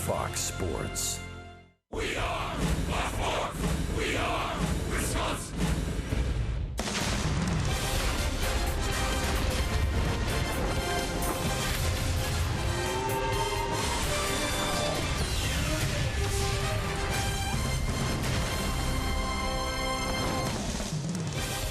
Fox Sports. We are Black. We are Wisconsin.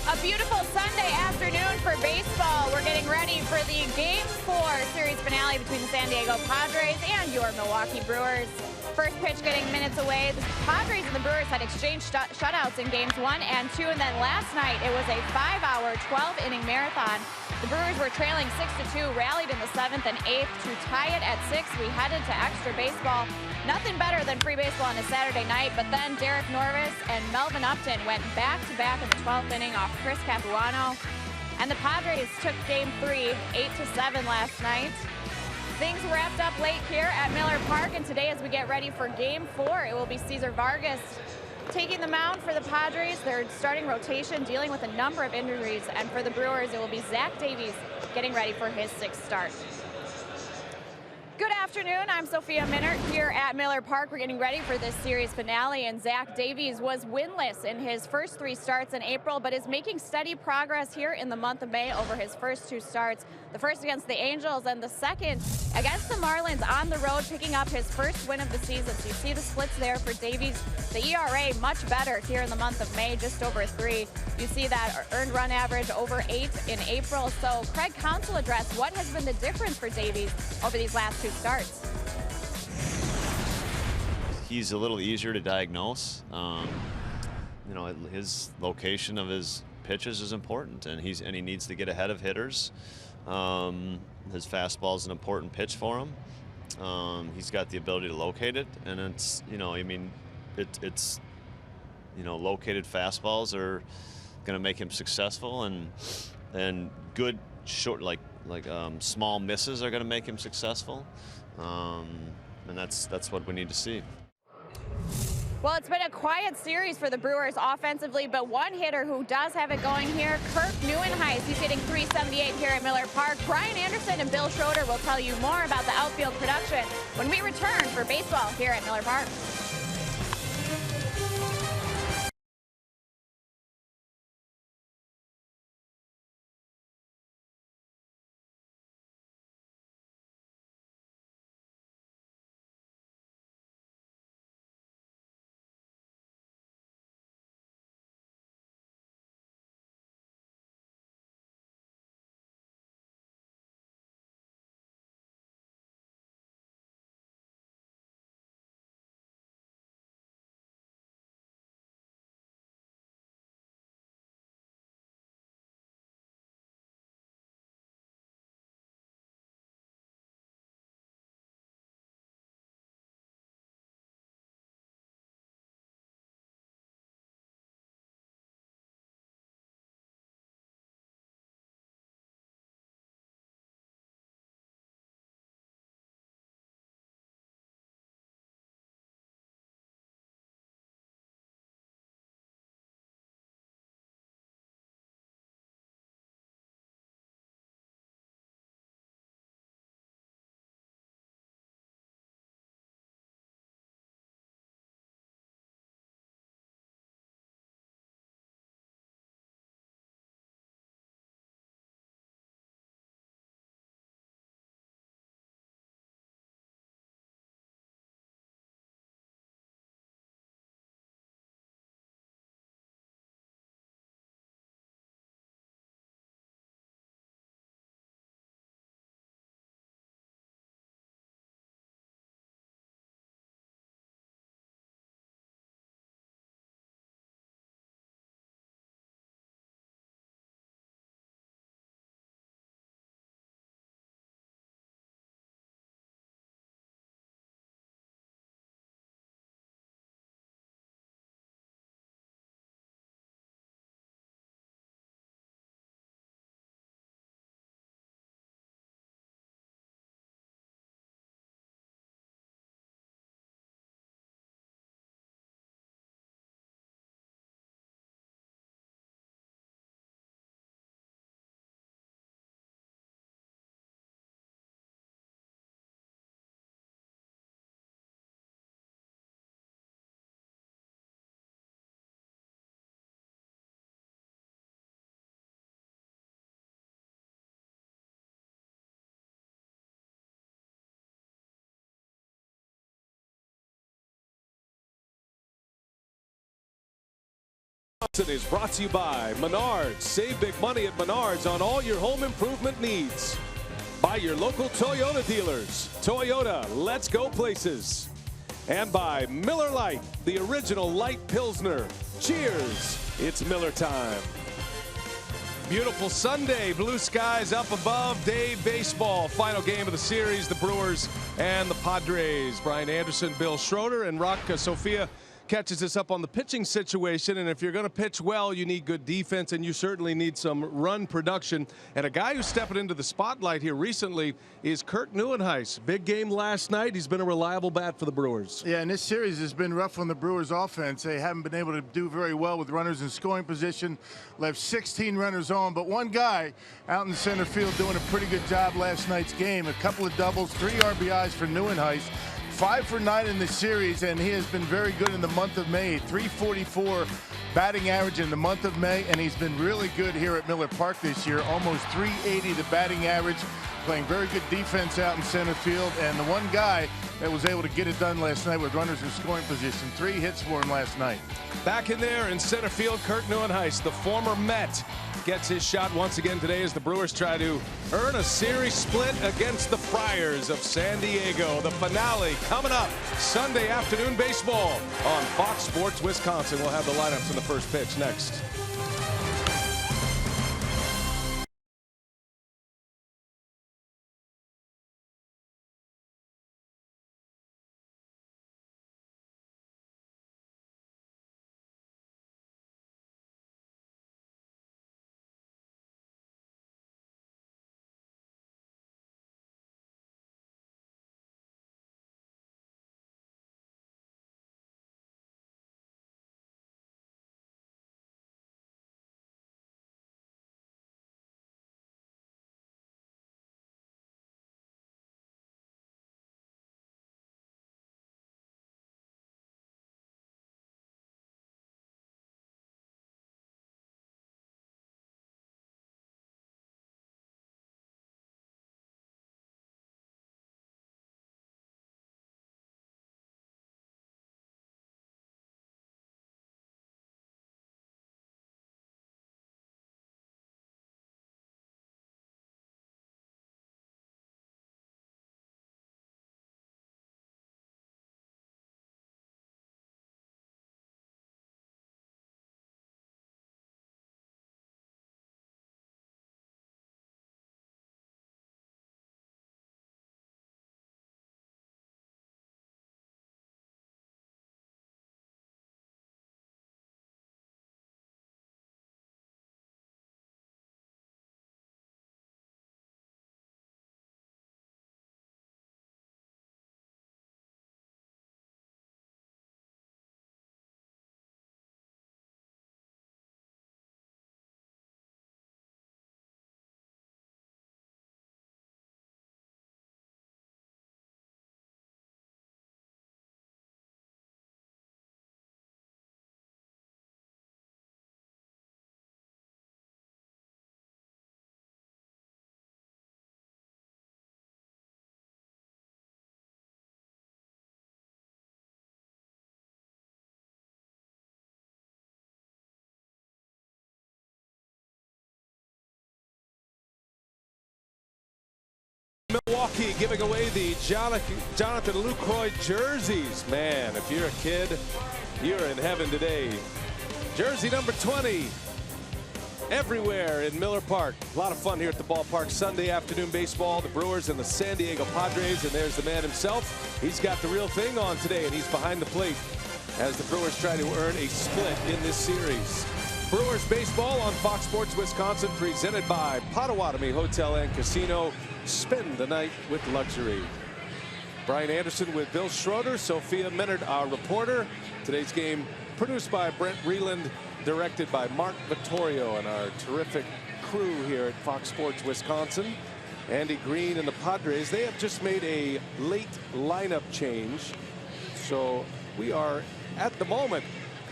A beautiful Sunday afternoon for baseball. We're getting ready for the Game 4 series finale between the San Diego Padres and your Milwaukee Brewers. First pitch getting minutes away. The Padres and the Brewers had exchanged shutouts in games 1 and 2, and then last night it was a 5-hour, 12-inning marathon. The Brewers were trailing 6-2, rallied in the 7th and 8th to tie it at 6. We headed to extra baseball. Nothing better than free baseball on a Saturday night, but then NORRIS and Melvin Upton went back-to-back in the 12th inning off Chris Capuano. And the Padres took Game 3, 8-7 last night. Things wrapped up late here at Miller Park, and today as we get ready for Game 4, it will be Cesar Vargas taking the mound for the Padres. Their starting rotation dealing with a number of injuries, and for the Brewers, it will be Zach Davies getting ready for his 6th start. Good afternoon, I'm Sophia Minert here at Miller Park. We're getting ready for this series finale, and Zach Davies was winless in his first 3 starts in April, but is making steady progress here in the month of May over his first 2 starts. The first against the Angels and the second against the Marlins on the road, picking up his first win of the season. So you see the splits there for Davies. The ERA much better here in the month of May, just over 3. You see that earned run average over 8 in April. So Craig Counsell addressed what has been the difference for Davies over these last 2 starts. He's a little easier to diagnose. You know, his location of his pitches is important, and he needs to get ahead of hitters. His fastball is an important pitch for him. He's got the ability to locate it, and it's, you know, I mean, it's you know, located fastballs are going to make him successful, and good short small misses are going to make him successful, and that's what we need to see. Well, it's been a quiet series for the Brewers offensively, but one hitter who does have it going here, Kirk Neuenhuis. He's hitting .378 here at Miller Park. Brian Anderson and Bill Schroeder will tell you more about the outfield production when we return for baseball here at Miller Park. Is brought to you by Menards. Save big money at Menards on all your home improvement needs. By your local Toyota dealers. Toyota, let's go places. And by Miller Lite, the original light Pilsner. Cheers, it's Miller time. Beautiful Sunday, blue skies up above. Day baseball, final game of the series, the Brewers and the Padres. Brian Anderson, Bill Schroeder, and Rock Sophia catches us up on the pitching situation. And if you're going to pitch well, you need good defense, and you certainly need some run production. And a guy who's stepping into the spotlight here recently is Kurt Neuenhuis. Big game last night. He's been a reliable bat for the Brewers. Yeah, and this series has been rough on the Brewers offense. They haven't been able to do very well with runners in scoring position. Left 16 runners on, but one guy out in center field doing a pretty good job last night's game. A couple of doubles, 3 RBIs for Neuenhuis. 5 for 9 in the series, and he has been very good in the month of May. 344 batting average in the month of May, and he's been really good here at Miller Park this year. Almost 380 the batting average, playing very good defense out in center field, and the one guy that was able to get it done last night with runners in scoring position. 3 hits for him last night. Back in there in center field, Kurt Neuenhuis, the former Met, gets his shot once again today as the Brewers try to earn a series split against the Friars of San Diego. The finale coming up Sunday afternoon baseball on Fox Sports Wisconsin. We'll have the lineups in the first pitch next. Milwaukee giving away the Jonathan Lucroy jerseys. Man, if you're a kid, you're in heaven today. Jersey number 20 everywhere in Miller Park. A lot of fun here at the ballpark. Sunday afternoon baseball, the Brewers and the San Diego Padres, and there's the man himself. He's got the real thing on today, and he's behind the plate as the Brewers try to earn a split in this series. Brewers baseball on Fox Sports Wisconsin, presented by Potawatomi Hotel and Casino. Spend the night with luxury. Brian Anderson with Bill Schroeder, Sophia Menard, our reporter. Today's game produced by Brent Reland, directed by Mark Vittorio, and our terrific crew here at Fox Sports Wisconsin. Andy Green and the Padres, they have just made a late lineup change. So we are at the moment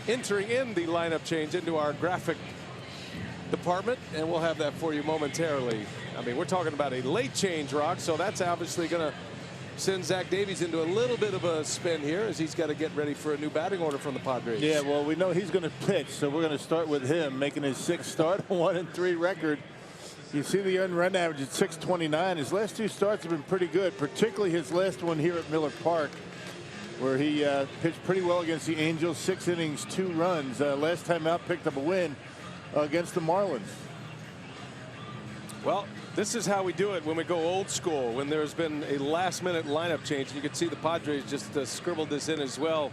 entering in the lineup change into our graphic department, and we'll have that for you momentarily. I mean, we're talking about a late change, Rock, so that's obviously going to send Zach Davies into a little bit of a spin here as he's got to get ready for a new batting order from the Padres. Yeah, well, we know he's going to pitch, so we're going to start with him making his 6th start, 1-3 record. You see the earned run average at 629. His last 2 starts have been pretty good, particularly his last one here at Miller Park, where he pitched pretty well against the Angels. 6 innings, 2 runs. Last time out, picked up a win against the Marlins. Well, this is how we do it when we go old school, when there's been a last-minute lineup change. And you can see the Padres just scribbled this in as well.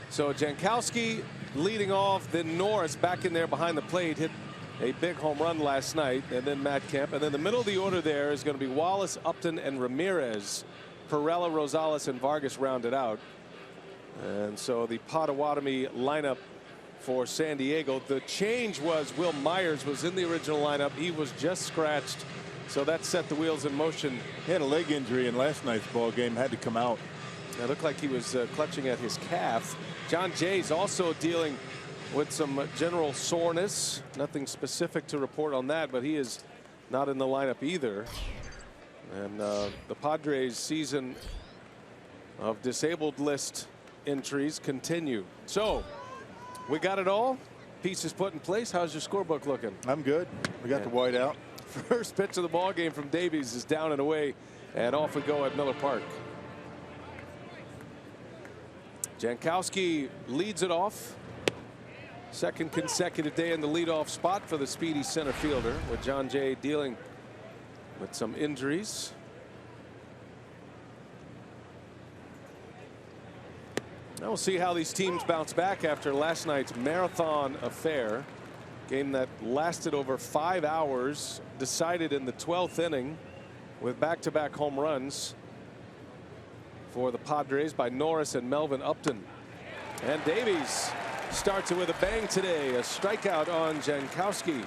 So Jankowski leading off, then Norris back in there behind the plate, hit a big home run last night, and then Matt Kemp. And then the middle of the order there is going to be Wallace, Upton, and Ramirez. Perella, Rosales, and Vargas rounded out. And so the Potawatomi lineup for San Diego. The change was Will Myers was in the original lineup. He was just scratched, so that set the wheels in motion. He had a leg injury in last night's ball game, had to come out. It looked like he was clutching at his calf. John Jay's also dealing with some general soreness. Nothing specific to report on that, but he is not in the lineup either. And the Padres season of disabled list entries continue. So we got it all. Pieces put in place. How's your scorebook looking? I'm good. We got the white out. First pitch of the ball game from Davies is down and away, and off we go at Miller Park. Jankowski leads it off. Second consecutive day in the leadoff spot for the speedy center fielder, with John Jay dealing with some injuries. Now we'll see how these teams bounce back after last night's marathon affair. Game that lasted over 5 hours, decided in the 12th inning with back-to-back home runs for the Padres by Norris and Melvin Upton. And Davies starts it with a bang today. A strikeout on Jankowski.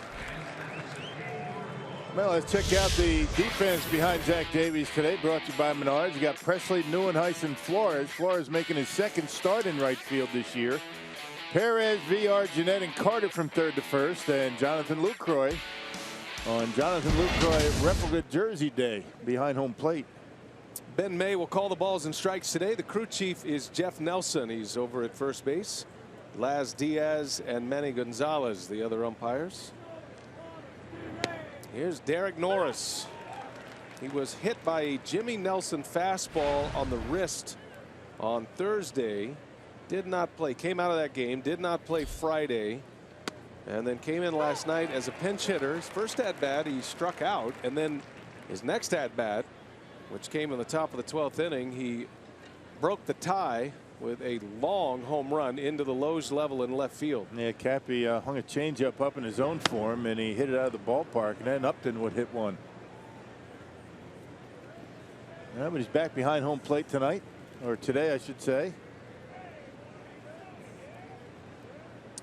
Well, let's check out the defense behind Zach Davies today, brought to you by Menards. You got Presley, Neuenhuis, and Flores. Flores making his 2nd start in right field this year. Perez, VR, GENNETT, and Carter from 3rd to 1st, and Jonathan Lucroy on Jonathan Lucroy replica jersey day behind home plate. Ben May will call the balls and strikes today. The crew chief is Jeff Nelson. He's over at first base. Laz Diaz and Manny Gonzalez, the other umpires. Here's Derek Norris. He was hit by a Jimmy Nelson fastball on the wrist on Thursday. Did not play. Came out of that game. Did not play Friday. And then came in last night as a pinch hitter. His first at bat, he struck out. And then his next at bat, which came in the top of the 12th inning, he broke the tie with a long home run into the Lowe's level in left field. Yeah, Cappy hung a changeup up in his own form, and he hit it out of the ballpark, and then Upton would hit one. Yeah, but he's back behind home plate tonight, or today, I should say.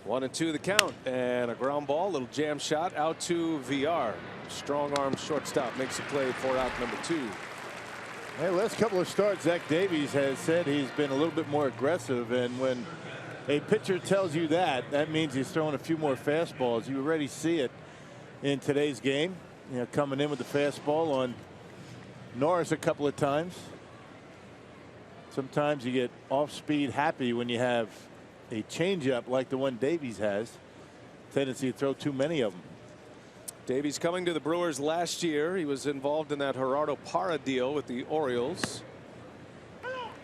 1-2 the count, and a ground ball, little jam shot out to VR. Strong arm shortstop makes a play for out number 2. Hey, last couple of starts, Zach Davies has said he's been a little bit more aggressive, and when a pitcher tells you that, that means he's throwing a few more fastballs. You already see it in today's game. You know, coming in with the fastball on Norris a couple of times. Sometimes you get off-speed happy when you have a changeup like the one Davies has. Tendency to throw too many of them. Davies coming to the Brewers last year. He was involved in that Gerardo Parra deal with the Orioles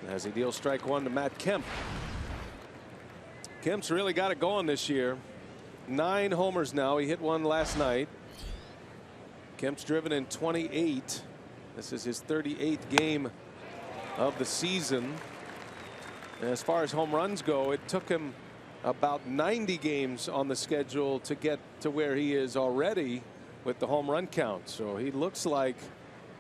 as he deals strike one to Matt Kemp. Kemp's really got it going this year. 9 homers now. He hit one last night. Kemp's driven in 28. This is his 38th game of the season. And as far as home runs go, it took him about 90 games on the schedule to get to where he is already with the home run count. So he looks like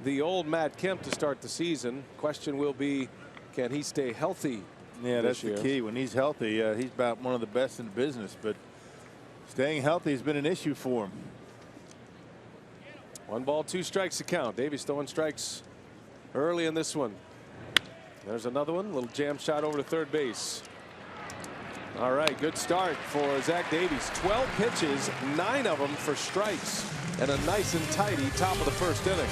the old Matt Kemp to start the season. Question will be, can he stay healthy? Yeah, that's the key. When he's healthy, he's about one of the best in the business, but staying healthy has been an issue for him. 1 ball, 2 strikes to count. Davies throwing strikes early in this one. There's another one. Little jam shot over to third base. All right, good start for Zach Davies. 12 pitches, 9 of them for strikes, and a nice and tidy top of the 1st inning.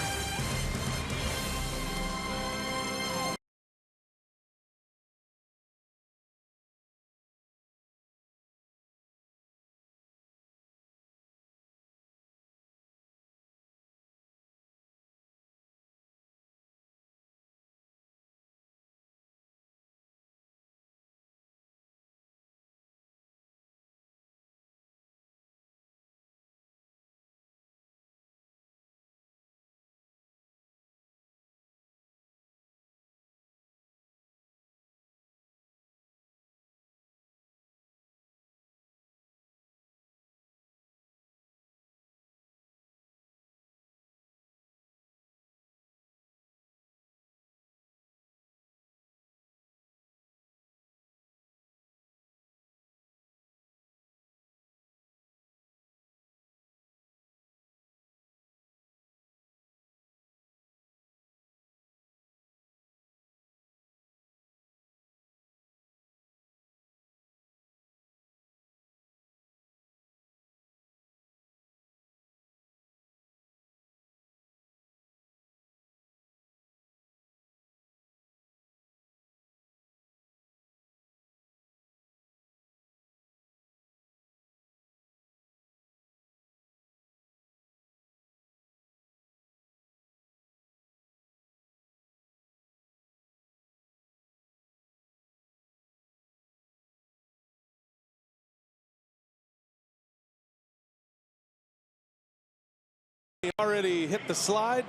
Already hit the slide.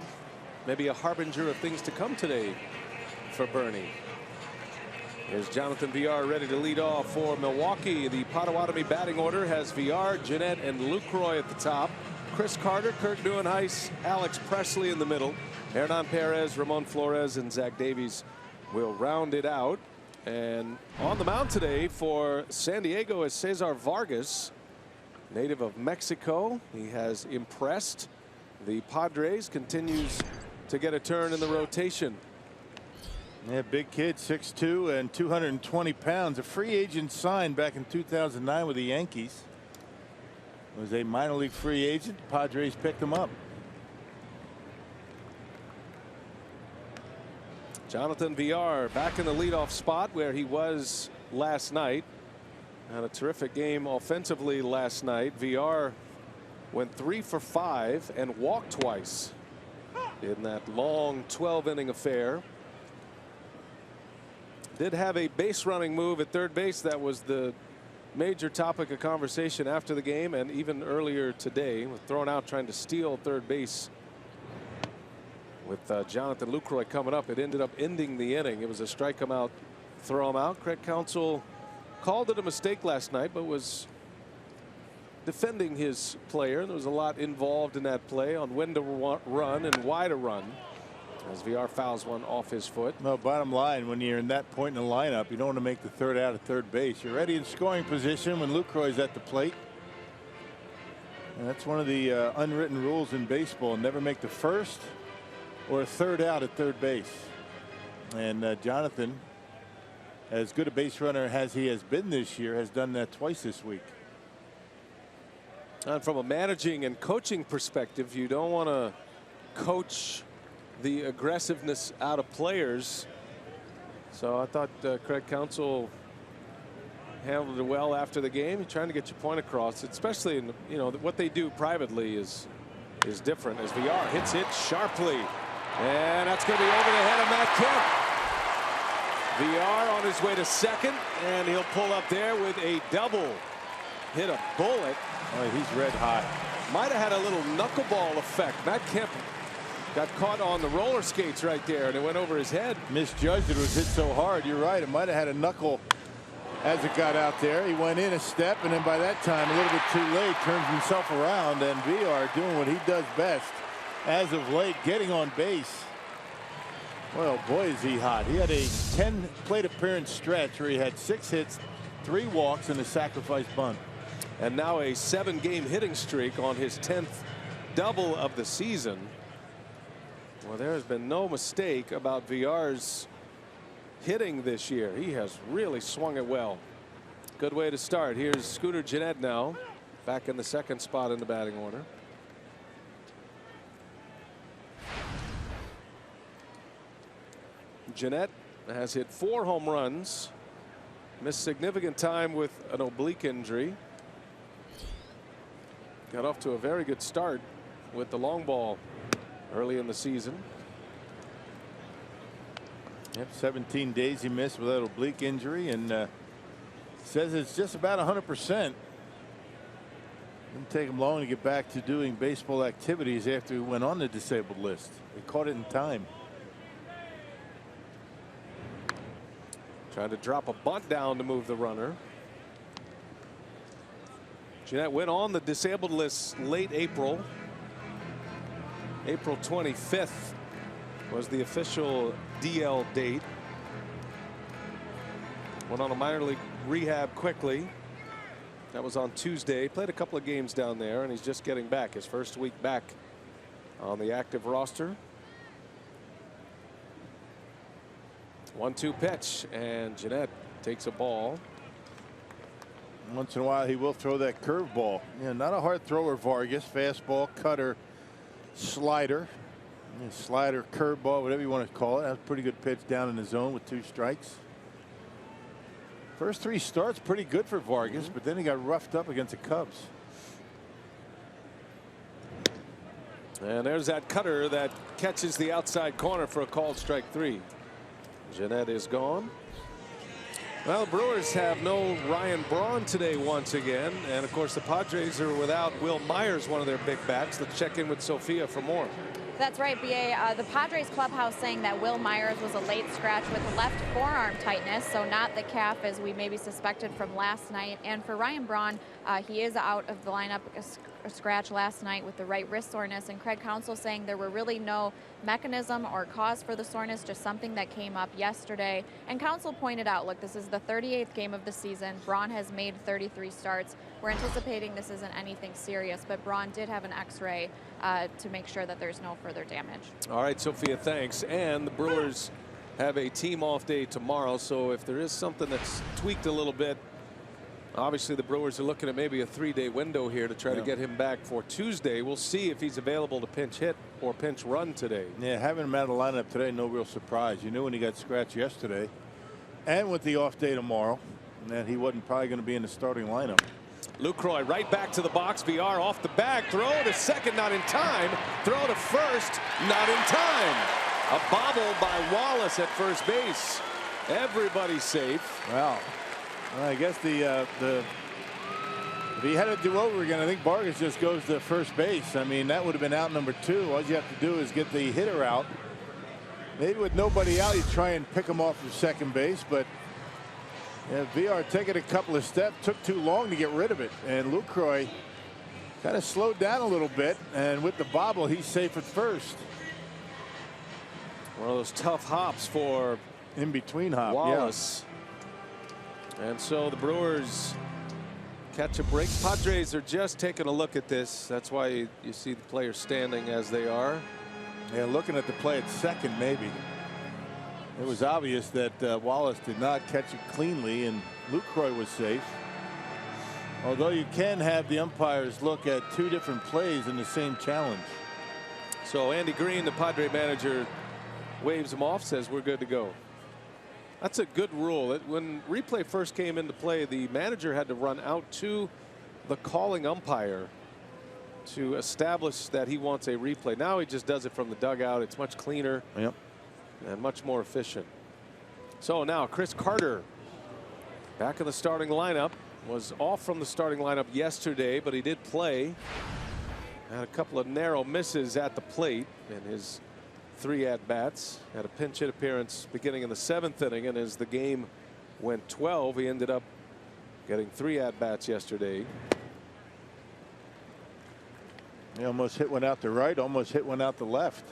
Maybe a harbinger of things to come today for Bernie. Here's Jonathan Villar ready to lead off for Milwaukee. The Potawatomi batting order has Villar, GENNETT, and Lucroy at the top. Chris Carter, Kirk Neuenhuis, Alex Presley in the middle. Hernan Perez, Ramon Flores, and Zach Davies will round it out. And on the mound today for San Diego is Cesar Vargas, native of Mexico. He has impressed. The Padres continues to get a turn in the rotation. Yeah, big kid, 6'2" and 220 pounds. A free agent signed back in 2009 with the Yankees. Was a minor league free agent. The Padres picked him up. Jonathan Villar back in the leadoff spot where he was last night. Had a terrific game offensively last night. Villar went 3 for 5 and walked twice in that long 12-inning affair. Did have a base running move at third base. That was the major topic of conversation after the game and even earlier today. Thrown out trying to steal third base with Jonathan Lucroy coming up. It ended up ending the inning. It was a strike him out, throw him out. Craig Counsell called it a mistake last night, but was defending his player. There was a lot involved in that play on when to run and why to run, as Villar fouls one off his foot. No, bottom line, when you're in that point in the lineup, you don't want to make the third out at third base. You're ready in scoring position when Lucroy's at the plate. And that's one of the unwritten rules in baseball. Never make the first or a third out at third base. And Jonathan, as good a base runner as he has been this year, has done that twice this week. And from a managing and coaching perspective, you don't want to coach the aggressiveness out of players. So I thought Craig Counsell handled it well after the game. You're trying to get your point across, especially in, you know, what they do privately is different. As Villar hits it sharply, and that's going to be over the head of Matt Kemp. Villar on his way to second, and he'll pull up there with a double. Hit a bullet. Oh, he's red hot. Might have had a little knuckleball effect. Matt Kemp got caught on the roller skates right there, and it went over his head. Misjudged it. It was hit so hard. You're right. It might have had a knuckle as it got out there. He went in a step, and then by that time, a little bit too late, turns himself around, and Villar doing what he does best as of late, getting on base. Well, boy, is he hot. He had a 10 plate appearance stretch where he had 6 hits, 3 walks, and a sacrifice bunt. And now a 7-game hitting streak on his 10th double of the season. Well, there has been no mistake about Villar's hitting this year. He has really swung it well. Good way to start. Here's Scooter Gennett now, back in the second spot in the batting order. Gennett has hit 4 home runs, missed significant time with an oblique injury. Got off to a very good start with the long ball early in the season. Yep, 17 days he missed with that oblique injury, and says it's just about 100%. Didn't take him long to get back to doing baseball activities after he went on the disabled list. He caught it in time. Trying to drop a bunt down to move the runner. Gennett went on the disabled list late April. April 25th was the official DL date. Went on a minor league rehab quickly. That was on Tuesday. Played a couple of games down there, and he's just getting back. His first week back on the active roster. 1-2 pitch, and Gennett takes a ball. Once in a while he will throw that curveball. Yeah, not a hard thrower, Vargas. Fastball, cutter, slider. Slider, curveball, whatever you want to call it. That was a pretty good pitch down in the zone with 2 strikes. First 3 starts pretty good for Vargas, but then he got roughed up against the Cubs. And there's that cutter that catches the outside corner for a called strike 3. Gennett is gone. Well, the Brewers have no Ryan Braun today once again. And, of course, the Padres are without Will Myers, one of their big bats. Let's check in with Sophia for more. That's right, BA. The Padres clubhouse saying that Will Myers was a late scratch with left forearm tightness, so not the calf as we maybe suspected from last night. And for Ryan Braun, he is out of the lineup, a scratch last night with the right wrist soreness. And Craig Counsell saying there were really no mechanism or cause for the soreness, just something that came up yesterday. And Counsell pointed out, look, this is the 38th game of the season. Braun has made 33 starts. We're anticipating this isn't anything serious, but Braun did have an X-ray to make sure that there's no further damage. All right, Sophia, thanks. And the Brewers have a team off day tomorrow, so if there is something that's tweaked a little bit, obviously the Brewers are looking at maybe a 3-day window here to try to get him back for Tuesday. We'll see if he's available to pinch hit or pinch run today. Yeah, having him out of the lineup today, no real surprise. You knew when he got scratched yesterday and with the off day tomorrow that he wasn't probably going to be in the starting lineup. Lucroy right back to the box. VR off the bag. Throw to second, not in time. Throw to first, not in time. A bobble by Wallace at first base. Everybody safe. Well, I guess if he had to do over again, I think Vargas just goes to first base. I mean, that would have been out number 2. All you have to do is get the hitter out. Maybe with nobody out, you try and pick him off of second base, but yeah, VR taking a couple of steps, took too long to get rid of it, and Lucroy kind of slowed down a little bit, and with the bobble, he's safe at first. One of those tough hops for in between hop Wallace. Yeah. And so the Brewers catch a break. Padres are just taking a look at this. That's why you see the players standing as they are. Yeah, looking at the play at second, maybe. It was obvious that Wallace did not catch it cleanly, and Lucroy was safe. Although you can have the umpires look at 2 different plays in the same challenge. So Andy Green, the Padre manager, waves him off, says we're good to go. That's a good rule. When replay first came into play, the manager had to run out to the calling umpire to establish that he wants a replay. Now he just does it from the dugout. It's much cleaner. Yep. And much more efficient. So now Chris Carter back in the starting lineup. Was off from the starting lineup yesterday, but he did play. Had a couple of narrow misses at the plate in his 3 at-bats. Had a pinch hit appearance beginning in the 7th inning, and as the game went 12, he ended up getting 3 at-bats yesterday. He almost hit one out to right, almost hit one out to left.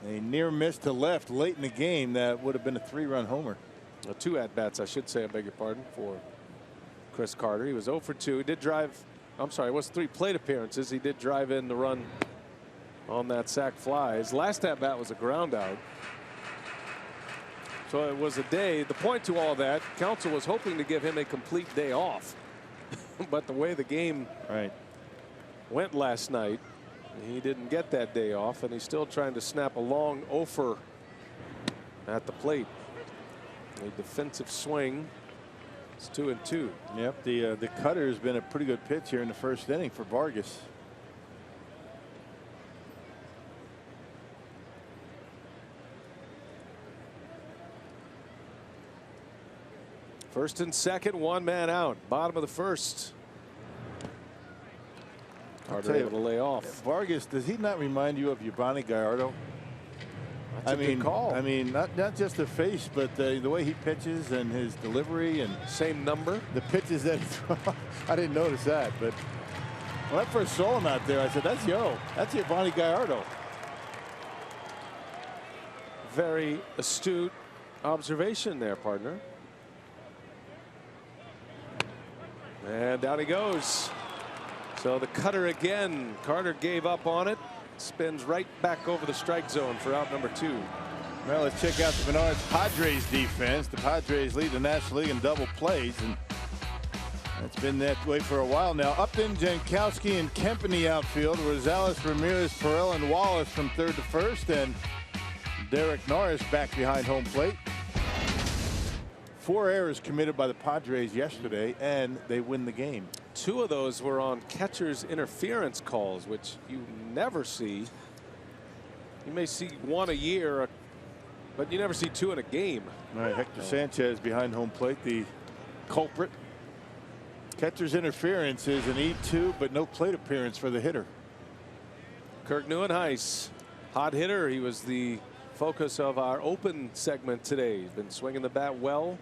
A near miss to left late in the game that would have been a 3-run homer. 2 at-bats, I should say, I beg your pardon, for Chris Carter. He was 0 for 2. He did drive, I'm sorry, it was 3 plate appearances. He did drive in the run on that sac fly. His last at-bat was a ground out. So it was a day. The point to all that, Counsell was hoping to give him a complete day off. But the way the game went last night, he didn't get that day off, and he's still trying to snap a long offer at the plate. A defensive swing. It's 2-2. Yep, the cutter has been a pretty good pitch here in the first inning for Vargas. First and second, 1 man out. Bottom of the first. Carter able to lay off. Vargas, does he not remind you of Yvonne Gallardo? That's a good call. I mean, not just the face, but the way he pitches and his delivery and same number. The pitches that he throws. I didn't notice that, but when I first saw him out there, I said, "That's that's Yvonne Gallardo." Very astute observation there, partner. And down he goes. So the cutter again. Carter gave up on it. Spins right back over the strike zone for out number 2. Well, let's check out the Menards Padres defense. The Padres lead the National League in double plays, and it's been that way for a while now. Upton, Jankowski, and Kemp in the outfield. Rosales, Ramirez, Perel, and Wallace from third to first, and Derek Norris back behind home plate. 4 errors committed by the Padres yesterday, and they win the game. 2 of those were on catcher's interference calls, which you never see. You may see 1 a year, but you never see 2 in a game. All right, Hector Sanchez behind home plate, the culprit. Catcher's interference is an E2, but no plate appearance for the hitter. Kirk Neuenhuis, hot hitter. He was the focus of our open segment today. He's been swinging the bat well,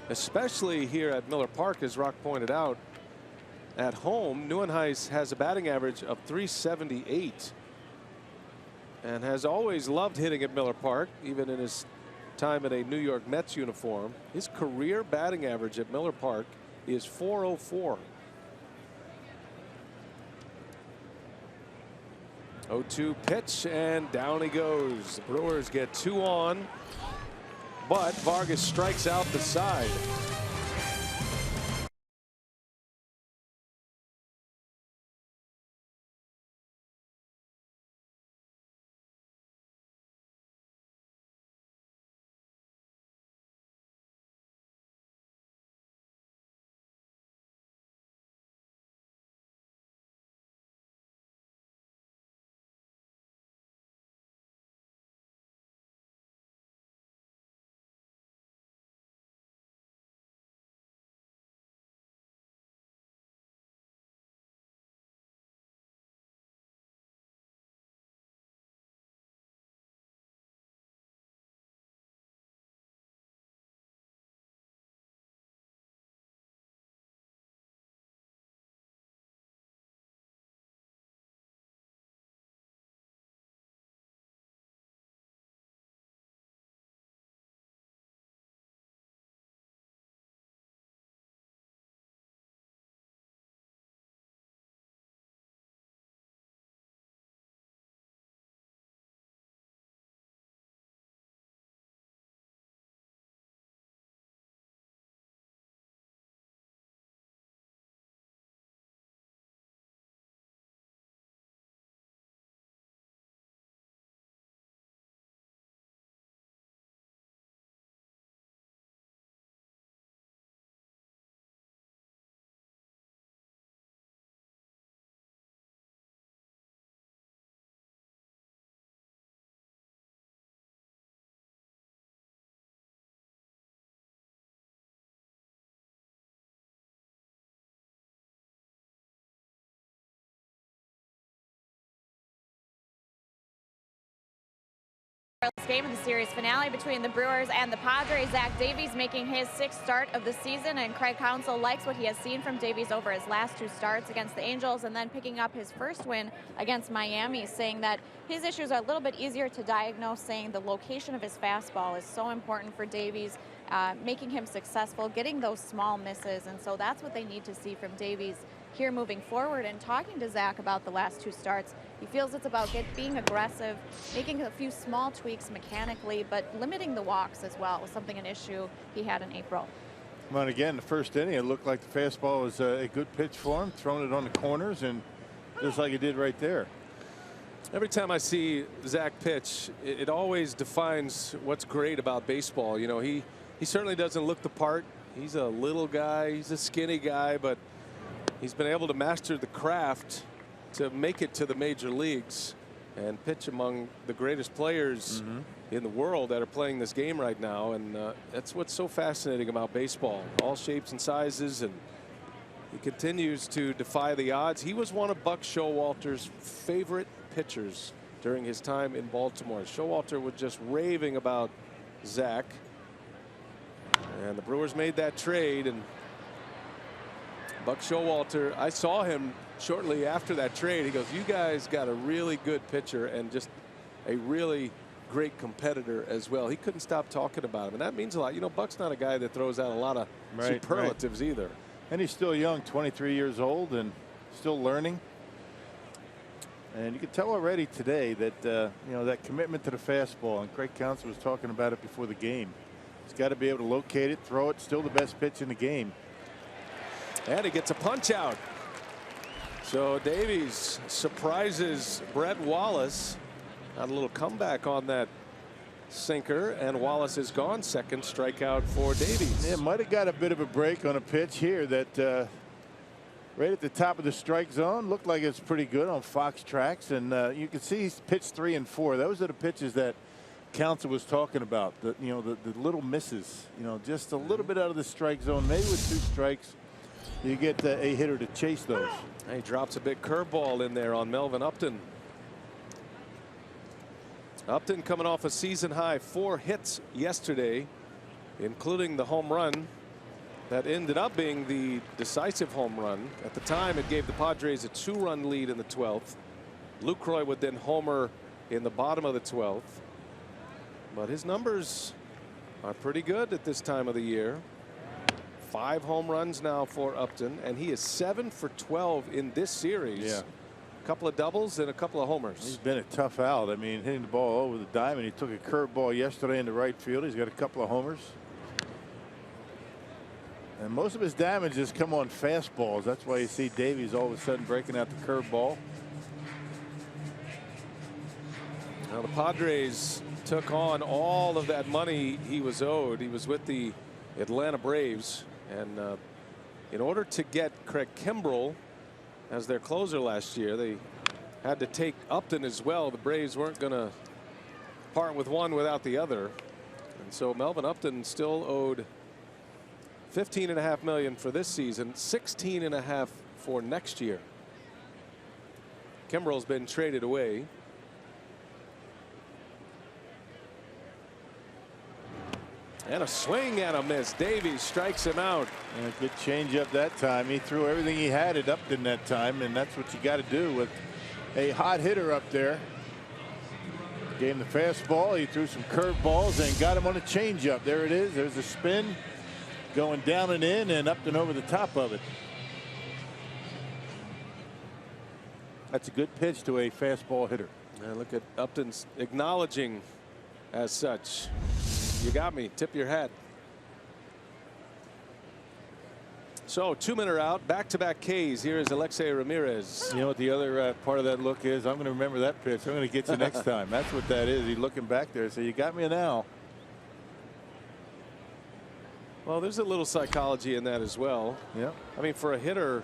especially here at Miller Park, as Rock pointed out. At home, Neuenhuis has a batting average of .378 and has always loved hitting at Miller Park, even in his time in a New York Mets uniform. His career batting average at Miller Park is .404. 0-2 pitch, and down he goes. The Brewers get 2 on, but Vargas strikes out the side. Game of the series finale between the Brewers and the Padres. Zach Davies making his 6th start of the season, and Craig Counsell likes what he has seen from Davies over his last 2 starts against the Angels and then picking up his first win against Miami, saying that his issues are a little bit easier to diagnose, saying the location of his fastball is so important for Davies, making him successful, getting those small misses, and so that's what they need to see from Davies here moving forward. And talking to Zach about the last 2 starts, he feels it's about being aggressive, making a few small tweaks mechanically, but limiting the walks as well was an issue he had in April. Well, again, the first inning, it looked like the fastball was a good pitch for him, throwing it on the corners, and just like he did right there. Every time I see Zach pitch, it always defines what's great about baseball. You know, he certainly doesn't look the part. He's a little guy, he's a skinny guy, but he's been able to master the craft to make it to the major leagues and pitch among the greatest players in the world that are playing this game right now. And that's what's so fascinating about baseball. All shapes and sizes, and he continues to defy the odds. He was one of Buck Showalter's favorite pitchers during his time in Baltimore. Showalter was just raving about Zach, and the Brewers made that trade, and Buck Showalter, I saw him shortly after that trade. He goes, "You guys got a really good pitcher and just a really great competitor as well." He couldn't stop talking about him, and that means a lot. You know, Buck's not a guy that throws out a lot of superlatives either. And he's still young, 23 years old, and still learning. And you can tell already today that you know, that commitment to the fastball, and Craig Counsell was talking about it before the game. He's got to be able to locate it, throw it. Still the best pitch in the game. And he gets a punch out. So Davies surprises Brett Wallace. Got a little comeback on that sinker, and Wallace is gone. 2nd strikeout for Davies. Yeah, might have got a bit of a break on a pitch here that right at the top of the strike zone. Looked like it's pretty good on Fox Tracks, and you can see he's pitched 3 and 4. Those are the pitches that Counsell was talking about, the little misses, just a little bit out of the strike zone. Maybe with 2 strikes, you get a hitter to chase those. He drops a big curveball in there on Melvin Upton. Upton coming off a season high 4 hits yesterday, including the home run that ended up being the decisive home run. At the time, it gave the Padres a 2-run lead in the 12th. Lucroy would then homer in the bottom of the 12th. But his numbers are pretty good at this time of the year. 5 home runs now for Upton, and he is 7 for 12 in this series. Yeah. A couple of doubles and a couple of homers. He's been a tough out. I mean, hitting the ball over the diamond. He took a curveball yesterday in the right field. He's got a couple of homers. And most of his damage has come on fastballs. That's why you see Davies all of a sudden breaking out the curveball. Now the Padres took on all of that money he was owed. He was with the Atlanta Braves, and in order to get Craig Kimbrell as their closer last year, they had to take Upton as well. The Braves weren't going to part with one without the other, and so Melvin Upton still owed $15.5 million for this season, $16.5 million for next year. Kimbrell's been traded away. And a swing and a miss. Davies strikes him out. And a good changeup that time. He threw everything he had at Upton that time, and that's what you got to do with a hot hitter up there. Gave him the fastball. He threw some curveballs and got him on a changeup. There it is. There's a spin going down and in, and Upton over the top of it. That's a good pitch to a fastball hitter. And look at Upton's acknowledging as such. You got me. Tip your hat. So 2-men are out. Back-to-back Ks. Here is Alexei Ramirez. You know what the other part of that look is? I'm going to remember that pitch. I'm going to get you next time. That's what that is. He's looking back there. So you got me now. Well, there's a little psychology in that as well. Yeah. I mean, for a hitter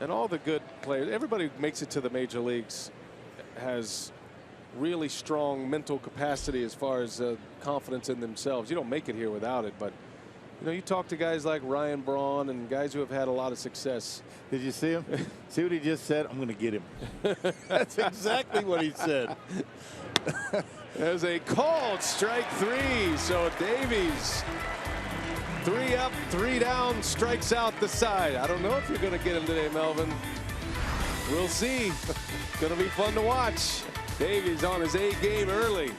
and all the good players, everybody who makes it to the major leagues has really strong mental capacity as far as confidence in themselves. You don't make it here without it, but you talk to guys like Ryan Braun and guys who have had a lot of success. Did you see him? See what he just said? I'm going to get him. That's exactly what he said. There's a called strike 3. So Davies, 3 up, 3 down, strikes out the side. I don't know if you're going to get him today, Melvin. We'll see. It's going to be fun to watch. Davies on his A game early.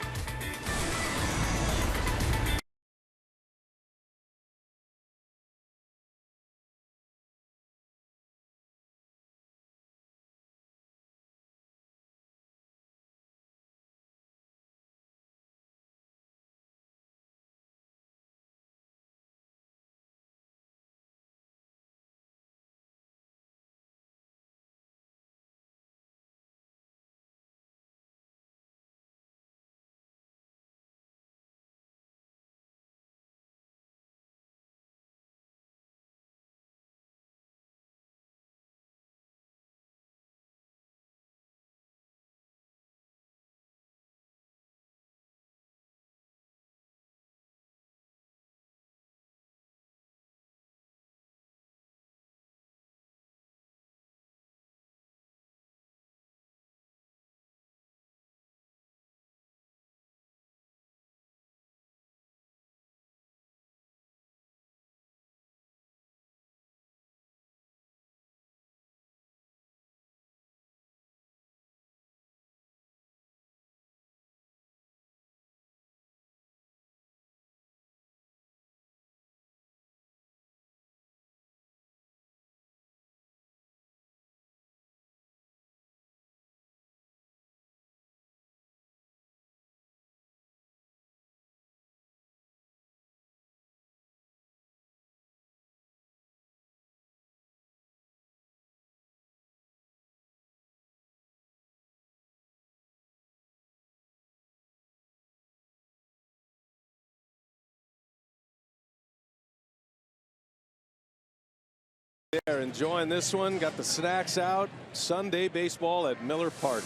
There, enjoying this one. Got the snacks out. Sunday baseball at Miller Park.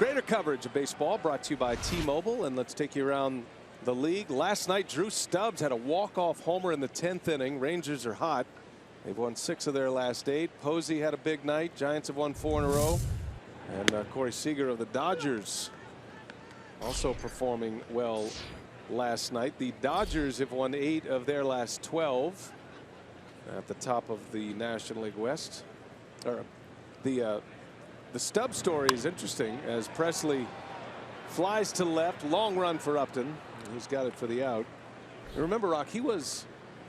Greater coverage of baseball brought to you by T-Mobile, and let's take you around the league. Last night, Drew Stubbs had a walk-off homer in the 10th inning. Rangers are hot. They've won 6 of their last 8. Posey had a big night. Giants have won 4 in a row. And Corey Seager of the Dodgers also performing well last night. The Dodgers have won 8 of their last 12 at the top of the National League West. The Stubbs story is interesting as Presley flies to left. Long run for Upton. He's got it for the out. And remember, Rock, he was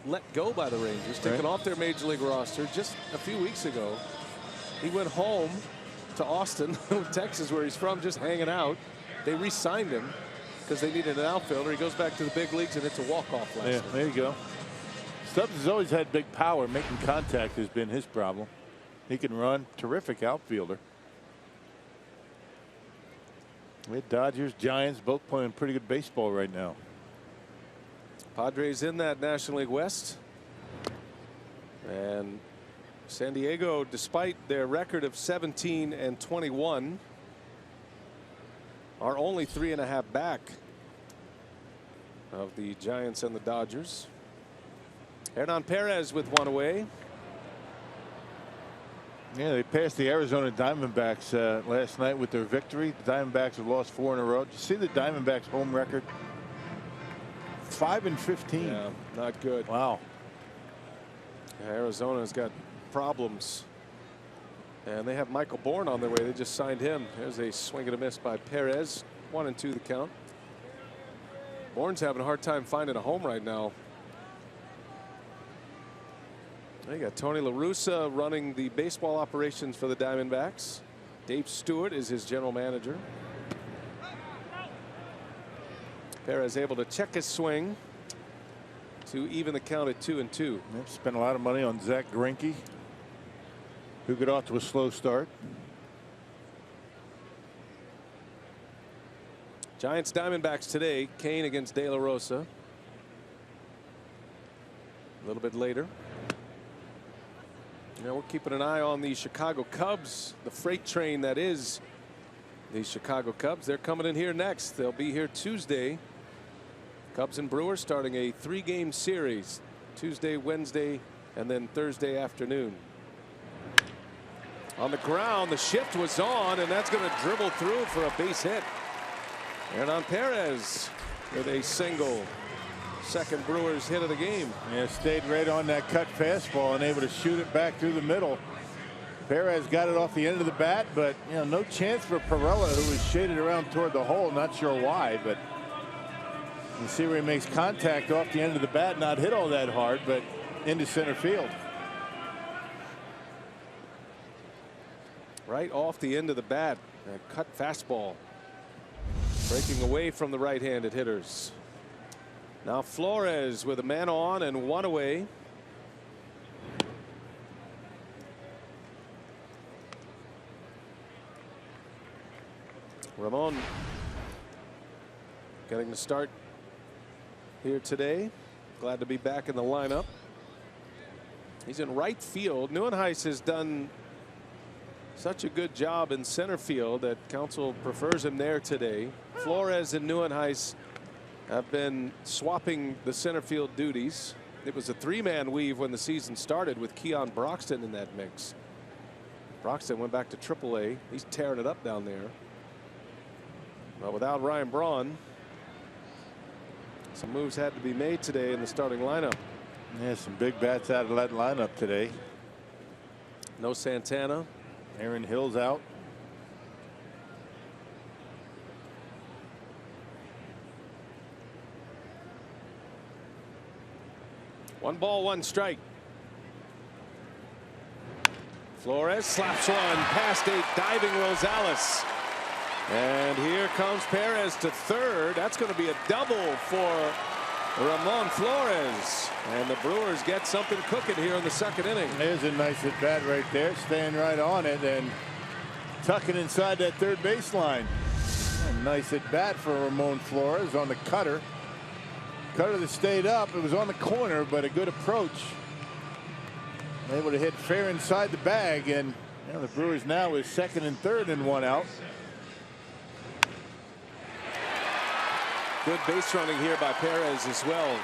let go by the Rangers, taken off their major league roster just a few weeks ago. He went home to Austin, Texas, where he's from, just hanging out. They re-signed him because they needed an outfielder. He goes back to the big leagues, and it's a walk-off last night. There you go. Stubbs has always had big power. Making contact has been his problem. He can run. Terrific outfielder. The Dodgers, Giants, both playing pretty good baseball right now. Padres in that National League West. And San Diego, despite their record of 17-21, are only 3.5 back of the Giants and the Dodgers. Hernan Perez with 1 away. Yeah, they passed the Arizona Diamondbacks last night with their victory. The Diamondbacks have lost 4 in a row. Did you see the Diamondbacks home record? 5-15. Yeah, not good. Wow. Arizona's got problems. And they have Michael Bourne on their way. They just signed him. There's a swing and a miss by Perez. 1-2 the count. Bourne's having a hard time finding a home right now. They got Tony La Russa running the baseball operations for the Diamondbacks. Dave Stewart is his general manager. Perez able to check his swing to even the count at 2-2. They've spent a lot of money on Zach Greinke, who got off to a slow start. Giants Diamondbacks today. Kane against De La Rosa. A little bit later. We're keeping an eye on the Chicago Cubs, the freight train that is the Chicago Cubs. They're coming in here next. They'll be here Tuesday. Cubs and Brewers starting a 3-game series Tuesday, Wednesday, and then Thursday afternoon. On the ground, the shift was on, and that's going to dribble through for a base hit. Hernan Perez with a single. Second Brewers hit of the game. Yeah, stayed right on that cut fastball and able to shoot it back through the middle. Perez got it off the end of the bat, but no chance for Perella, who was shaded around toward the hole. Not sure why, but you see where he makes contact off the end of the bat, not hit all that hard, but into center field. Right off the end of the bat, a cut fastball. Breaking away from the right-handed hitters. Now Flores with a man on and 1 away. Ramon getting the start here today. Glad to be back in the lineup. He's in right field. Neuenhuis has done such a good job in center field that Council prefers him there today. Flores and Neuenhuis have been swapping the center field duties. It was a 3-man weave when the season started with Keon Broxton in that mix. Broxton went back to AAA. He's tearing it up down there. But without Ryan Braun, some moves had to be made today in the starting lineup. Yeah, some big bats out of that lineup today. No Santana. Aaron Hill's out. One ball, 1 strike. Flores slaps one past a diving Rosales. And here comes Perez to third. That's going to be a double for Ramon Flores. And the Brewers get something cooking here in the 2nd inning. There's a nice at bat right there, staying right on it and tucking inside that third baseline. A nice at bat for Ramon Flores on the cutter. Cutter that stayed up. It was on the corner, but a good approach. Able to hit fair inside the bag, and the Brewers now with 2nd and 3rd and 1 out. Good base running here by Perez as well.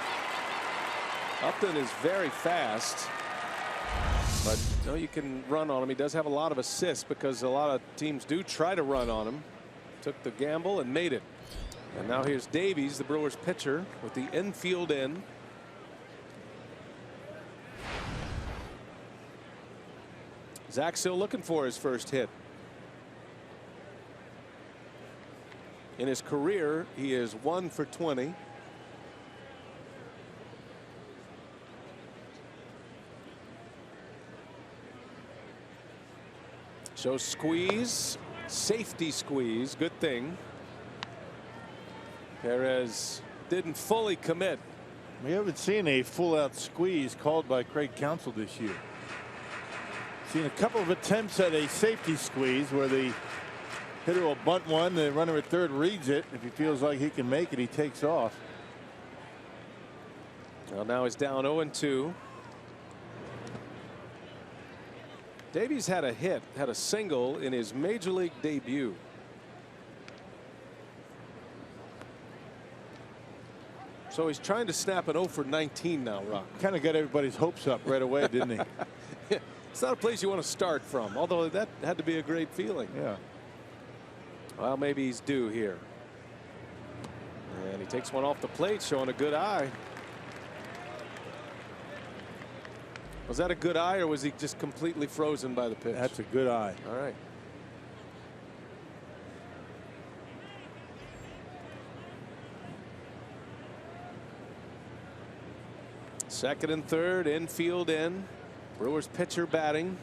Upton is very fast, but no, you can run on him. He does have a lot of assists because a lot of teams do try to run on him. Took the gamble and made it. And now here's Davies, the Brewers pitcher, with the infield in. Zach still looking for his first hit. In his career, he is 1 for 20. So squeeze, safety squeeze, good thing. Perez didn't fully commit. We haven't seen a full-out squeeze called by Craig Counsell this year. Seen a couple of attempts at a safety squeeze where the hitter will bunt one, the runner at third reads it. If he feels like he can make it, he takes off. Well, now he's down 0-2. Davies had a hit, had a single in his major league debut. So he's trying to snap an 0 for 19 now, Rock. Kind of got everybody's hopes up right away, didn't he? It's not a place you want to start from, although that had to be a great feeling. Yeah. Well, maybe he's due here. And he takes one off the plate, showing a good eye. Was that a good eye, or was he just completely frozen by the pitch? That's a good eye. All right. Second and third, infield in. Brewers pitcher batting.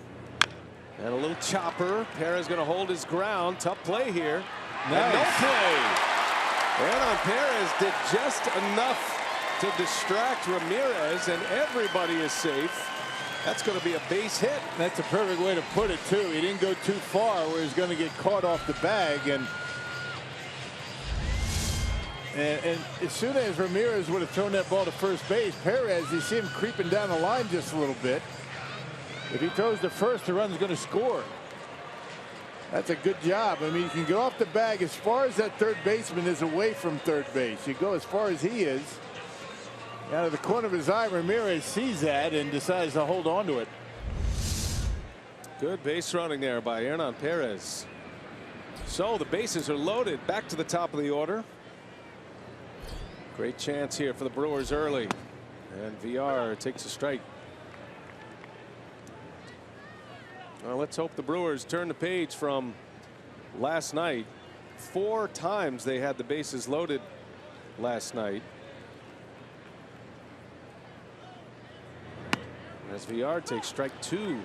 And a little chopper. Perez going to hold his ground. Tough play here. Nice. And no play. And Perez did just enough to distract Ramirez, and everybody is safe. That's going to be a base hit. That's a perfect way to put it, too. He didn't go too far where he's going to get caught off the bag. And as soon as Ramirez would have thrown that ball to first base, Perez, you see him creeping down the line just a little bit. If he throws to first, the run's going to score. That's a good job. I mean, you can go off the bag as far as that third baseman is away from third base. You go as far as he is. Out of the corner of his eye, Ramirez sees that and decides to hold on to it. Good base running there by Hernan Perez. So the bases are loaded. Back to the top of the order. Great chance here for the Brewers early. And VR takes a strike. Well, let's hope the Brewers turn the page from last night. 4 times they had the bases loaded last night. As VR takes strike 2.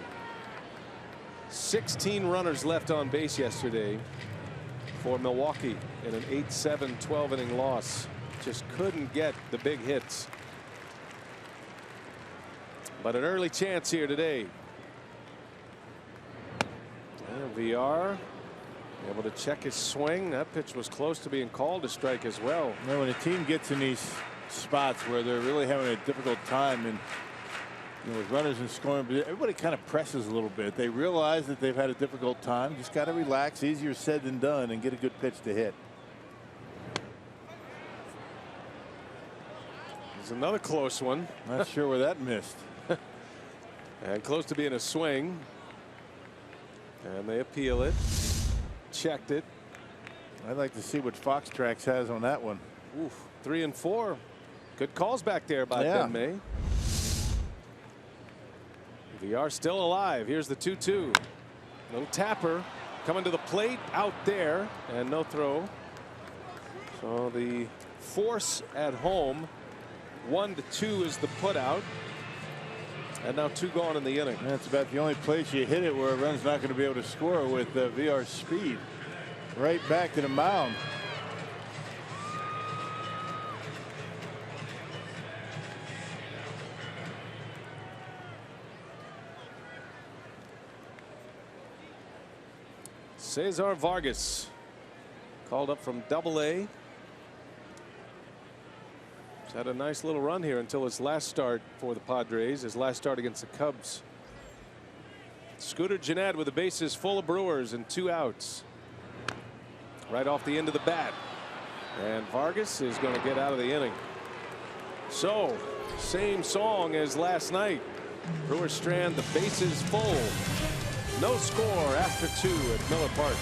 16 runners left on base yesterday for Milwaukee in an 8-7 12-inning loss. Just couldn't get the big hits. But an early chance here today. And VR able to check his swing. That pitch was close to being called a strike as well. You know, when a team gets in these spots where they're really having a difficult time, and with runners in scoring, but everybody kind of presses a little bit. They realize that they've had a difficult time. Just got to relax. Easier said than done, and get a good pitch to hit. There's another close one. Not sure where that missed. And close to being a swing. And they appeal it. Checked it. I'd like to see what Fox Tracks has on that one. Oof, 3 and 4. Good calls back there by Ben May. VR still alive. Here's the 2-2. Little tapper coming to the plate, out there, and no throw. So the force at home. 1-2 is the put out. And now 2 gone in the inning. That's about the only place you hit it where a run's not going to be able to score with VR speed. Right back to the mound. Cesar Vargas called up from Double-A. He's had a nice little run here until his last start for the Padres, his last start against the Cubs. Scooter Gennett with the bases full of Brewers and 2 outs. Right off the end of the bat. And Vargas is going to get out of the inning. So, same song as last night. Brewers strand the bases full. No score after 2 at Miller Park.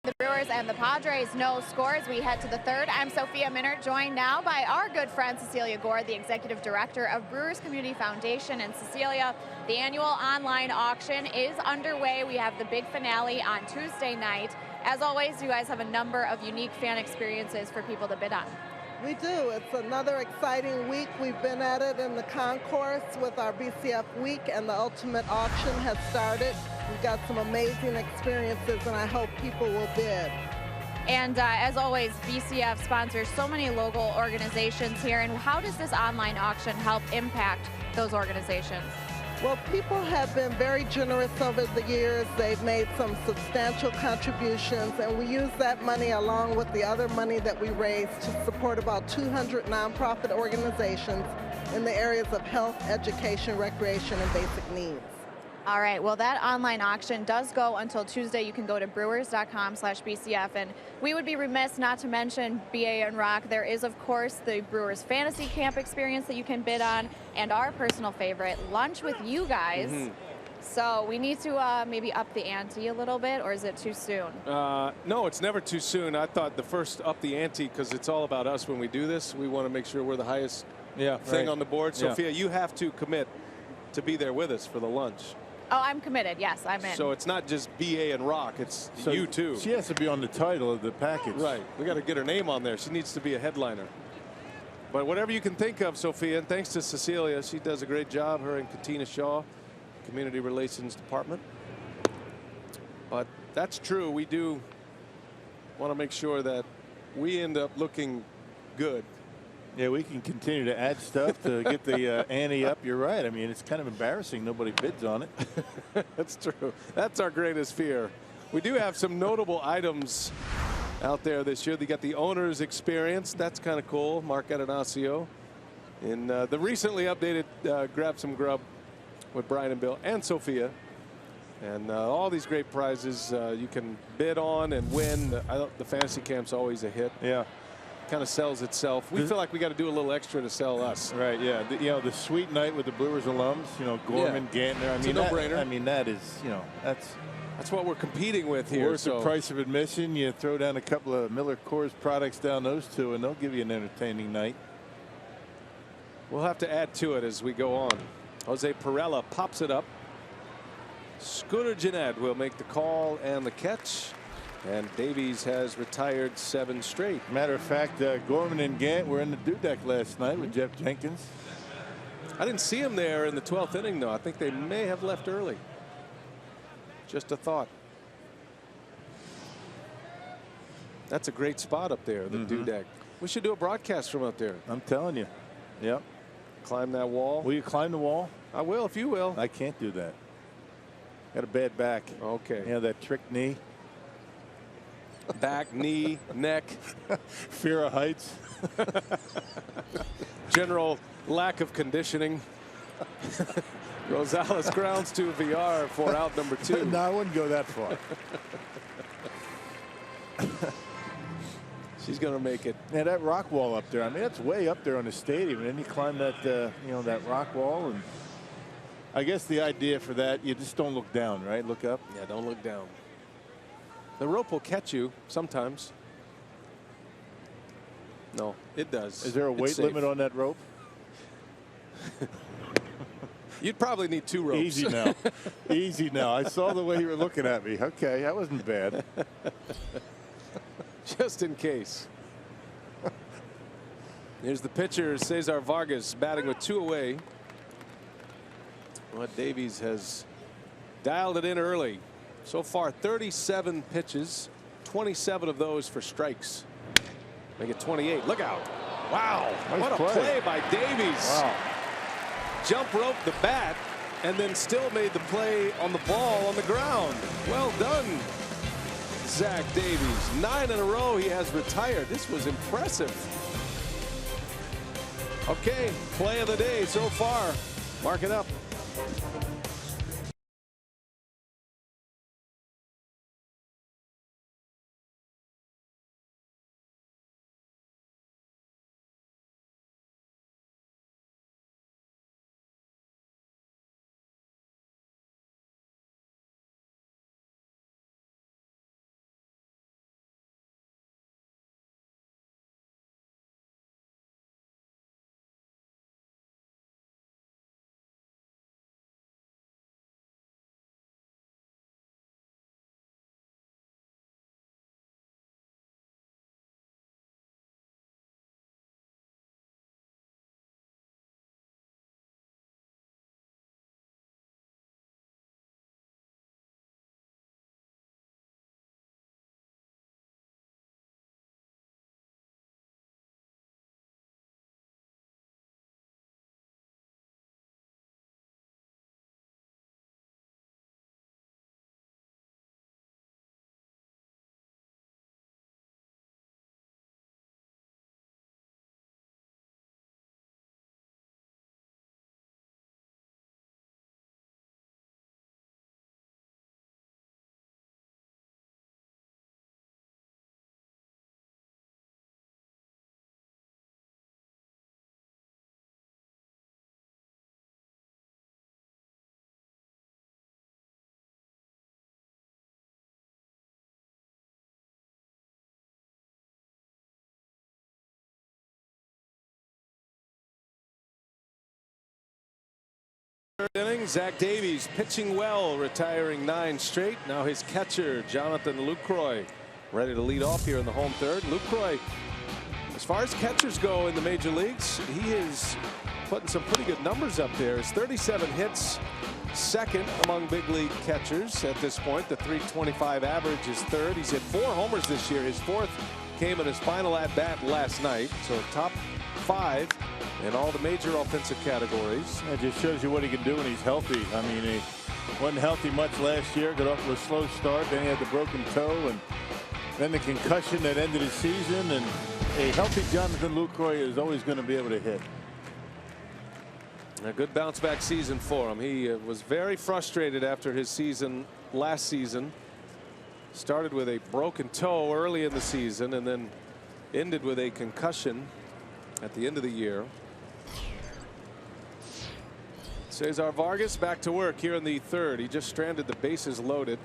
The Brewers and the Padres, no scores. We head to the third. I'm Sophia Minert, joined now by our good friend Cecilia Gore, the Executive Director of Brewers Community Foundation. And Cecilia, the annual online auction is underway. We have the big finale on Tuesday night. As always, you guys have a number of unique fan experiences for people to bid on. We do. It's another exciting week. We've been at it in the concourse with our BCF week, and the ultimate auction has started. We've got some amazing experiences, and I hope people will bid. And as always, BCF sponsors so many local organizations here. And how does this online auction help impact those organizations? Well, people have been very generous over the years. They've made some substantial contributions, and we use that money along with the other money that we raise to support about 200 nonprofit organizations in the areas of health, education, recreation, and basic needs. All right, well, that online auction does go until Tuesday. You can go to brewers.com/BCF, and we would be remiss not to mention BA and Rock. There is, of course, the Brewers Fantasy Camp experience that you can bid on, and our personal favorite, lunch with you guys. So we need to maybe up the ante a little bit, or is it too soon? No, it's never too soon. I thought the first up the ante, because it's all about us when we do this. We want to make sure we're the highest thing on the board. Sophia, you have to commit to be there with us for the lunch. Oh, I'm committed. Yes, I'm in. So it's not just BA and Rock. It's you too. She has to be on the title of the package. Right. We got to get her name on there. She needs to be a headliner. But whatever you can think of, Sophia, and thanks to Cecilia. She does a great job, her and Katina Shaw, Community Relations Department. But that's true. We do want to make sure that we end up looking good. Yeah, we can continue to add stuff to get the ante up. You're right. I mean, it's kind of embarrassing. Nobody bids on it. That's true. That's our greatest fear. We do have some notable items out there this year. They got the owner's experience. That's kind of cool. Mark Atanasio in the recently updated Grab Some Grub with Brian and Bill and Sophia. And all these great prizes you can bid on and win. The fantasy camp's always a hit. Yeah. Kind of sells itself. We feel like we got to do a little extra to sell us. Right, yeah. The sweet night with the Brewers alums, Gorman, Gantner. It's a no-brainer. I mean, that is, that's what we're competing with here. Worth the price of admission. You throw down a couple of Miller Coors products down those two, and they'll give you an entertaining night. We'll have to add to it as we go on. Jose Perella pops it up. Scooter Gennett will make the call and the catch. And Davies has retired 7 straight. Matter of fact, Gorman and Gant were in the dudek last night with Jeff Jenkins. I didn't see him there in the 12th inning, though. I think they may have left early. Just a thought. That's a great spot up there, the dew deck. We should do a broadcast from up there. I'm telling you. Yep. Climb that wall. Will you climb the wall? I will if you will. I can't do that. Got a bad back. Okay. Yeah, that trick knee. Back, knee, neck. Fear of heights. General lack of conditioning. Rosales grounds to VR for out number 2. No, I wouldn't go that far. She's going to make it. Yeah, that rock wall up there. I mean, that's way up there on the stadium. And then you climb that, you know, that rock wall. And I guess the idea for that, you just don't look down, right? Look up. Yeah, don't look down. The rope will catch you sometimes. No, it does. Is there a weight limit on that rope? You'd probably need 2 ropes. Easy now. Easy now. I saw the way you were looking at me. Okay, that wasn't bad. Just in case. Here's the pitcher, Cesar Vargas, batting with 2 away. Well, Davies has dialed it in early. So far, 37 pitches, 27 of those for strikes. Make it 28. Look out. Wow. Nice what a play by Davies. Wow. Jump rope the bat and then still made the play on the ball on the ground. Well done, Zach Davies. 9 in a row he has retired. This was impressive. Okay, play of the day so far. Mark it up. Inning, Zach Davies pitching well, retiring 9 straight. Now his catcher, Jonathan Lucroy, ready to lead off here in the home third. Lucroy, as far as catchers go in the major leagues, he is putting some pretty good numbers up there. His 37 hits, second among big league catchers at this point. The .325 average is third. He's hit 4 homers this year. His 4th came in his final at bat last night. So top 5 in all the major offensive categories. It just shows you what he can do when he's healthy. I mean, he wasn't healthy much last year, got off to a slow start, then he had the broken toe, and then the concussion that ended his season. And a healthy Jonathan Lucroy is always going to be able to hit. A good bounce back season for him. He was very frustrated after his season last season. Started with a broken toe early in the season and then ended with a concussion at the end of the year. Cesar Vargas back to work here in the third. He just stranded the bases loaded.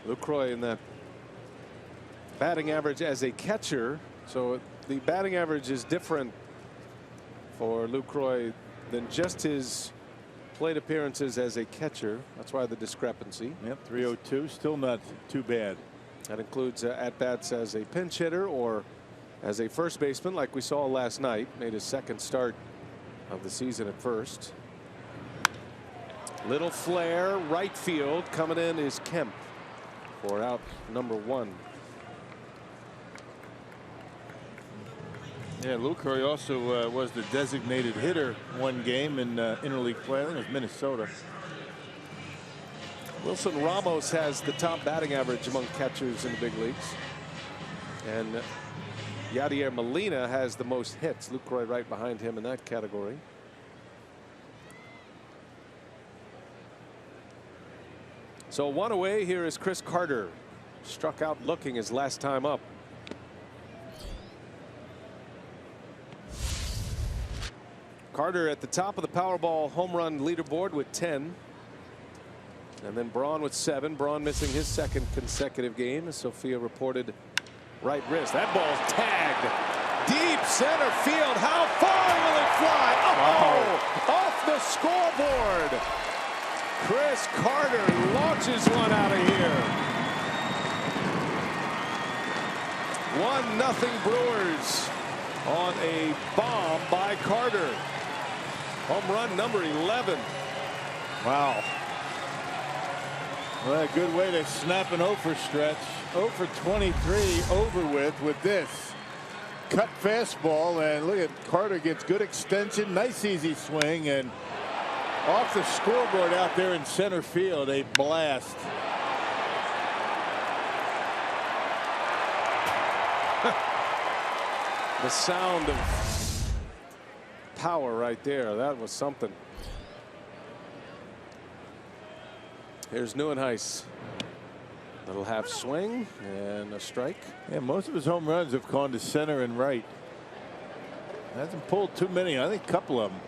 Lucroy in that batting average as a catcher. So the batting average is different for Lucroy than just his plate appearances as a catcher. That's why the discrepancy. Yep, 302, still not too bad. That includes at-bats as a pinch hitter or as a first baseman like we saw last night. Made his 2nd start of the season at first. Little flare, right field. Coming in is Kemp for out number 1. Yeah, Lucroy also was the designated hitter one game in interleague play. I think it was Minnesota. Wilson Ramos has the top batting average among catchers in the big leagues. And Yadier Molina has the most hits. Lucroy right behind him in that category. So 1 away. Here is Chris Carter. Struck out looking his last time up. Carter at the top of the Powerball home run leaderboard with 10. And then Braun with 7. Braun missing his 2nd consecutive game, as Sophia reported right wrist. That ball's tagged deep center field. How far will it fly? Oh, off the scoreboard. Chris Carter launches one out of here. 1-0 Brewers on a bomb by Carter. Home run number 11. Wow. Well, a good way to snap an 0 for stretch. 0 for 23 over with this cut fastball, and look at Carter gets good extension, nice easy swing, and off the scoreboard out there in center field, a blast. The sound of power right there. That was something. Here's Neuenhuis. Little half swing and a strike. Yeah, most of his home runs have gone to center and right. Hasn't pulled too many. I think a couple of them.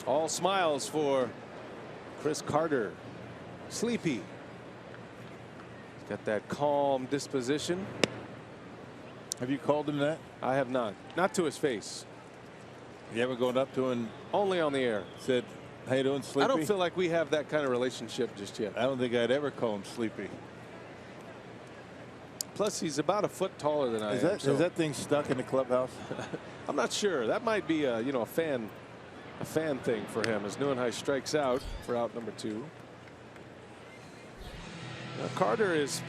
All smiles for Chris Carter. Sleepy. He's got that calm disposition. Have you called him that? I have not. Not to his face. You ever gone up to him? Only on the air. Said, how you doing, Sleepy? I don't feel like we have that kind of relationship just yet. I don't think I'd ever call him Sleepy. Plus, he's about a foot taller than I am. Is that thing stuck in the clubhouse? I'm not sure. That might be a a fan thing for him as Neuenhuis strikes out for out number 2. Now, Carter is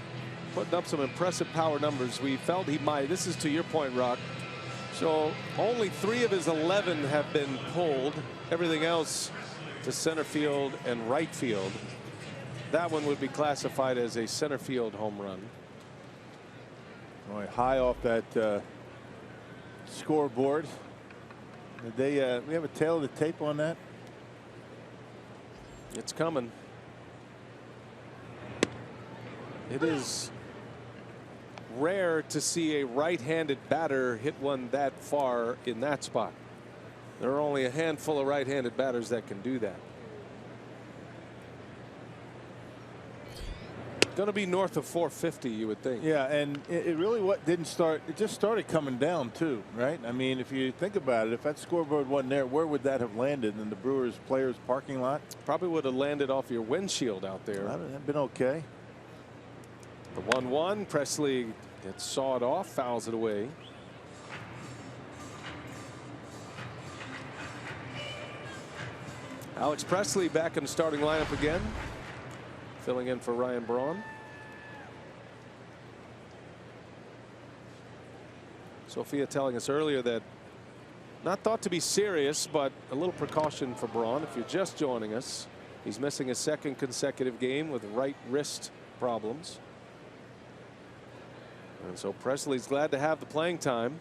putting up some impressive power numbers. We felt he might. This is to your point, Rock. So only 3 of his 11 have been pulled. Everything else to center field and right field. That one would be classified as a center field home run. Boy, high off that scoreboard. Did they? We have a tail of the tape on that. It's coming. It is rare to see a right-handed batter hit one that far in that spot. There are only a handful of right-handed batters that can do that. Going to be north of 450, you would think. Yeah, and it really didn't start. It just started coming down too, right? I mean, if you think about it, if that scoreboard wasn't there, where would that have landed? In the Brewers players parking lot? Probably would have landed off your windshield out there. That would have been okay. The 1-1. Presley gets sawed off, fouls it away. Alex Presley back in the starting lineup again, filling in for Ryan Braun. Sophia telling us earlier that not thought to be serious, but a little precaution for Braun. If you're just joining us, he's missing his 2nd consecutive game with right wrist problems. And so Presley's glad to have the playing time.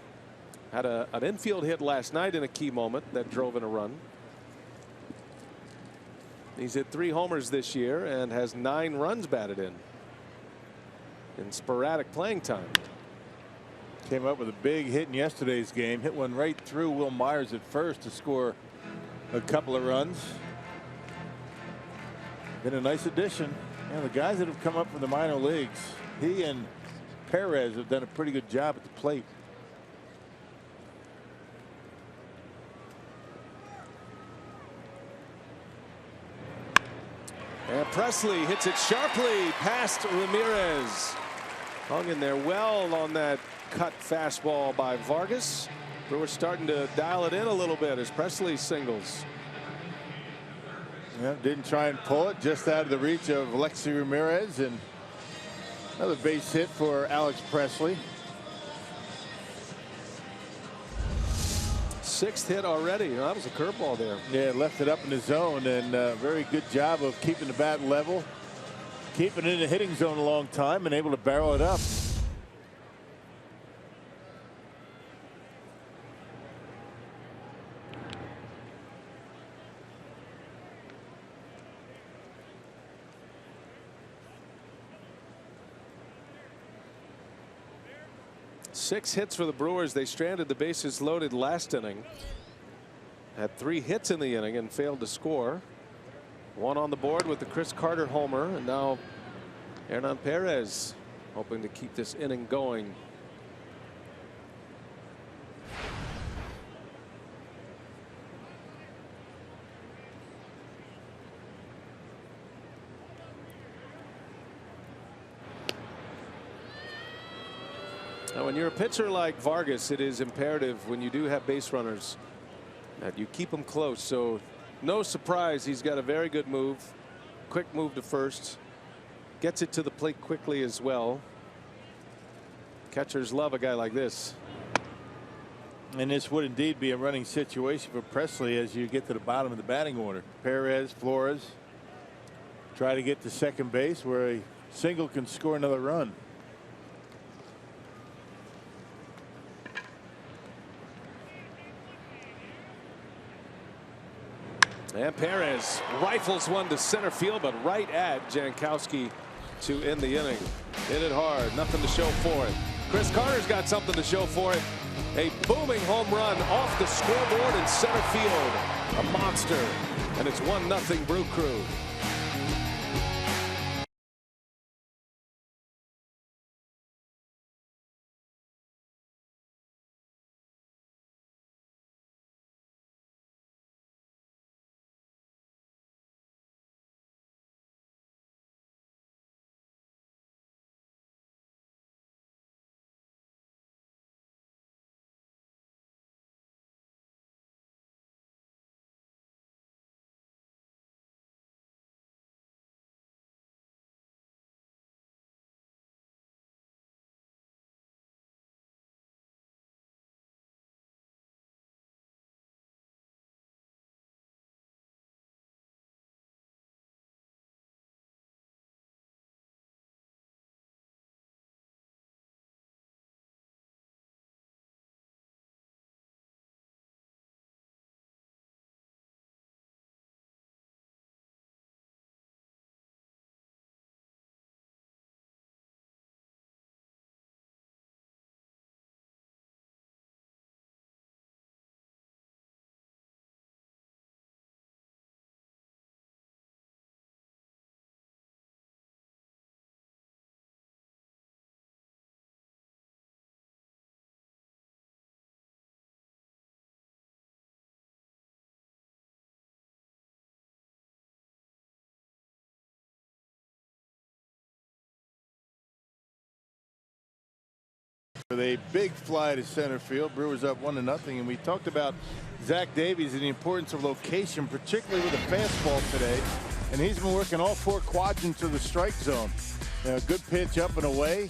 Had an infield hit last night in a key moment that drove in a run. He's hit 3 homers this year and has 9 runs batted in sporadic playing time. Came up with a big hit in yesterday's game. Hit one right through Will Myers at first to score a couple of runs. Been a nice addition. And the guys that have come up from the minor leagues, he and Perez have done a pretty good job at the plate. And Presley hits it sharply past Ramirez. Hung in there well on that cut fastball by Vargas. Brewers starting to dial it in a little bit as Presley singles. Yeah, didn't try and pull it, just out of the reach of Alexi Ramirez, and another base hit for Alex Presley. 6th hit already. That was a curveball there. Yeah, left it up in the zone, and very good job of keeping the bat level, keeping it in the hitting zone a long time, and able to barrel it up. Six hits for the Brewers. They stranded the bases loaded last inning. Had 3 hits in the inning and failed to score. 1 on the board with the Chris Carter homer, and now Hernan Perez hoping to keep this inning going. Now, when you're a pitcher like Vargas, it is imperative when you do have base runners that you keep them close. So no surprise, he's got a very good move. Quick move to first. Gets it to the plate quickly as well. Catchers love a guy like this. And this would indeed be a running situation for Presley as you get to the bottom of the batting order. Perez, Flores try to get to second base where a single can score another run. And Perez rifles one to center field, but right at Jankowski to end the inning. Hit it hard, nothing to show for it. Chris Carter's got something to show for it. A booming home run off the scoreboard in center field. A monster, and it's 1-0 Brew Crew. With a big fly to center field, Brewers up 1-0, and we talked about Zach Davies and the importance of location, particularly with a fastball today, and he's been working all 4 quadrants of the strike zone. Now, good pitch up and away.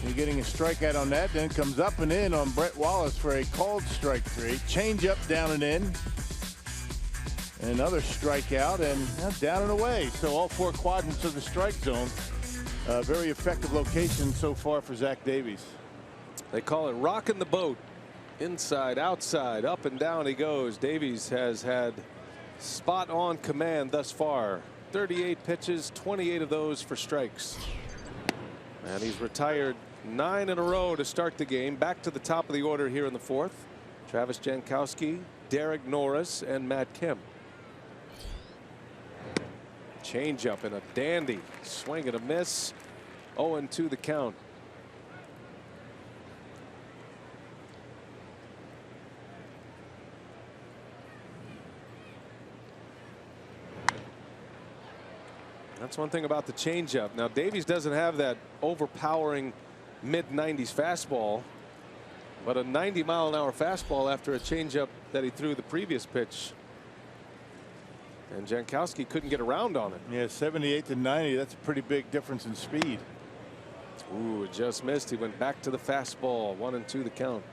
You're getting a strikeout on that, then comes up and in on Brett Wallace for a called strike 3. Change up, down and in. And another strikeout, and down and away. So all 4 quadrants of the strike zone. Very effective location so far for Zach Davies. They call it rocking the boat. Inside, outside, up and down he goes. Davies has had spot on command thus far. 38 pitches, 28 of those for strikes. And he's retired 9 in a row to start the game. Back to the top of the order here in the 4th. Travis Jankowski, Derek Norris, and Matt Kemp. Changeup and a dandy. Swing and a miss. 0-2 the count. That's one thing about the changeup. Now Davies doesn't have that overpowering mid-90s fastball, but a 90-mile-an-hour fastball after a changeup that he threw the previous pitch. And Jankowski couldn't get around on it. Yeah, 78 to 90. That's a pretty big difference in speed. Ooh, just missed. He went back to the fastball. 1-2 the count.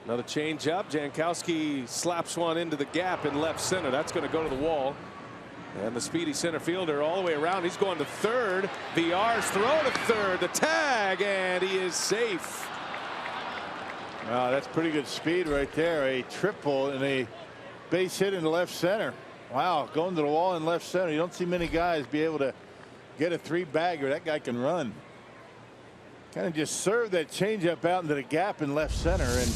Another changeup. Jankowski slaps one into the gap in left center. That's going to go to the wall. And the speedy center fielder all the way around. He's going to third. VR's throw to third. The tag, and he is safe. Wow, that's pretty good speed right there. A triple and a base hit into left center. Wow, going to the wall in left center. You don't see many guys be able to get a three-bagger. That guy can run. Kind of just served that changeup out into the gap in left center, and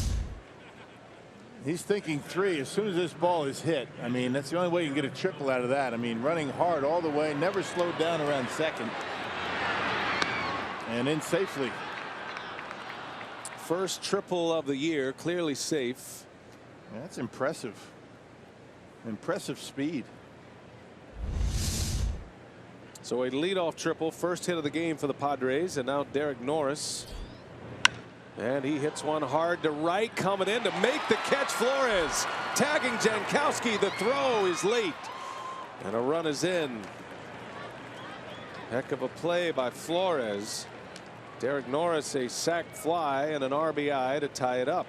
he's thinking three as soon as this ball is hit. I mean, that's the only way you can get a triple out of that. I mean, running hard all the way, never slowed down around second, and in safely. First triple of the year, clearly safe. That's impressive. Impressive speed. So a leadoff triple, first hit of the game for the Padres, and now Derek Norris. And he hits one hard to right, coming in to make the catch. Flores tagging Jankowski. The throw is late, and a run is in. Heck of a play by Flores. Derek Norris a sac fly and an RBI to tie it up.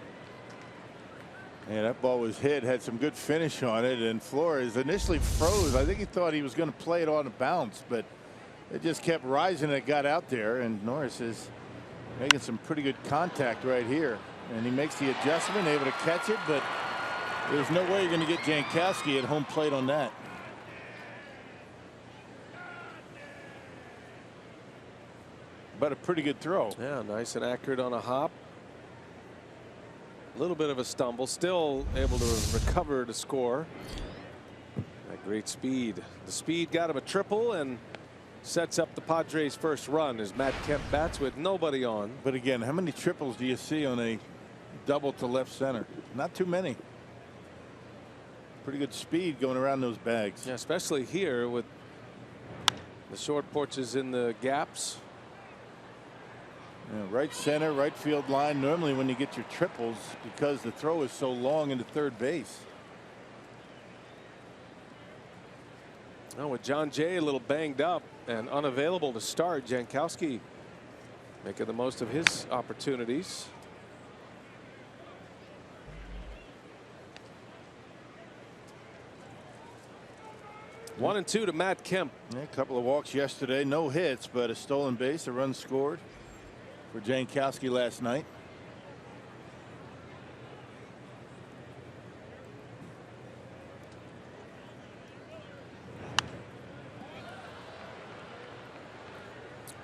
Yeah, that ball was hit, had some good finish on it, and Flores initially froze. I think he thought he was going to play it on a bounce, but it just kept rising and it got out there, and Norris is making some pretty good contact right here, and he makes the adjustment, able to catch it, but there's no way you're going to get Jankowski at home plate on that. But a pretty good throw. Yeah, nice and accurate on a hop. A little bit of a stumble, still able to recover to score. That great speed. The speed got him a triple and sets up the Padres' first run as Matt Kemp bats with nobody on. But again, how many triples do you see on a double to left center? Not too many. Pretty good speed going around those bags. Yeah, especially here with the short porches in the gaps. Yeah, right center, right field line. Normally when you get your triples, because the throw is so long into third base. Now with John Jay a little banged up and unavailable to start, Jankowski making the most of his opportunities. One and two to Matt Kemp. Yeah, a couple of walks yesterday, no hits, but a stolen base, a run scored for Jankowski last night.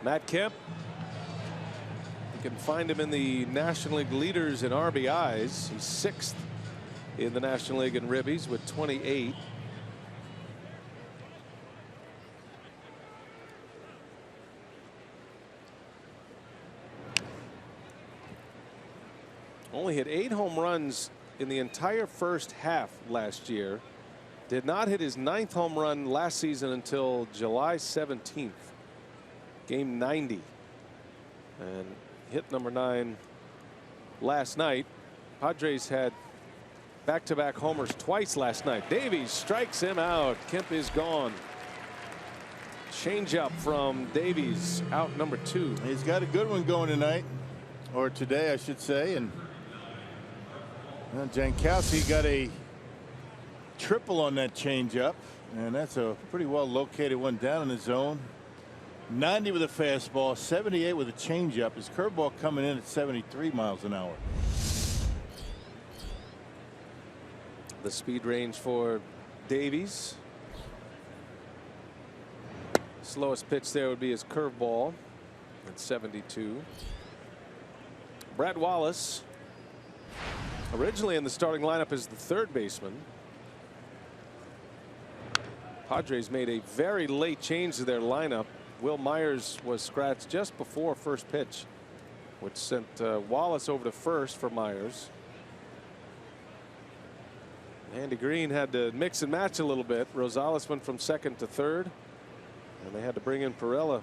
Matt Kemp, you can find him in the National League leaders in RBIs. He's sixth in the National League in ribbies with 28. Only hit 8 home runs in the entire first half last year. Did not hit his 9th home run last season until July 17th. Game 90. And hit number 9 last night. Padres had back-to-back homers twice last night. Davies strikes him out. Kemp is gone. Changeup from Davies, out number 2. He's got a good one going tonight, or today I should say, and Jankowski got a triple on that changeup, and that's a pretty well located one down in the zone. 90 with a fastball, 78 with a changeup. His curveball coming in at 73 miles an hour. The speed range for Davies. Slowest pitch there would be his curveball at 72. Brad Wallace, originally in the starting lineup as the third baseman. Padres made a very late change to their lineup. Will Myers was scratched just before first pitch, which sent Wallace over to first for Myers. Andy Green had to mix and match a little bit. Rosales went from second to third, and they had to bring in Pirela.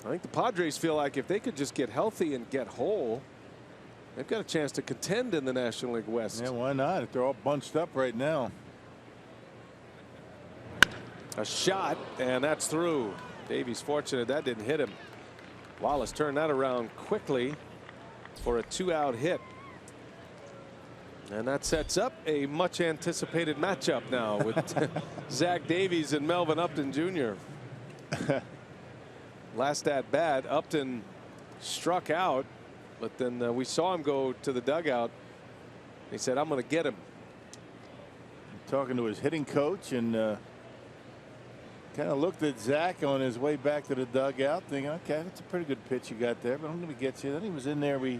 I think the Padres feel like if they could just get healthy and get whole, they've got a chance to contend in the National League West. Yeah, why not? If they're all bunched up right now. A shot, and that's through. Davies fortunate that didn't hit him. Wallace turned that around quickly for a 2-out hit. And that sets up a much anticipated matchup now with Zach Davies and Melvin Upton Jr. Last at bat, Upton struck out, but then we saw him go to the dugout. He said, "I'm going to get him." Talking to his hitting coach, and kind of looked at Zach on his way back to the dugout, thinking, okay, that's a pretty good pitch you got there, but I'm going to get you. Then he was in there. We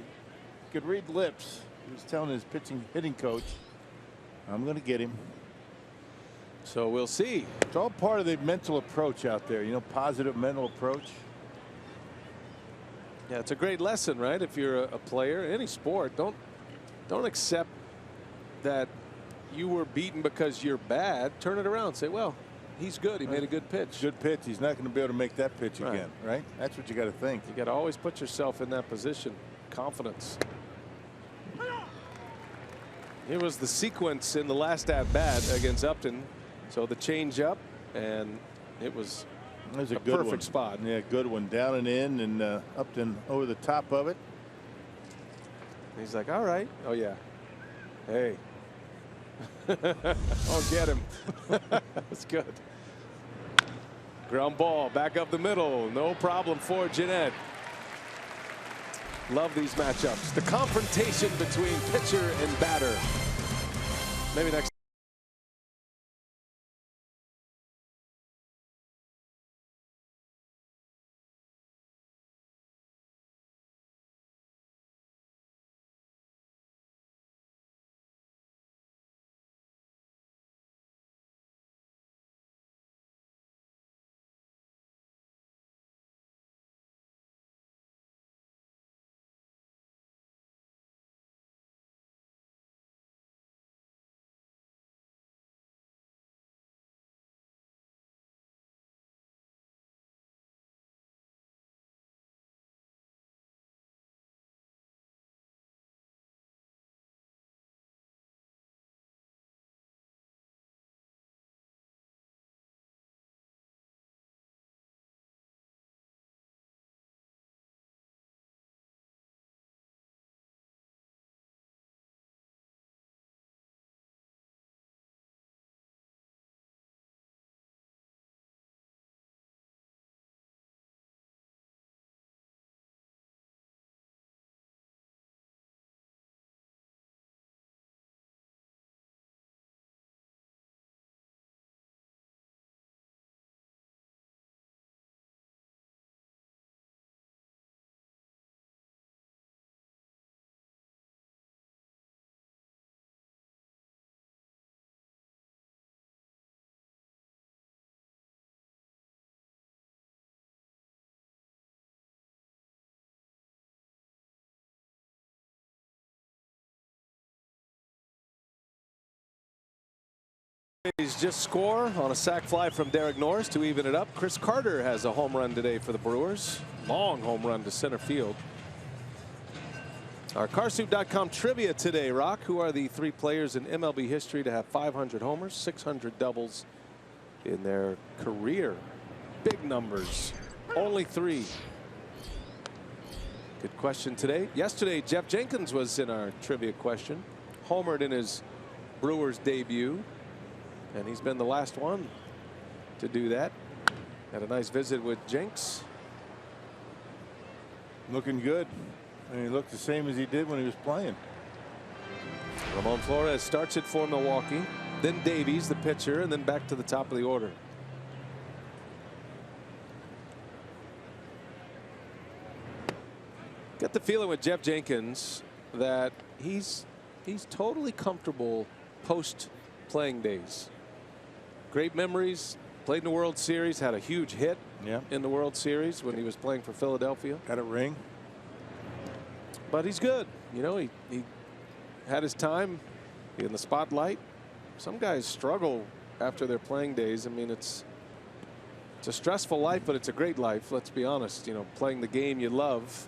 could read lips. He was telling his hitting coach, I'm going to get him. So we'll see. It's all part of the mental approach out there, you know, positive mental approach. Yeah, it's a great lesson, right? If you're a player, any sport, don't accept that you were beaten because you're bad. Turn it around. Say, well, he's good. He made a good pitch. Good pitch. He's not going to be able to make that pitch again, right? That's what you got to think. You got to always put yourself in that position. Confidence. Here was the sequence in the last at bat against Upton. So the change up, and it was a good perfect one. spot. Yeah, good one. Down and in, and Upton over the top of it. He's like, all right. Oh, yeah. Hey. Oh, get him. That's good. Ground ball back up the middle. No problem for GENNETT. Love these matchups. The confrontation between pitcher and batter. Maybe next. Just score on a sac fly from Derek Norris to even it up. Chris Carter has a home run today for the Brewers. Long home run to center field. Our Carsuit.com trivia today, Rock. Who are the 3 players in MLB history to have 500 homers, 600 doubles in their career? Big numbers. Only 3. Good question today. Yesterday, Jeff Jenkins was in our trivia question. Homered in his Brewers debut. And he's been the last one to do that. Had a nice visit with Jenks. Looking good. And he looked the same as he did when he was playing. Ramon Flores starts it for Milwaukee. Then Davies, the pitcher, and then back to the top of the order. Got the feeling with Jeff Jenkins that he's totally comfortable post playing days. Great memories. Played in the World Series. Had a huge hit in the World Series when he was playing for Philadelphia. Got a ring. But he's good. You know, he had his time in the spotlight. Some guys struggle after their playing days. I mean, it's It's a stressful life, but it's a great life. Let's be honest. You know, playing the game you love.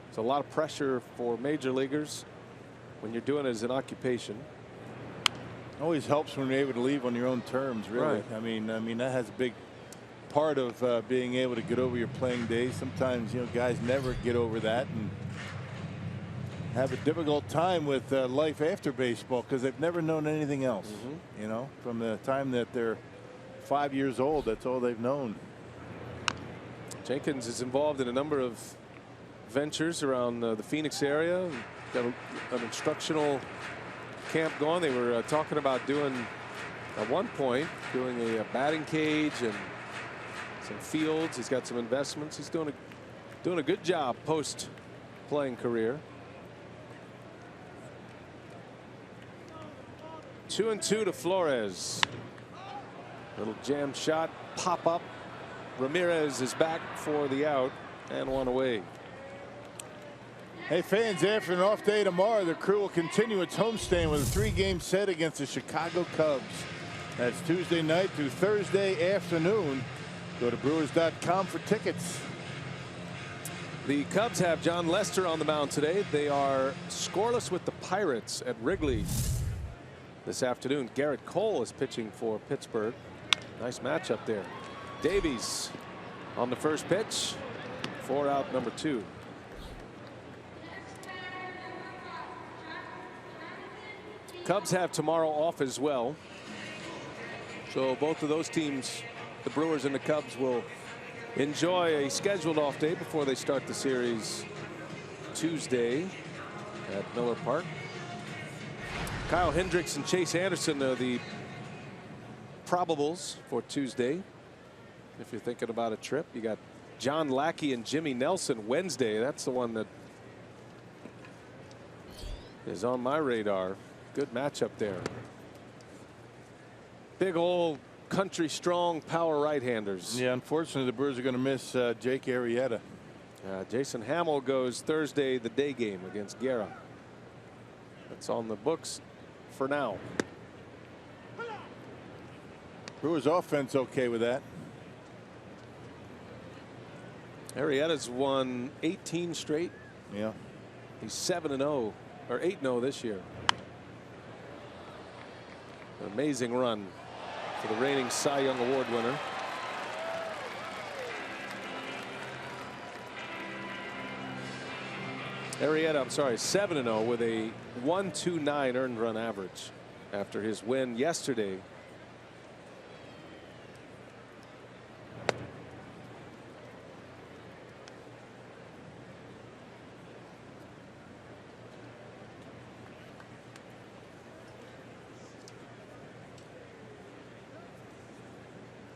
It's a lot of pressure for major leaguers when you're doing it as an occupation. Always helps when you're able to leave on your own terms, really. Right. I mean that has a big part of being able to get over your playing days. Sometimes, you know, guys never get over that and have a difficult time with life after baseball because they've never known anything else. You know, from the time that they're 5 years old, that's all they've known. Jenkins is involved in a number of ventures around the Phoenix area. Got an instructional camp going. They were talking about doing at one point doing a batting cage and some fields. He's got some investments. He's doing a good job post playing career. 2-2 to Flores. Little jam shot, pop up. Ramirez is back for the out and one away. Hey fans, after an off day tomorrow, the crew will continue its homestand with a 3-game set against the Chicago Cubs. That's Tuesday night through Thursday afternoon. Go to Brewers.com for tickets. The Cubs have John Lester on the mound today. They are scoreless with the Pirates at Wrigley this afternoon. Garrett Cole is pitching for Pittsburgh. Nice matchup there. Davies on the first pitch. 4 out, number 2. Cubs have tomorrow off as well. So both of those teams, the Brewers and the Cubs, will enjoy a scheduled off day before they start the series Tuesday at Miller Park. Kyle Hendricks and Chase Anderson are the probables for Tuesday. If you're thinking about a trip, you got John Lackey and Jimmy Nelson Wednesday. That's the one that is on my radar. Good matchup there. Big old country strong power right-handers. Yeah, unfortunately the Brewers are going to miss Jake Arrieta. Jason Hamill goes Thursday, the day game against Guerra. That's on the books for now. Brewers offense okay with that. Arrieta's won 18 straight. Yeah. He's 7-0 or 8-0 this year. An amazing run for the reigning Cy Young Award winner. Arrieta, I'm sorry, 7-0 with a 1.29 earned run average after his win yesterday.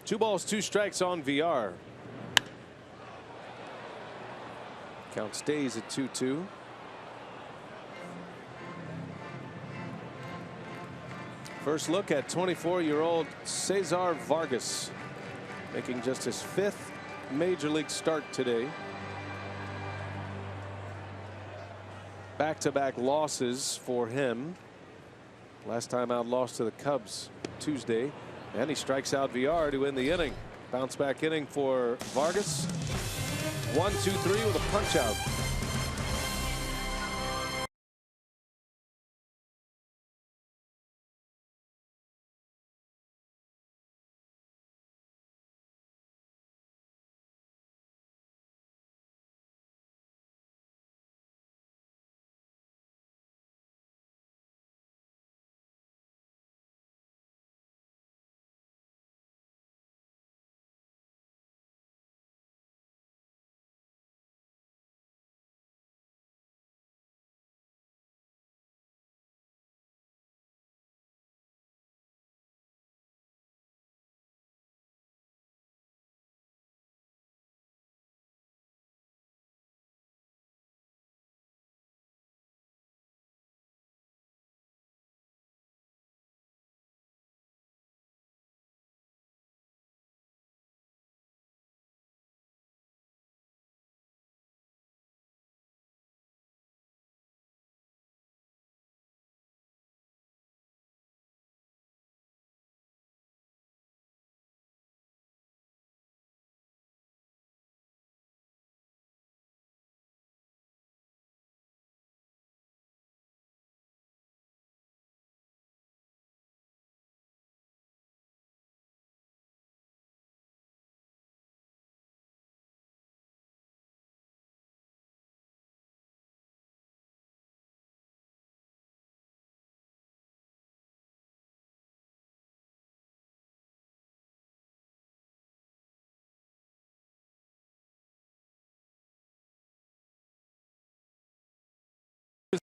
Two balls, 2 strikes on VR. Count stays at 2-2. First look at 24-year-old Cesar Vargas, making just his 5th major league start today. Back-to-back losses for him. Last time out, lost to the Cubs Tuesday. And he strikes out VR to win the inning. Bounce back inning for Vargas. 1-2-3 with a punch out.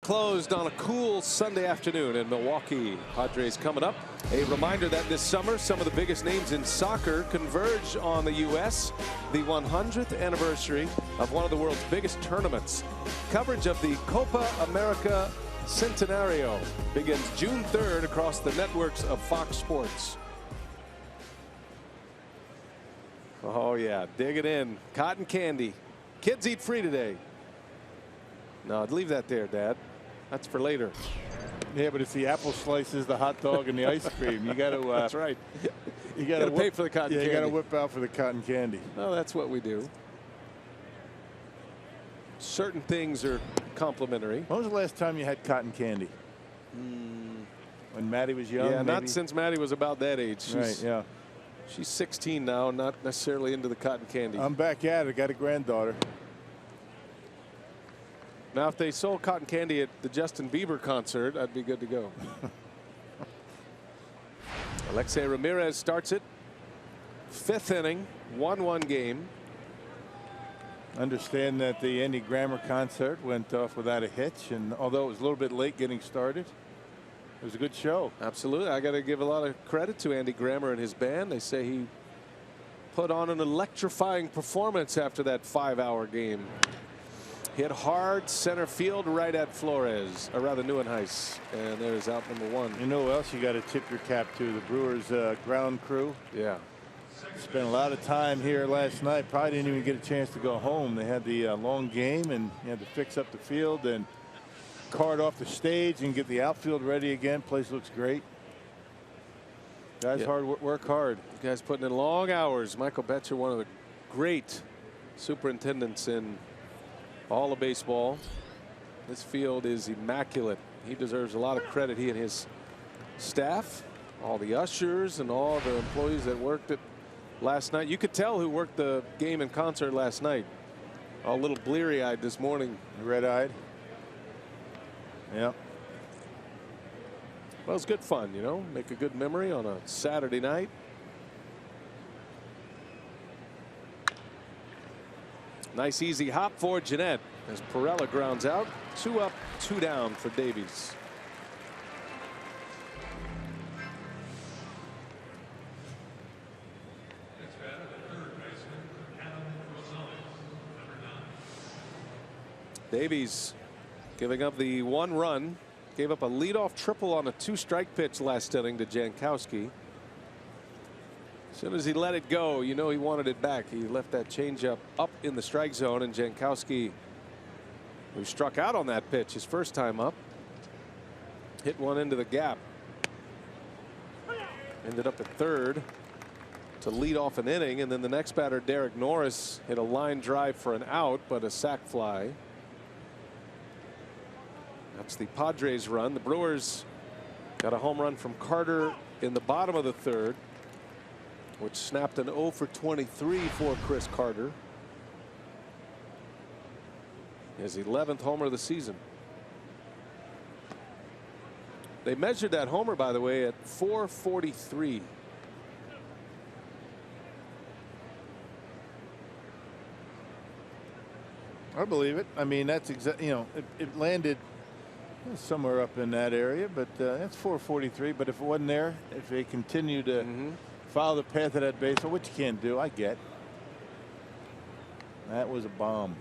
Closed on a cool Sunday afternoon in Milwaukee. Padres coming up. A reminder that this summer some of the biggest names in soccer converge on the U.S. The 100th anniversary of one of the world's biggest tournaments. Coverage of the Copa America Centenario begins June 3rd across the networks of Fox Sports. Oh yeah, dig it in. Cotton candy. Kids eat free today. No, leave that there, Dad. That's for later. Yeah, but it's the apple slices, the hot dog, and the ice cream. You got to. That's right. You got to pay for the cotton candy. You got to whip out for the cotton candy. Oh, that's what we do. Certain things are complimentary. When was the last time you had cotton candy? When Maddie was young? Yeah, maybe? not since Maddie was about that age. Right, yeah. She's 16 now, not necessarily into the cotton candy. I'm back at it. Got a granddaughter. Now, if they sold cotton candy at the Justin Bieber concert, I'd be good to go. Alexei Ramirez starts it. 5th inning, 1-1 game. Understand that the Andy Grammer concert went off without a hitch, and although it was a little bit late getting started, it was a good show. Absolutely. I got to give a lot of credit to Andy Grammer and his band. They say he put on an electrifying performance after that 5-hour game. Hit hard center field right at Flores, or rather Nieuwenhuis, and there's out number 1. You know who else you got to tip your cap to? The Brewers ground crew. Yeah. Spent a lot of time here last night. Probably didn't even get a chance to go home. They had the long game, and you had to fix up the field and cart off the stage and get the outfield ready again. Place looks great. Guys, work hard. You guys putting in long hours. Michael Betcher, one of the great superintendents in all of baseball. This field is immaculate. He deserves a lot of credit, he and his staff, all the ushers and all the employees that worked it last night. You could tell who worked the game in concert last night. A little bleary-eyed this morning. Red-eyed. Yep. Well, it's good fun, you know, make a good memory on a Saturday night. Nice easy hop for GENNETT as Pirela grounds out. 2 up, 2 down for Davies. Davies giving up the 1 run. Gave up a leadoff triple on a 2-strike pitch last inning to Jankowski. As soon as he let it go, you know he wanted it back. He left that changeup up in the strike zone, and Jankowski, who struck out on that pitch his first time up, hit one into the gap. Ended up at third to lead off an inning, and then the next batter, Derek Norris, hit a line drive for an out, but a sac fly. That's the Padres run. The Brewers got a home run from Carter in the bottom of the 3rd, which snapped an 0 for 23 for Chris Carter. His 11th homer of the season. They measured that homer, by the way, at 443. I believe it. I mean, that's exactly, you know, it landed somewhere up in that area, but that's 443. But if it wasn't there, if they continue to follow the path of that baseball, which you can't do, I get. That was a bomb.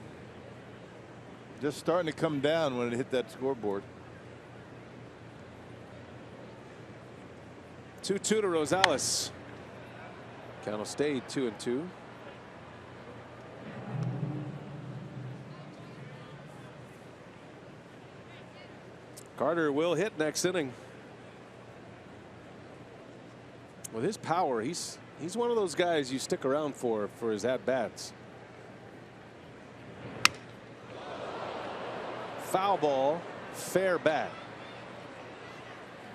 Just starting to come down when it hit that scoreboard. 2-2 to Rosales. Count will stay 2-2. Carter will hit next inning. With his power, he's one of those guys you stick around for his at-bats. Foul ball, fair bat.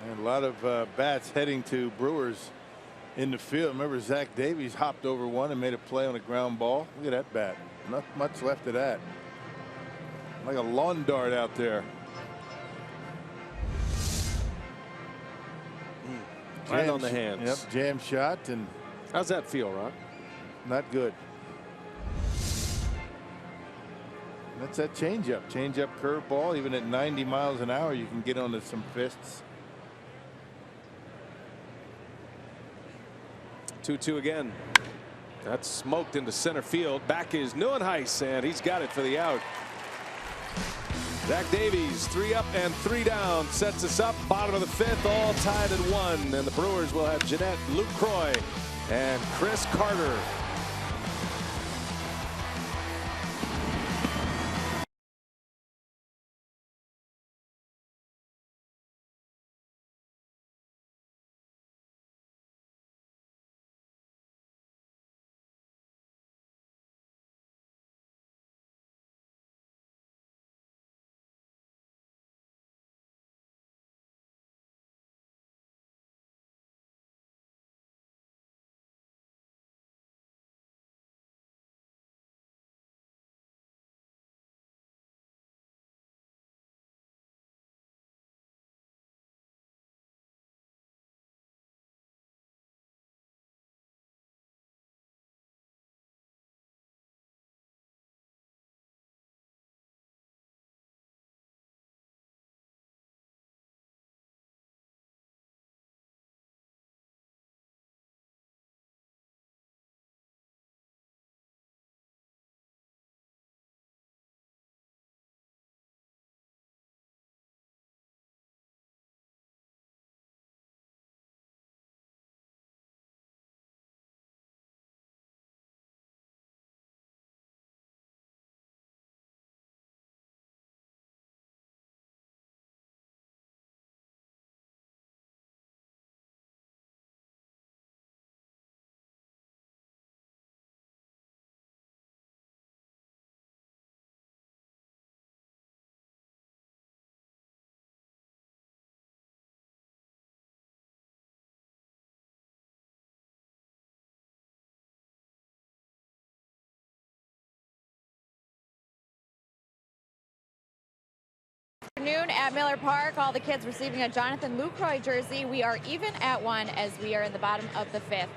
And a lot of bats heading to Brewers in the field. Remember, Zach Davies hopped over one and made a play on a ground ball. Look at that bat. Not much left of that. Like a lawn dart out there. Right on the hands. Yep, jam shot. And how's that feel, Ron? Not good. That's that changeup. Changeup curveball. Even at 90 miles an hour, you can get onto some fists. 2-2 again. That's smoked into center field. Back is Neuenhuis, and he's got it for the out. Zach Davies, 3 up and 3 down, sets us up. Bottom of the 5th, all tied at 1. And the Brewers will have GENNETT, Luke Croy, and Chris Carter. Afternoon at Miller Park. All the kids receiving a Jonathan Lucroy jersey. We are even at 1 as we are in the bottom of the 5th.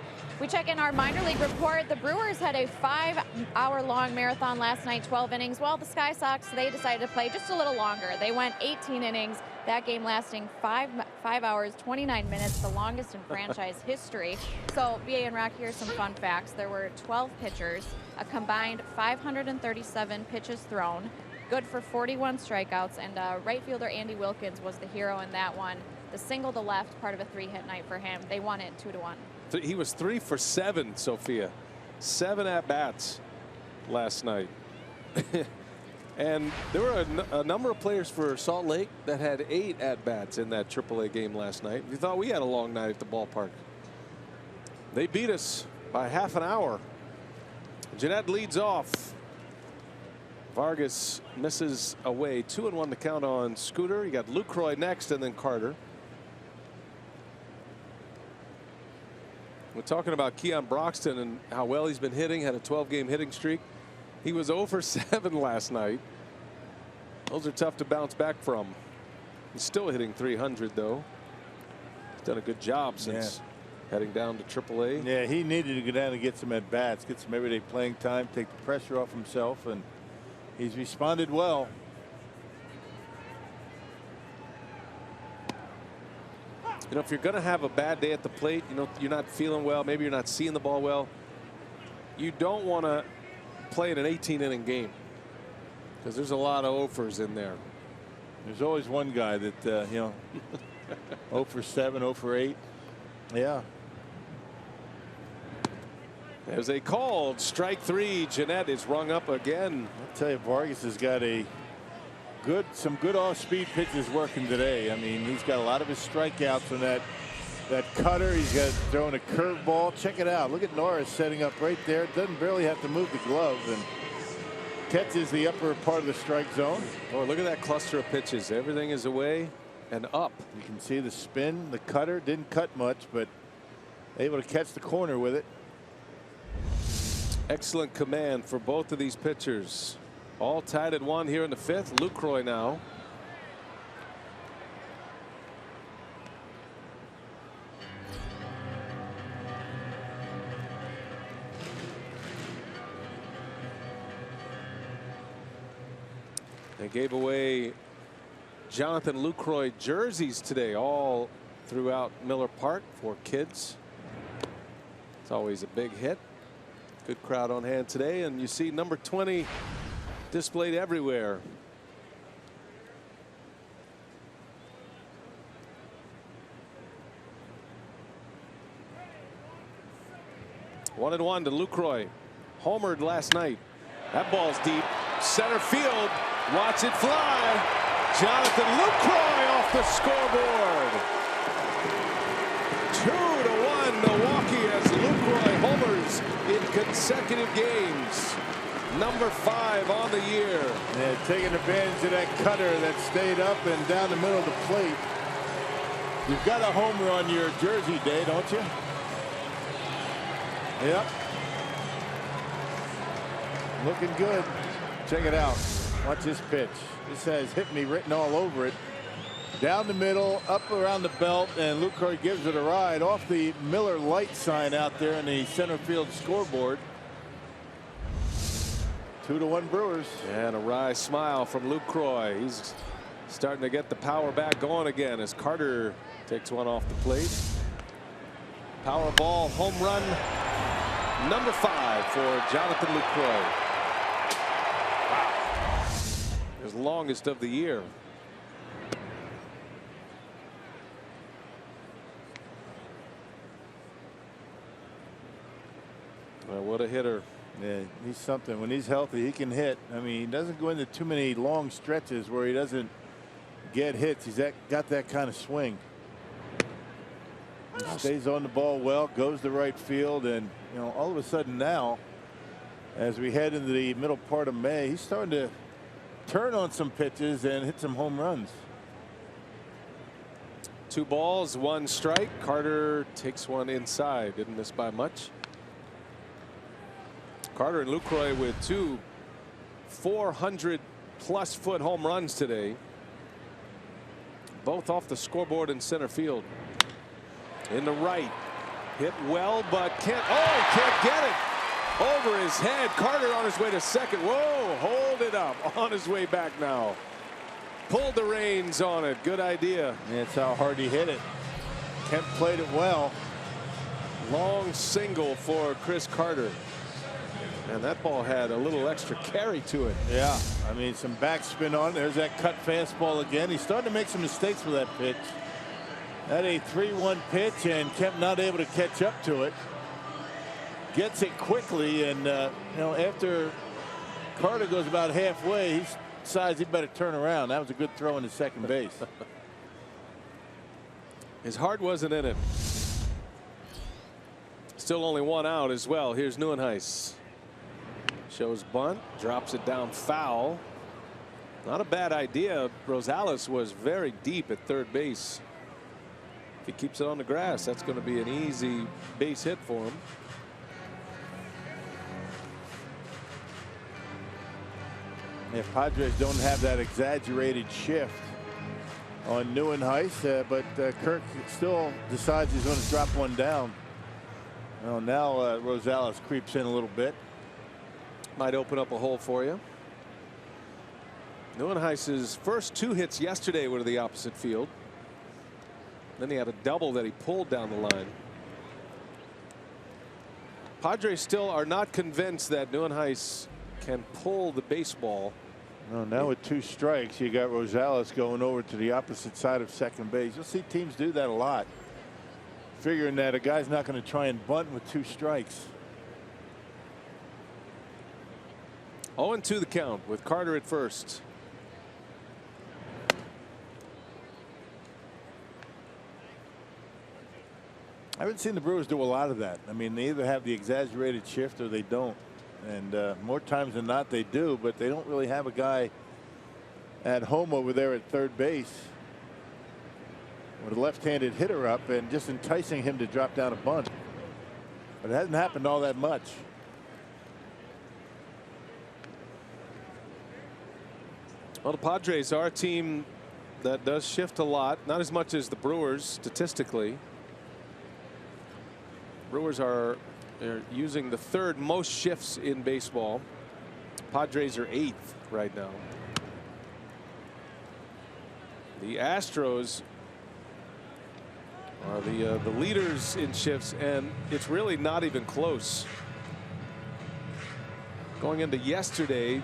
We check in our minor league report. The Brewers had a 5-hour-long marathon last night, 12 innings. Well, the Sky Sox, they decided to play just a little longer. They went 18 innings. That game lasting 5 hours, 29 minutes, the longest in franchise history. So, BA and Rock, here's some fun facts. There were 12 pitchers, a combined 537 pitches thrown. Good for 41 strikeouts, and right fielder Andy Wilkins was the hero in that one. The single to left, part of a 3-hit night for him. They won it 2-1. He was 3 for 7, Sophia. 7 at-bats last night. And there were a number of players for Salt Lake that had 8 at-bats in that AAA game last night. We thought we had a long night at the ballpark. They beat us by half an hour. GENNETT leads off. Vargas misses away. 2-1 to count on Scooter. You got Lucroy next and then Carter. We're talking about Keon Broxton and how well he's been hitting. Had a 12-game hitting streak. He was 0 for 7 last night. Those are tough to bounce back from. He's still hitting 300 though. He's done a good job since heading down to AAA. Yeah, he needed to go down and get some at bats, get some everyday playing time, take the pressure off himself, and he's responded well. You know, if you're going to have a bad day at the plate, you know, you're not feeling well, maybe you're not seeing the ball well, you don't want to play in an 18-inning game because there's a lot of offers in there. There's always one guy that, you know, 0 for 7, 0 for 8. Yeah. There's a called strike 3. GENNETT is rung up again. I'll tell you, Vargas has got some good off-speed pitches working today. I mean, he's got a lot of his strikeouts on that cutter. He's got throwing a curveball. Check it out. Look at Norris setting up right there. Doesn't barely have to move the glove and catches the upper part of the strike zone. Oh, look at that cluster of pitches. Everything is away and up. You can see the spin. The cutter didn't cut much, but able to catch the corner with it. Excellent command for both of these pitchers. All tied at 1 here in the 5th. Lucroy now. They gave away Jonathan Lucroy jerseys today, all throughout Miller Park for kids. It's always a big hit. Good crowd on hand today, and you see number 20 displayed everywhere. One and one to Lucroy. Homered last night. That ball's deep. Center field. Watch it fly. Jonathan Lucroy off the scoreboard. 2-1 Milwaukee as Lucroy homers in consecutive games. Number 5 on the year. Yeah, taking advantage of that cutter that stayed up and down the middle of the plate. You've got a homer on your jersey day, don't you? Yep. Looking good. Check it out. Watch this pitch. This has "hit me" written all over it. Down the middle, up around the belt, and Lucroy gives it a ride off the Miller Lite sign out there in the center field scoreboard. 2-1 Brewers. And a wry smile from Lucroy. He's starting to get the power back going again as Carter takes one off the plate. Powerball home run number 5 for Jonathan Lucroy. Wow. His longest of the year. Well, what a hitter. Yeah, he's something. When he's healthy, he can hit. I mean, he doesn't go into too many long stretches where he doesn't get hits. He's got that kind of swing. He stays on the ball well, goes to right field, and you know, all of a sudden now, as we head into the middle part of May, he's starting to turn on some pitches and hit some home runs. 2 balls, 1 strike. Carter takes one inside. Didn't miss by much. Carter and Lucroy with 2 400+ foot home runs today. Both off the scoreboard in center field. In the right. Hit well, but can't get it. Over his head. Carter on his way to second. Whoa, hold it up. On his way back now. Pulled the reins on it. Good idea. That's how hard he hit it. Kemp played it well. Long single for Chris Carter. And that ball had a little extra carry to it. Yeah, I mean, some backspin on. There's that cut fastball again. He's starting to make some mistakes with that pitch. That a 3-1 pitch, and Kemp not able to catch up to it. Gets it quickly, and you know, after Carter goes about halfway, he decides he better turn around. That was a good throw into second base. His heart wasn't in it. Still only 1 out as well. Here's Neuenhuis. Shows bunt, drops it down foul. Not a bad idea. Rosales was very deep at third base. If he keeps it on the grass, that's going to be an easy base hit for him. Yeah, Padres don't have that exaggerated shift on Neuenhuis, but Kirk still decides he's going to drop one down. Well, now Rosales creeps in a little bit. Might open up a hole for you. Neuenhuis's first 2 hits yesterday were to the opposite field. Then he had a double that he pulled down the line. Padres still are not convinced that Neuenhuis can pull the baseball. No, now with 2 strikes, you got Rosales going over to the opposite side of second base. You'll see teams do that a lot, figuring that a guy's not going to try and bunt with 2 strikes. 0-2 the count with Carter at first. I haven't seen the Brewers do a lot of that. I mean, they either have the exaggerated shift or they don't. And more times than not they do, but they don't really have a guy at home over there at third base with a left-handed hitter up and just enticing him to drop down a bunt. But it hasn't happened all that much. Well, the Padres are a team that does shift a lot, not as much as the Brewers statistically. Brewers are using the 3rd most shifts in baseball. Padres are 8th right now. The Astros are the leaders in shifts, and it's really not even close. Going into yesterday,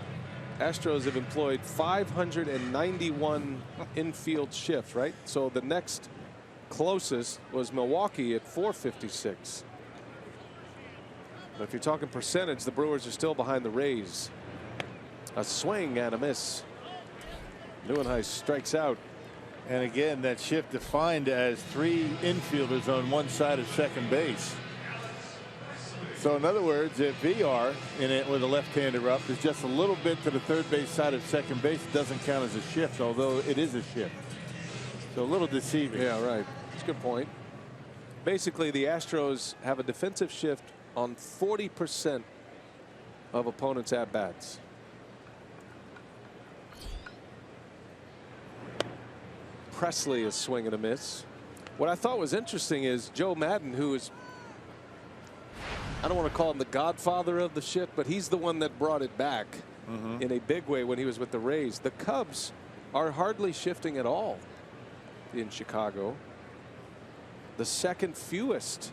Astros have employed 591 infield shifts, right? So the next closest was Milwaukee at 456. But if you're talking percentage, the Brewers are still behind the Rays. A swing and a miss. Neuenhuis strikes out. And again, that shift defined as 3 infielders on one side of second base. So in other words, if VR in it with a left-hander up is just a little bit to the third base side of second base, it doesn't count as a shift, although it is a shift. So a little deceiving. Yeah, right. That's a good point. Basically, the Astros have a defensive shift on 40% of opponents' at-bats. Presley is swing and a miss. What I thought was interesting is Joe Madden, who is, I don't want to call him the godfather of the shift, but he's the one that brought it back in a big way when he was with the Rays. The Cubs are hardly shifting at all in Chicago. The second fewest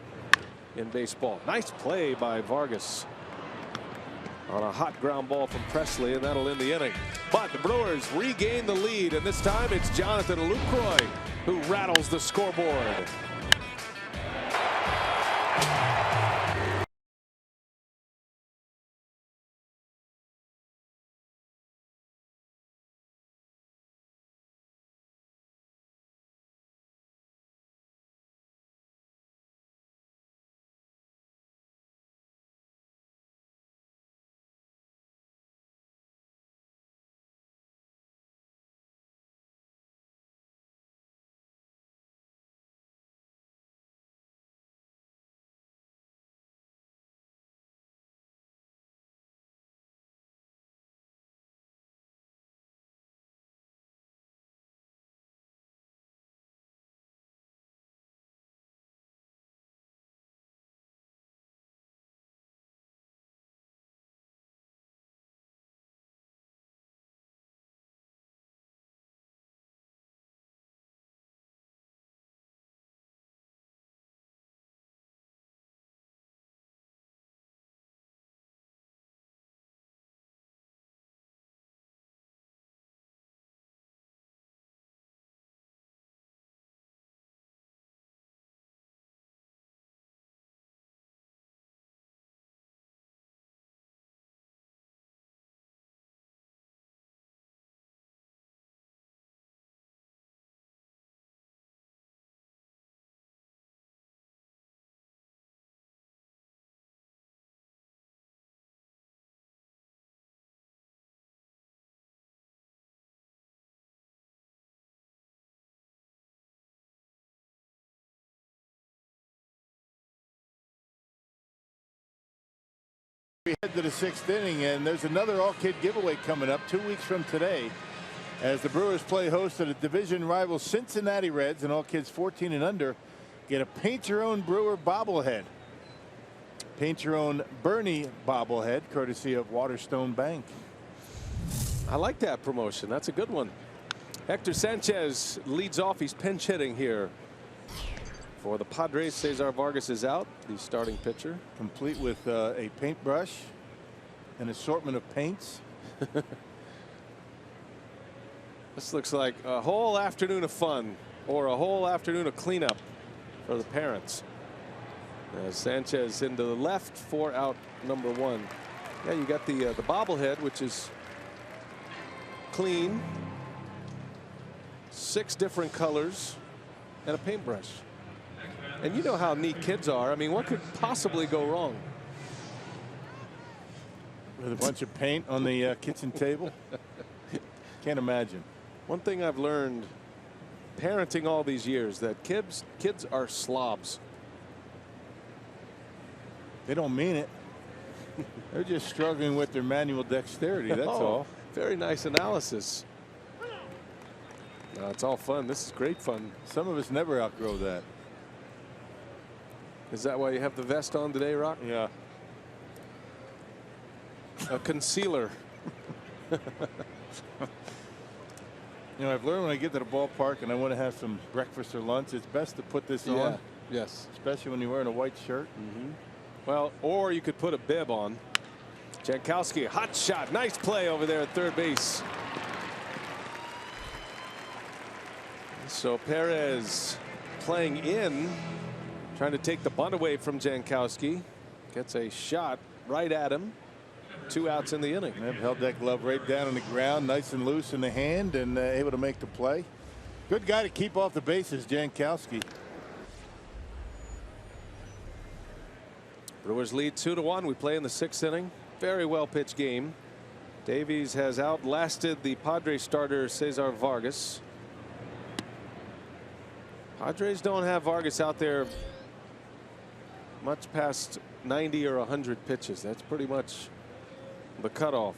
in baseball. Nice play by Vargas on a hot ground ball from Presley, and that'll end the inning. But the Brewers regain the lead, and this time it's Jonathan Lucroy who rattles the scoreboard. We head to the 6th inning, and there's another all-kid giveaway coming up 2 weeks from today as the Brewers play host to the division rival Cincinnati Reds, and all kids 14 and under get a paint your own Brewer bobblehead. Paint your own Bernie bobblehead, courtesy of Waterstone Bank. I like that promotion. That's a good one. Hector Sanchez leads off. He's pinch hitting here for the Padres. Cesar Vargas is out, the starting pitcher. Complete with a paintbrush, an assortment of paints. This looks like a whole afternoon of fun, or a whole afternoon of cleanup for the parents. Sanchez into the left for out number 1. Yeah, you got the bobblehead, which is clean, 6 different colors, and a paintbrush. And you know how neat kids are. I mean, what could possibly go wrong? With a bunch of paint on the kitchen table? Can't imagine. One thing I've learned parenting all these years, that kids are slobs. They don't mean it. They're just struggling with their manual dexterity, that's all. Very nice analysis. It's all fun. This is great fun. Some of us never outgrow that. Is that why you have the vest on today, Rock? Yeah. A concealer. You know, I've learned when I get to the ballpark and I want to have some breakfast or lunch, it's best to put this on. Yes. Especially when you're wearing a white shirt. Well, or you could put a bib on. Jankowski, hot shot. Nice play over there at third base. So Perez playing in, trying to take the bunt away from Jankowski. Gets a shot right at him. 2 outs in the inning. They've held that glove right down on the ground, nice and loose in the hand, and able to make the play. Good guy to keep off the bases, Jankowski. Brewers lead 2-1. We play in the 6th inning. Very well pitched game. Davies has outlasted the Padres starter Cesar Vargas. Padres don't have Vargas out there much past 90 or 100 pitches. That's pretty much the cutoff.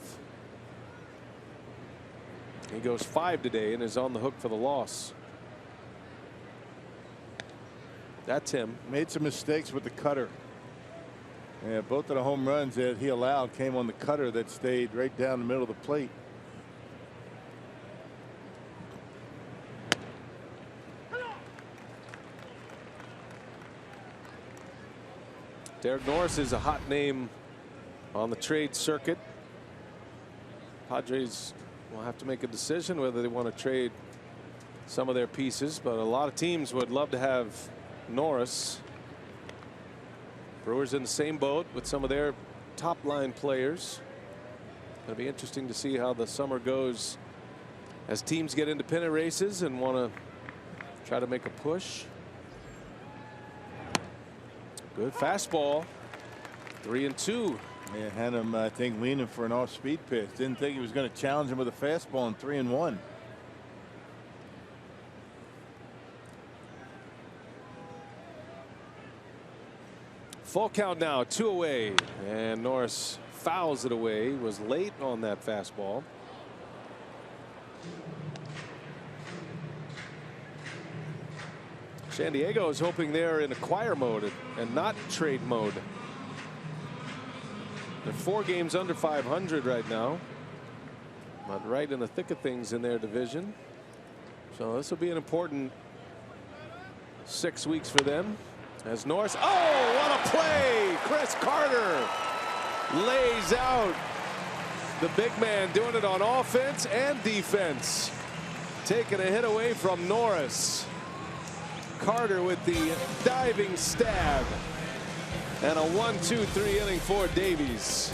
He goes 5 today and is on the hook for the loss. That's him. Made some mistakes with the cutter. Yeah, both of the home runs that he allowed came on the cutter that stayed right down the middle of the plate. Derek Norris is a hot name on the trade circuit. Padres will have to make a decision whether they want to trade some of their pieces, but a lot of teams would love to have Norris. Brewers in the same boat with some of their top line players. It'll be interesting to see how the summer goes as teams get into pennant races and want to try to make a push. Good fastball. 3-2. Yeah, had him, I think, leaning for an off-speed pitch. Didn't think he was going to challenge him with a fastball in 3-1. Full count now, 2 away, and Norris fouls it away. Was late on that fastball. San Diego is hoping they're in acquire mode and not trade mode. They're 4 games under 500 right now, but right in the thick of things in their division. So this will be an important 6 weeks for them. As Norris, oh, what a play! Chris Carter lays out the big man, doing it on offense and defense. Taking a hit away from Norris. Carter with the diving stab. And a 1-2-3 inning for Davies.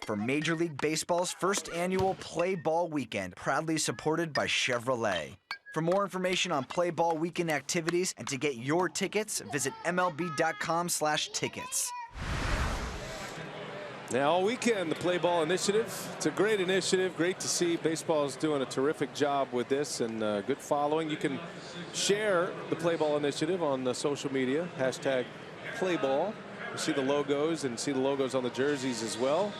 For Major League Baseball's first annual Play Ball Weekend, proudly supported by Chevrolet. For more information on Play Ball Weekend activities and to get your tickets, visit MLB.com/tickets. Now all weekend the Play Ball Initiative. It's a great initiative. Great to see. Baseball is doing a terrific job with this and good following. You can share the Play Ball Initiative on the social media. Hashtag Playball. You see the logos and see the logos on the jerseys as well.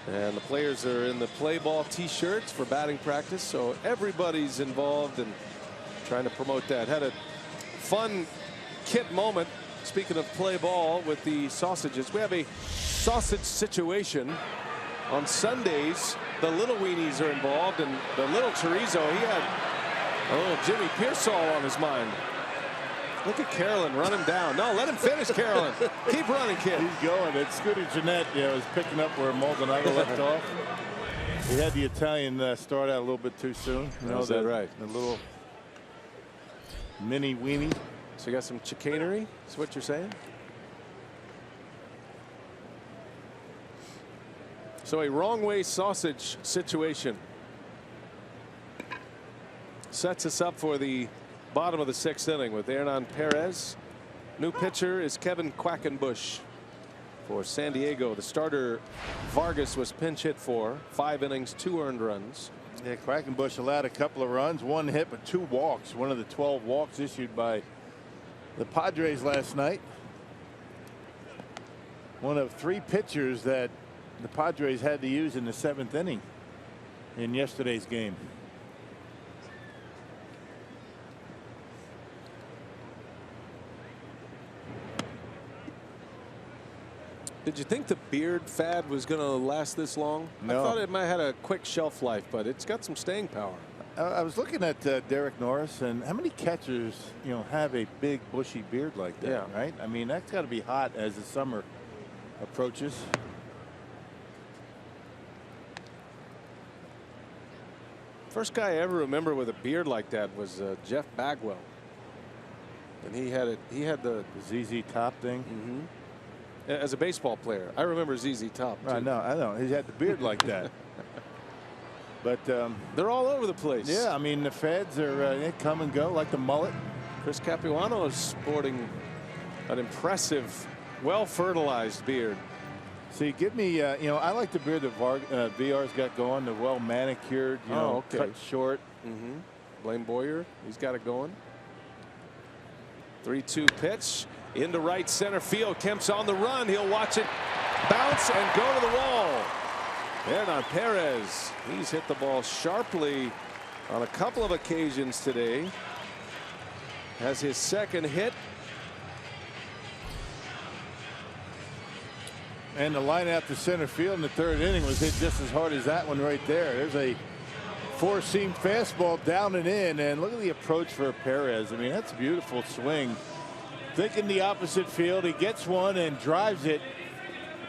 And the players are in the Play Ball t-shirts for batting practice. So everybody's involved in trying to promote that. Had a fun kit moment. Speaking of play ball with the sausages, we have a sausage situation on Sundays. The little weenies are involved, and the little chorizo, he had a little Jimmy Pearsall on his mind. Look at Carolyn run him down. No, let him finish, Carolyn. Keep running, kid. He's going. It's Scooty Jeanette, is picking up where Maldonado left off. He had the Italian start out a little bit too soon. Is that right? The little mini weenie. So you got some chicanery, is what you're saying? So a wrong way sausage situation sets us up for the bottom of the 6th inning with Hernan Perez. New pitcher is Kevin Quackenbush for San Diego. The starter Vargas was pinch hit for 5 innings, 2 earned runs. Yeah, Quackenbush allowed a couple of runs, 1 hit, but 2 walks. One of the 12 walks issued by the Padres last night. One of 3 pitchers that the Padres had to use in the 7th inning in yesterday's game. Did you think the beard fad was going to last this long? No. I thought it might have had a quick shelf life, but it's got some staying power. I was looking at Derek Norris, and how many catchers, have a big bushy beard like that, Yeah. right? I mean, that's got to be hot as the summer approaches. First guy I ever remember with a beard like that was Jeff Bagwell, and he had it. He had the ZZ Top thing. As a baseball player, I remember ZZ Top. Too. I know. He had the beard like that. But they're all over the place. Yeah, I mean the Feds are they come and go like the mullet. Chris Capuano is sporting an impressive, well-fertilized beard. See, give me I like the beard that VR's got going, the well manicured, cut short. Blaine Boyer, he's got it going. 3-2 pitch into right center field. Kemp's on the run. He'll watch it bounce and go to the wall. Hernan Perez, he's hit the ball sharply on a couple of occasions today. Has his 2nd hit. And the line out to center field in the 3rd inning was hit just as hard as that one right there. There's a 4-seam fastball down and in, and look at the approach for Perez. I mean, that's a beautiful swing. Thinking the opposite field, he gets one and drives it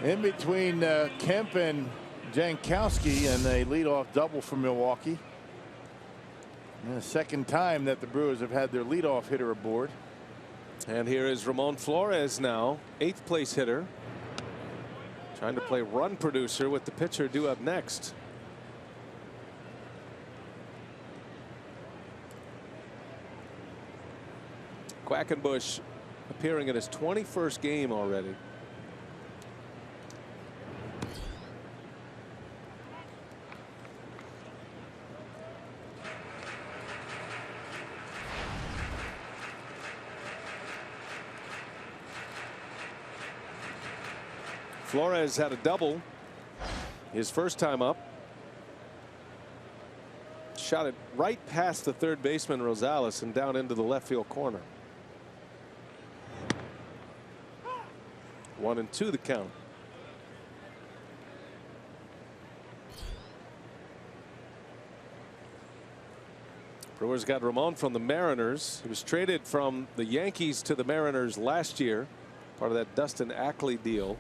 in between Kemp and Jankowski, and a leadoff double for Milwaukee. And the 2nd time that the Brewers have had their leadoff hitter aboard. And here is Ramon Flores now, 8th place hitter. Trying to play run producer with the pitcher due up next. Quackenbush appearing in his 21st game already. Flores had a double his first time up. Shot it right past the 3rd baseman Rosales and down into the left field corner. 1-2 the count. Brewers got Ramon from the Mariners. He was traded from the Yankees to the Mariners last year, part of that Dustin Ackley deal.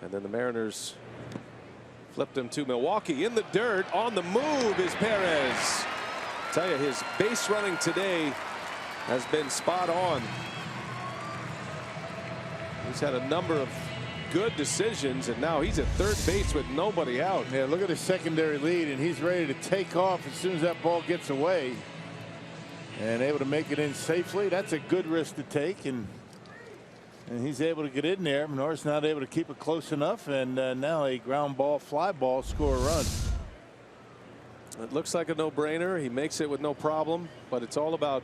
And then the Mariners flipped him to Milwaukee. In the dirt, on the move is Perez. I tell you, his base running today has been spot on. He's had a number of good decisions, and now he's at 3rd base with nobody out. Yeah, look at his secondary lead, and he's ready to take off as soon as that ball gets away. And able to make it in safely. That's a good risk to take, and And he's able to get in there. Norris not able to keep it close enough, and now a ground ball, fly ball, score a run. It looks like a no-brainer. He makes it with no problem, but it's all about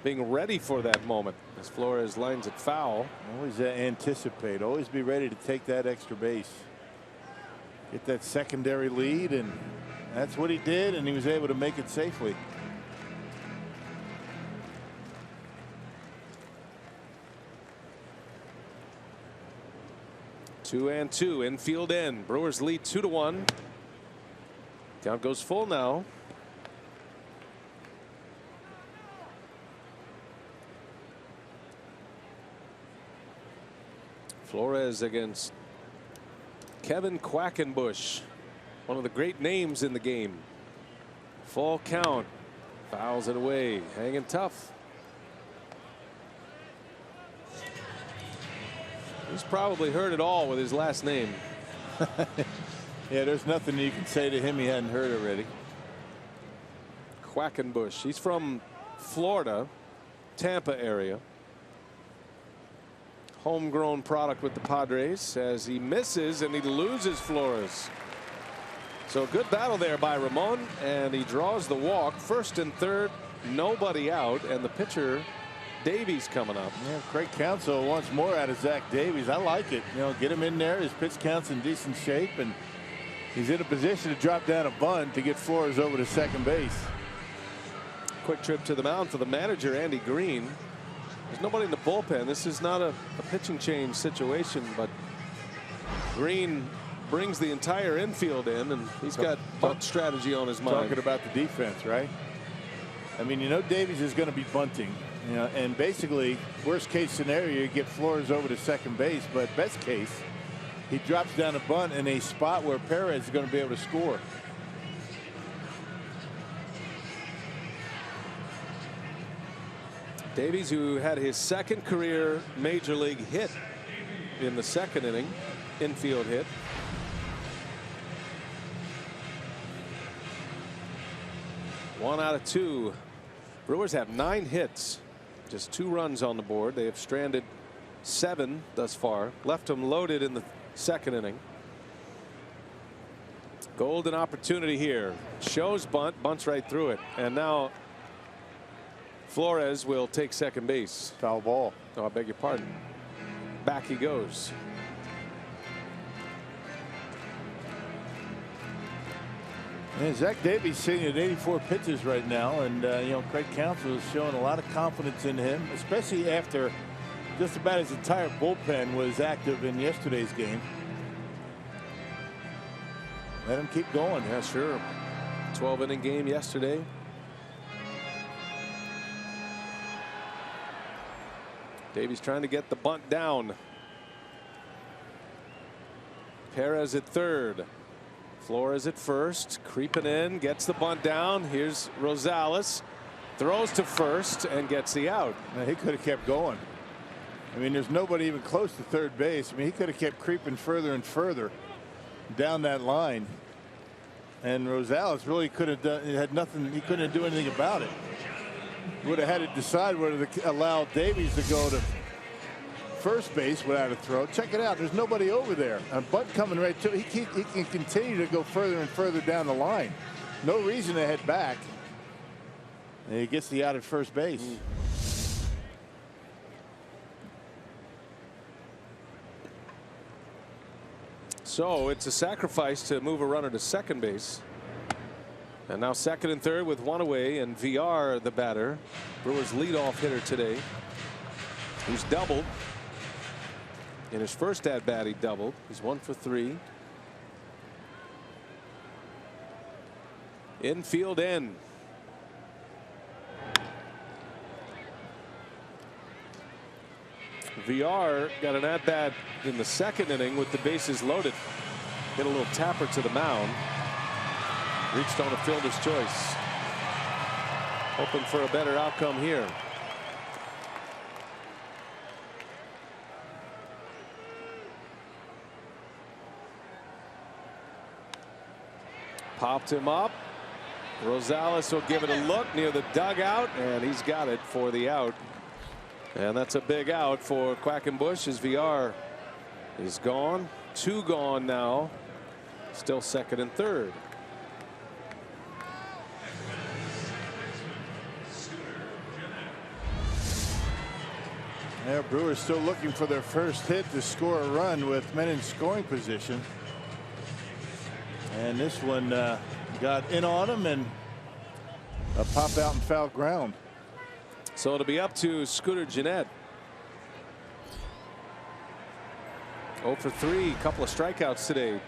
being ready for that moment as Flores lines it foul. Always anticipate. Always be ready to take that extra base. Get that secondary lead, and that's what he did, and he was able to make it safely. Two and two, infield in. Brewers lead 2-1. Count goes full now. Flores against Kevin Quackenbush, one of the great names in the game. Full count, fouls it away, hanging tough. He's probably heard it all with his last name. Yeah, there's nothing you can say to him he hadn't heard already. Quackenbush. He's from Florida, Tampa area. Homegrown product with the Padres as he misses and he loses Flores. So good battle there by Ramon, and he draws the walk. First and third, nobody out, and the pitcher Davies coming up. Yeah, Craig Counsell wants more out of Zach Davies. I like it. You know, get him in there. His pitch count's in decent shape, and he's in a position to drop down a bunt to get Flores over to second base. Quick trip to the mound for the manager, Andy Green. There's nobody in the bullpen. This is not a pitching change situation, but Green brings the entire infield in, and he's got bunt strategy on his mind. Talking about the defense, right? I mean, you know, Davies is going to be bunting. You know, and basically, worst case scenario, you get Flores over to second base, but best case, he drops down a bunt in a spot where Perez is going to be able to score. Davies, who had his second career major league hit in the second inning, infield hit. One out of two. Brewers have 9 hits, just 2 runs on the board. They have stranded 7 thus far, left them loaded in the second inning. Golden opportunity here. Shows bunt, bunts right through it, and now Flores will take second base. Foul ball. Oh, I beg your pardon. Back he goes. And Zach Davies sitting at 84 pitches right now, and you know, Craig Counsell is showing a lot of confidence in him, especially after just about his entire bullpen was active in yesterday's game. Let him keep going. Yeah, sure. 12-inning game yesterday. Davies trying to get the bunt down. Perez at third. Flores at first, creeping in, gets the bunt down. Here's Rosales, throws to first and gets the out. Now, he could have kept going. I mean, there's nobody even close to third base. I mean, he could have kept creeping further and further down that line. And Rosales really could have done, had nothing, he couldn't do anything about it. Would have had to decide whether to allow Davies to go to first base without a throw. Check it out. There's nobody over there. A bunt coming right to him. He can continue to go further and further down the line. No reason to head back. And he gets the out at first base. So it's a sacrifice to move a runner to second base. And now second and third with one away, and VR the batter. Brewers leadoff hitter today, who's doubled. In his first at bat, he doubled. He's 1 for 3. Infield in. VR got an at bat in the second inning with the bases loaded. Hit a little tapper to the mound. Reached on a fielder's choice. Hoping for a better outcome here. Popped him up. Rosales will give it a look near the dugout, and he's got it for the out. And that's a big out for Quackenbush as VR is gone. 2 gone now. Still second and third. Yeah, Brewers still looking for their first hit to score a run with men in scoring position. And this one got in on him and a pop out and foul ground. So it'll be up to Scooter Gennett. 0 for 3, couple of strikeouts today.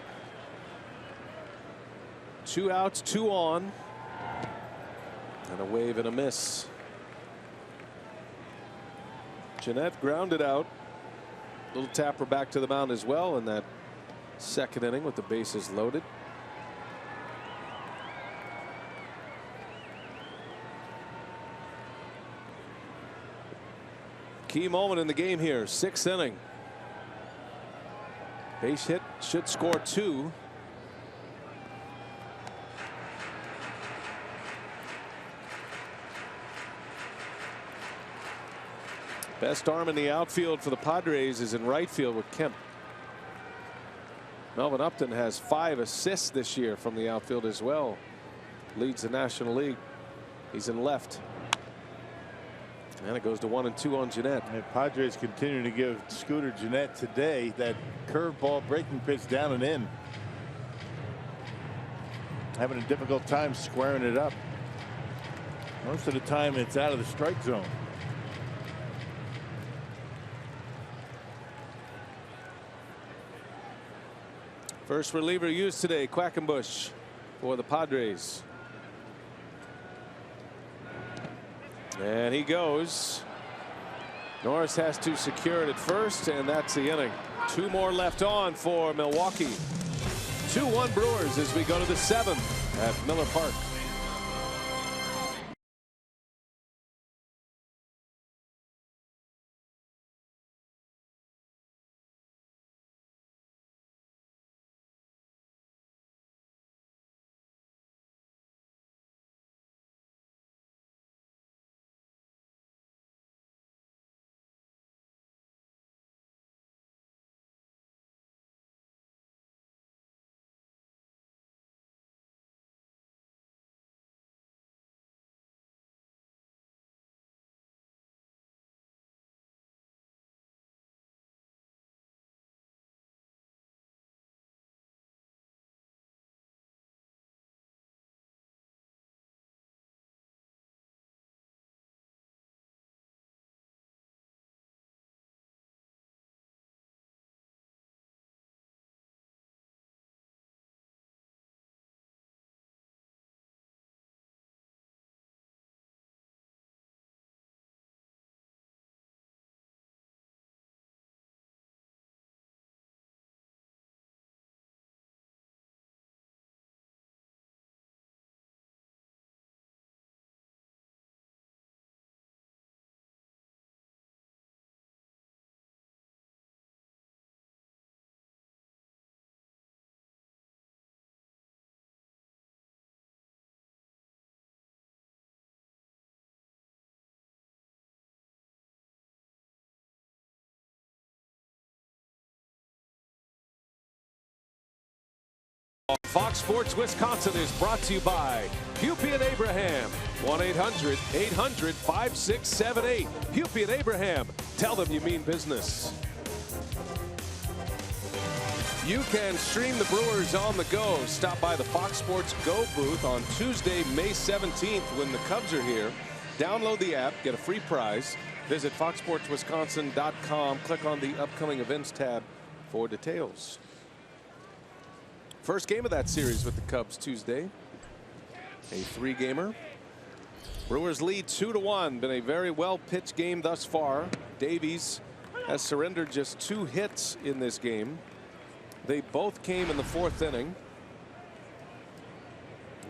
2 outs, 2 on. And a wave and a miss. Gennett grounded out. Little tapper back to the mound as well in that second inning with the bases loaded. Key moment in the game here, 6th inning. Base hit should score 2. Best arm in the outfield for the Padres is in right field with Kemp. Melvin Upton has 5 assists this year from the outfield as well. Leads the National League. He's in left. And it goes to 1 and 2 on Gennett. And Padres continue to give Scooter Gennett today that curveball breaking pitch down and in. Having a difficult time squaring it up. Most of the time it's out of the strike zone. First reliever used today, Quackenbush for the Padres. And he goes. Norris has to secure it at first, and that's the inning. 2 more left on for Milwaukee. 2-1 Brewers as we go to the 7th at Miller Park. Fox Sports Wisconsin is brought to you by Hupy and Abraham. 1-800-800-5678. Hupy and Abraham. Tell them you mean business. You can stream the Brewers on the go. Stop by the Fox Sports Go booth on Tuesday, May 17th when the Cubs are here. Download the app, get a free prize. Visit foxsportswisconsin.com. Click on the upcoming events tab for details. First game of that series with the Cubs Tuesday. A 3-gamer. Brewers lead 2-1. Been a very well pitched game thus far. Davies has surrendered just 2 hits in this game. They both came in the 4th inning.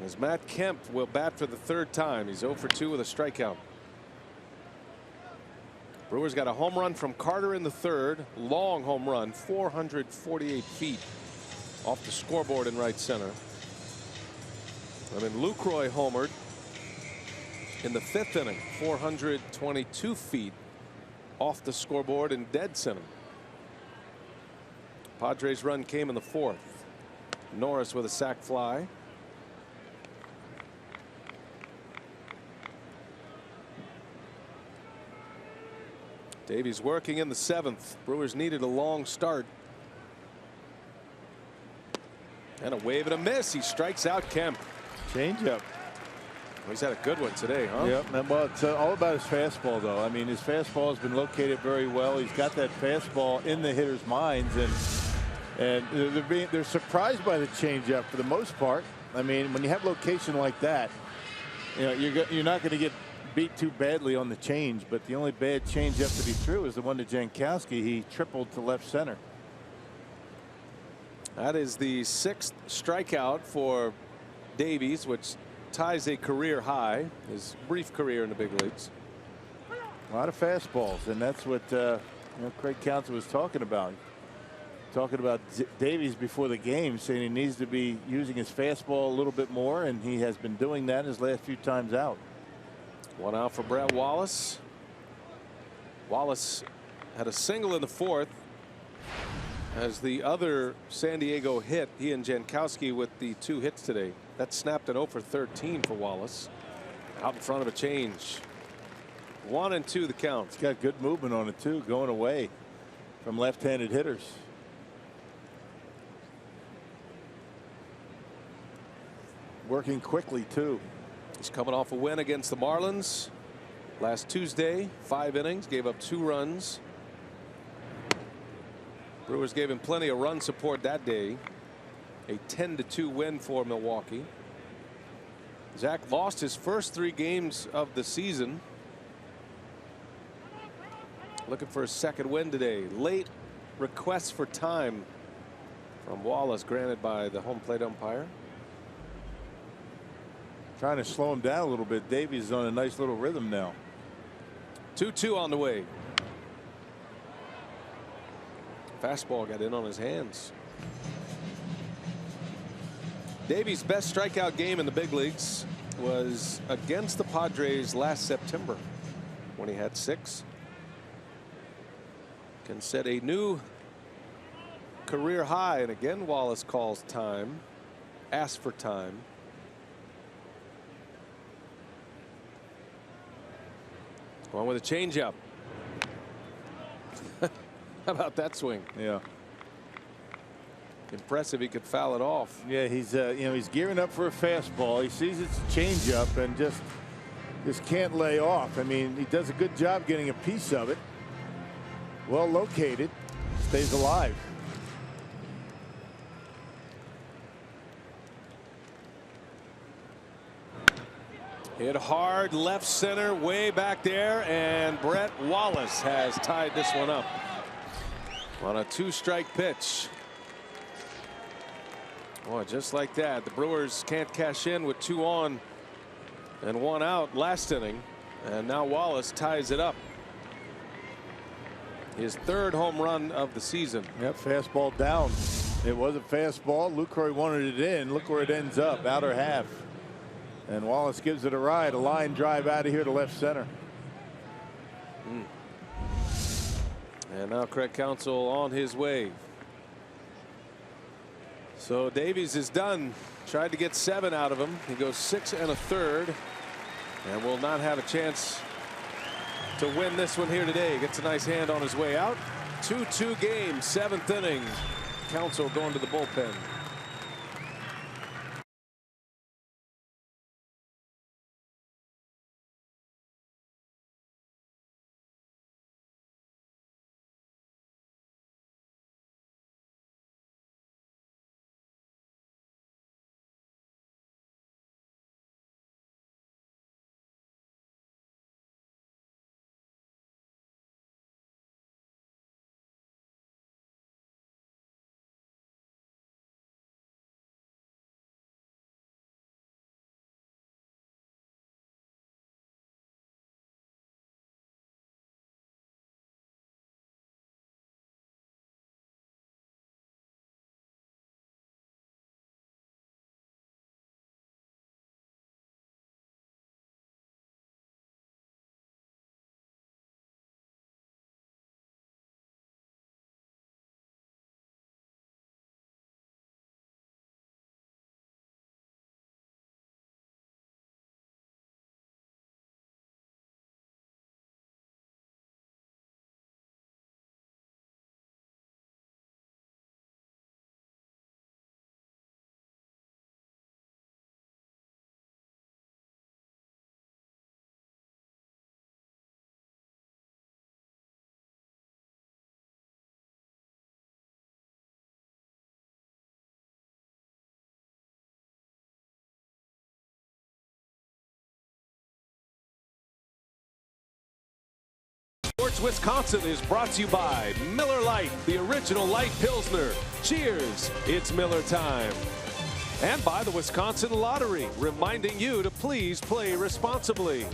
As Matt Kemp will bat for the 3rd time. He's 0 for 2 with a strikeout. Brewers got a home run from Carter in the 3rd. Long home run, 448 feet. Off the scoreboard in right center. I mean, Lucroy homered in the 5th inning, 422 feet off the scoreboard in dead center. Padres run came in the 4th. Norris with a sac fly. Davies working in the 7th. Brewers needed a long start. And a wave and a miss. He strikes out Kemp. Changeup. Well, he's had a good one today, huh? Yep. And, well, it's all about his fastball, though. I mean, his fastball has been located very well. He's got that fastball in the hitters' minds, and they're surprised by the changeup for the most part. I mean, when you have location like that, you know, you're not going to get beat too badly on the change. But the only bad changeup that he threw is the one to Jankowski. He tripled to left center. That is the 6th strikeout for Davies, which ties a career high, his brief career in the big leagues. A lot of fastballs, and that's what Craig Counsell was talking about. Talking about Davies before the game, saying he needs to be using his fastball a little bit more, and he has been doing that his last few times out. 1 out for Brett Wallace. Wallace had a single in the 4th. As the other San Diego hit, he and Jankowski with the 2 hits today. That snapped an 0 for 13 for Wallace. Out in front of a change. 1-2 the count. He's got good movement on it too, going away from left-handed hitters. Working quickly too. He's coming off a win against the Marlins last Tuesday. 5 innings, gave up 2 runs. Brewers gave him plenty of run support that day. A 10-2 win for Milwaukee. Zach lost his first 3 games of the season. Looking for a second win today. Late requests for time from Wallace, granted by the home plate umpire. Trying to slow him down a little bit. Davies is on a nice little rhythm now. 2-2 on the way. Fastball got in on his hands. Davies' best strikeout game in the big leagues was against the Padres last September when he had 6. Can set a new career high, and again Wallace calls time, asks for time. Going with a changeup. How about that swing? Yeah. Impressive. He could foul it off. Yeah, he's he's gearing up for a fastball. He sees it's a changeup and just can't lay off. I mean, he does a good job getting a piece of it. Well located, stays alive. Hit hard left center, way back there, and Brett Wallace has tied this one up on a 2-strike pitch. Boy, just like that, the Brewers can't cash in with 2 on and 1 out last inning, and now Wallace ties it up. His 3rd home run of the season. Yep, fastball down. It was a fastball. Lucroy wanted it in. Look where it ends up, outer half. And Wallace gives it a ride, a line drive out of here to left center. And now Craig Counsell on his way. So Davies is done. Tried to get 7 out of him. He goes 6 1/3 and will not have a chance to win this one here today. Gets a nice hand on his way out. 2-2 game, 7th inning. Counsell going to the bullpen. Sports Wisconsin is brought to you by Miller Lite, the original light Pilsner. Cheers, it's Miller time. And by the Wisconsin Lottery, reminding you to please play responsibly.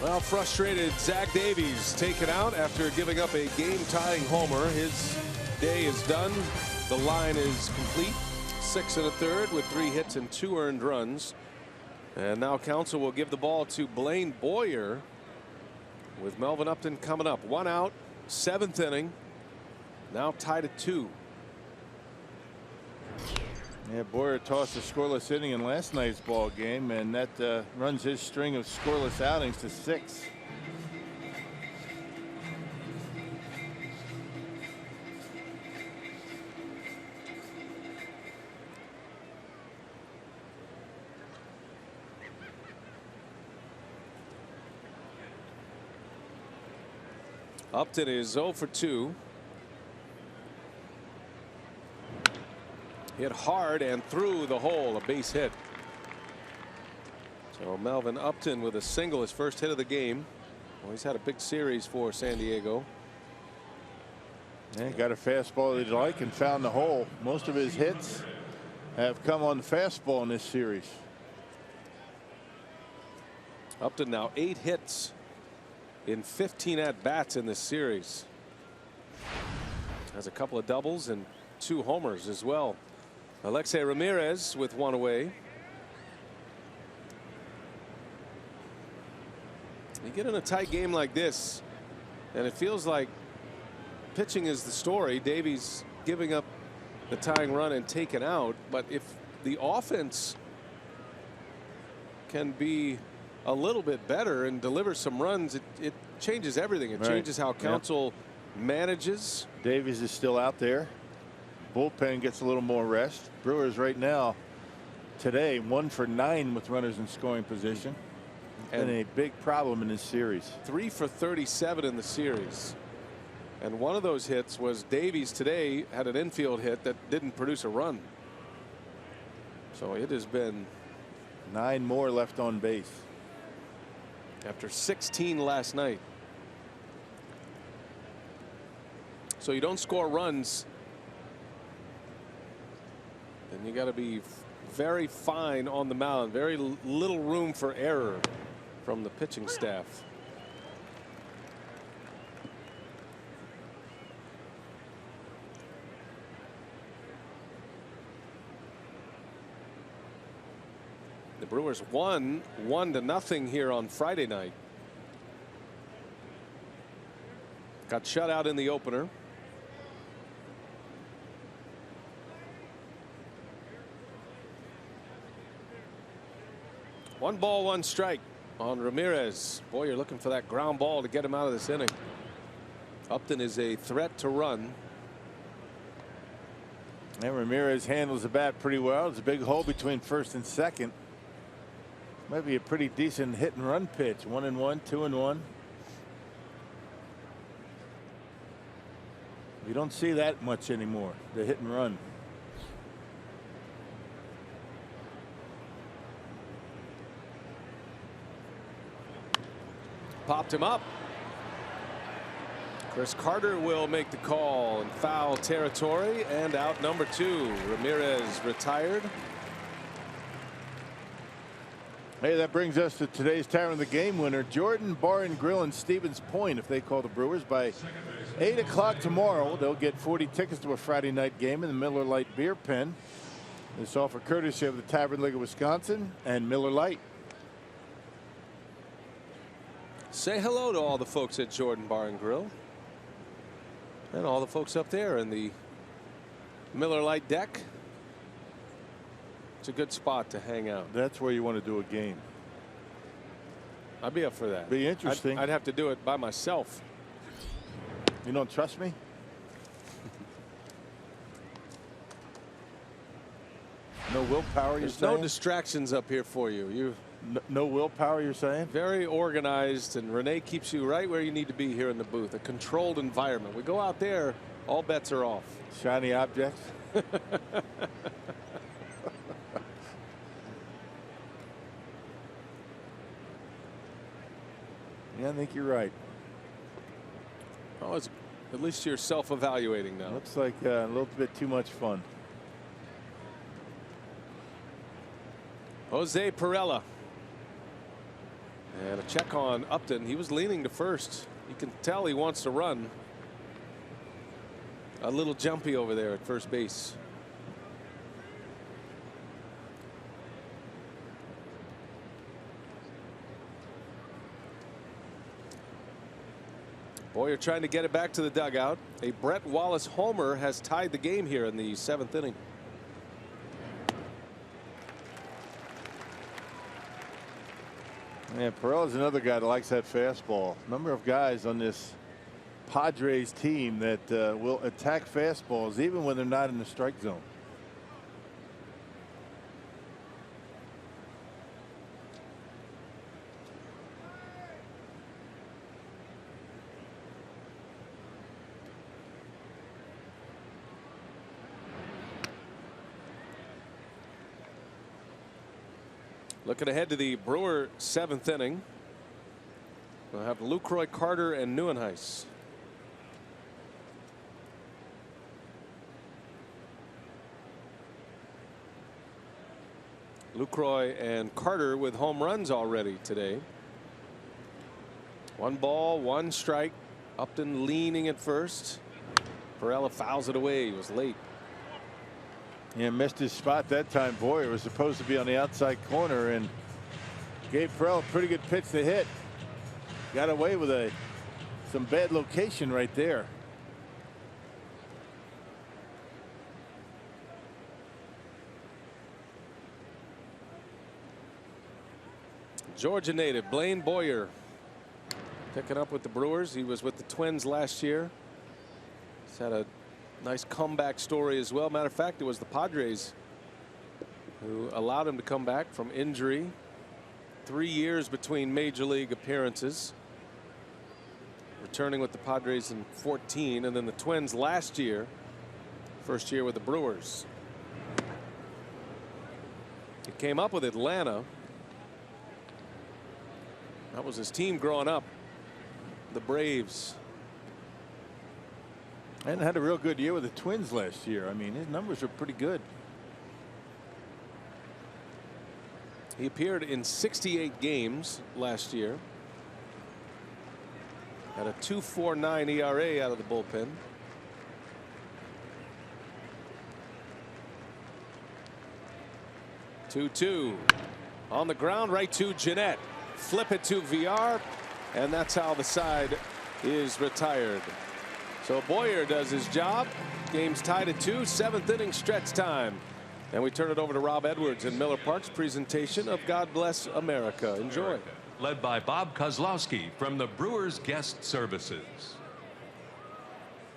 Well, frustrated Zach Davies taken out after giving up a game-tying homer. His day is done. The line is complete. 6 1/3 with 3 hits and 2 earned runs. And now Counsell will give the ball to Blaine Boyer with Melvin Upton coming up. 1 out, 7th inning. Now tied at 2. Yeah, Boyer tossed a scoreless inning in last night's ball game, and that runs his string of scoreless outings to 6. Upton is 0 for 2. Hit hard and through the hole, a base hit. So Melvin Upton with a single, his first hit of the game. Well, he's had a big series for San Diego. Yeah, got a fastball that he liked and found the hole. Most of his hits have come on the fastball in this series. Upton now 8 hits in 15 at-bats in this series. Has a couple of doubles and 2 homers as well. Alexei Ramirez with 1 away. You get in a tight game like this, and it feels like pitching is the story. Davies giving up the tying run and taken out. But if the offense can be a little bit better and deliver some runs, it changes everything. It changes how Counsell manages. Davies is still out there. Bullpen gets a little more rest. Brewers right now today 1 for 9 with runners in scoring position. And a big problem in this series. 3 for 37 in the series. And one of those hits was Davies today had an infield hit that didn't produce a run. So it has been 9 more left on base after 16 last night. So you don't score runs, and you got to be very fine on the mound. Very little room for error from the pitching staff. The Brewers won 1-0 here on Friday night. Got shut out in the opener. One ball, 1 strike on Ramirez. Boy, you're looking for that ground ball to get him out of this inning. Upton is a threat to run. And Ramirez handles the bat pretty well. There's a big hole between first and second. Might be a pretty decent hit and run pitch. 1-1, 2-1. You don't see that much anymore, the hit and run. Popped him up. Chris Carter will make the call in foul territory, and out number 2. Ramirez retired. Hey, that brings us to today's Tavern of the Game winner, Jordan Bar and Grill in Stevens Point. If they call the Brewers by 8 o'clock tomorrow, they'll get 40 tickets to a Friday night game in the Miller Lite Beer Pen. This offer courtesy of the Tavern League of Wisconsin and Miller Lite. Say hello to all the folks at Jordan Bar and Grill, and all the folks up there in the Miller Lite deck. It's a good spot to hang out. That's where you want to do a game. I'd be up for that. Be interesting. I'd have to do it by myself. You don't trust me? No willpower, you're saying? There's no distractions up here for you. No willpower, you're saying? Very organized, and Renee keeps you right where you need to be here in the booth. A controlled environment. We go out there, all bets are off. Shiny objects. Yeah, I think you're right. Oh, it's, at least you're self-evaluating now. Looks like a little bit too much fun. Jose Pirela. And a check on Upton. He was leaning to first. You can tell he wants to run. A little jumpy over there at first base. Boyer trying to get it back to the dugout. A Brett Wallace homer has tied the game here in the 7th inning. Yeah, Pirela's another guy that likes that fastball. Number of guys on this Padres team that will attack fastballs even when they're not in the strike zone. Looking ahead to the Brewer 7th inning. We'll have Lucroy, Carter, and Neuenhuis. Lucroy and Carter with home runs already today. 1 ball, 1 strike. Upton leaning at first. Pirela fouls it away. He was late. Yeah, missed his spot that time. Boyer was supposed to be on the outside corner and gave Pirela a pretty good pitch to hit. Got away with some bad location right there. Georgia native Blaine Boyer picking up with the Brewers. He was with the Twins last year. He's had a nice comeback story as well. Matter of fact, it was the Padres who allowed him to come back from injury. 3 years between major league appearances. Returning with the Padres in 14, and then the Twins last year. First year with the Brewers. He came up with Atlanta. That was his team growing up. The Braves. And had a real good year with the Twins last year. I mean, his numbers are pretty good. He appeared in 68 games last year. Had a 2.49 ERA out of the bullpen. Two on the ground, right to GENNETT. Flip it to VR, and that's how the side is retired. So Boyer does his job. Game's tied at 2. 7th inning stretch time. And we turn it over to Rob Edwards in Miller Park's presentation of God Bless America. Enjoy. Led by Bob Kozlowski from the Brewers Guest Services.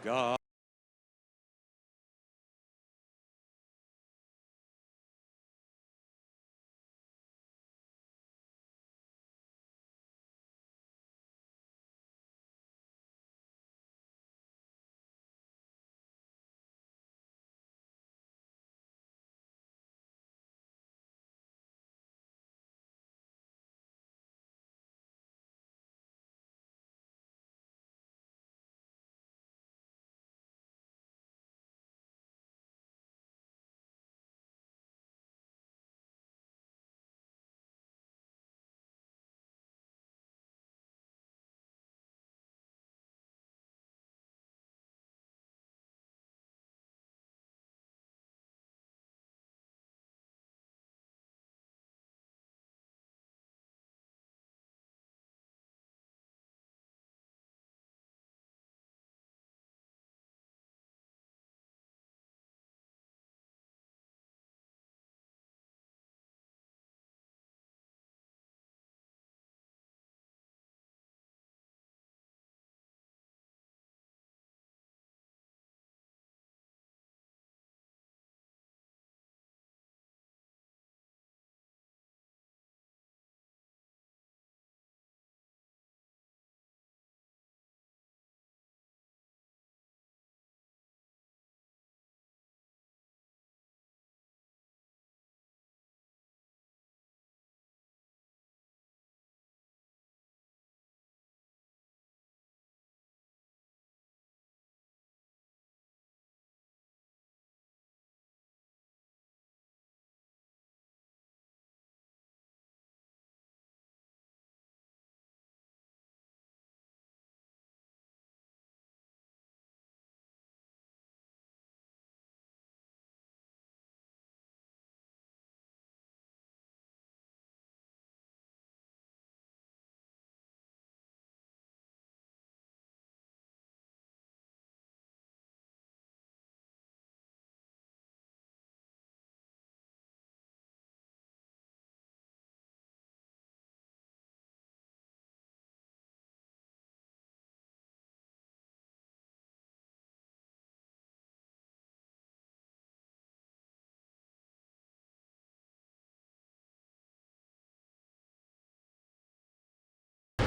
God.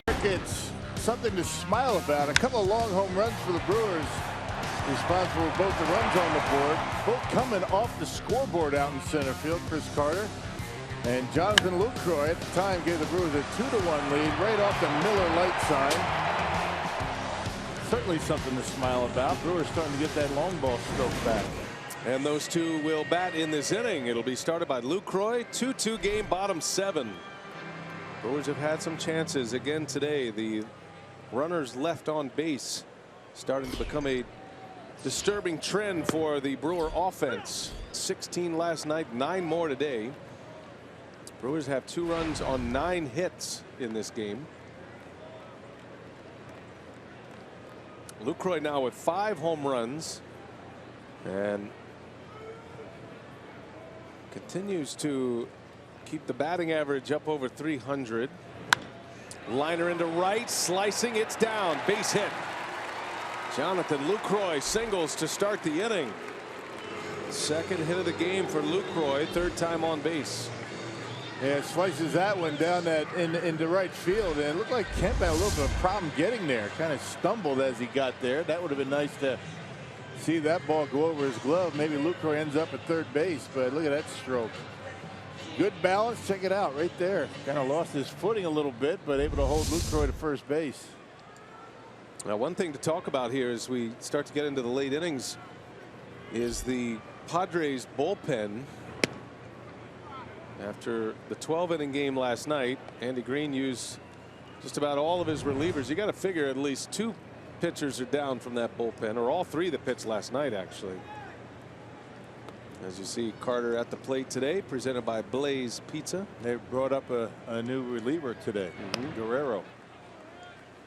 It's something to smile about. A couple of long home runs for the Brewers, responsible for both the runs on the board, both coming off the scoreboard out in center field. Chris Carter and Jonathan Lucroy at the time gave the Brewers a 2-1 lead right off the Miller light sign. Certainly something to smile about. Brewers starting to get that long ball stroke back. And those two will bat in this inning. It'll be started by Lucroy. 2-2 game, bottom 7. Brewers have had some chances again today. The runners left on base starting to become a disturbing trend for the Brewer offense. 16 last night, 9 more today. Brewers have 2 runs on 9 hits in this game. Lucroy now with 5 home runs and continues to keep the batting average up over 300. Liner into right, slicing, it's down, base hit. Jonathan Lucroy singles to start the inning. Second hit of the game for Lucroy, 3rd time on base. Yeah, slices that one down that into right field, and it looked like Kemp had a little bit of a problem getting there. Kind of stumbled as he got there. That would have been nice to see that ball go over his glove. Maybe Lucroy ends up at 3rd base, but look at that stroke. Good balance. Check it out right there. Kind of lost his footing a little bit, but able to hold Lucroy to first base. Now, one thing to talk about here as we start to get into the late innings is the Padres bullpen. After the 12-inning game last night, Andy Green used just about all of his relievers. You got to figure at least 2 pitchers are down from that bullpen, or all 3 that pitched last night, actually. As you see, Carter at the plate today, presented by Blaze Pizza. They brought up a new reliever today, Guerrero,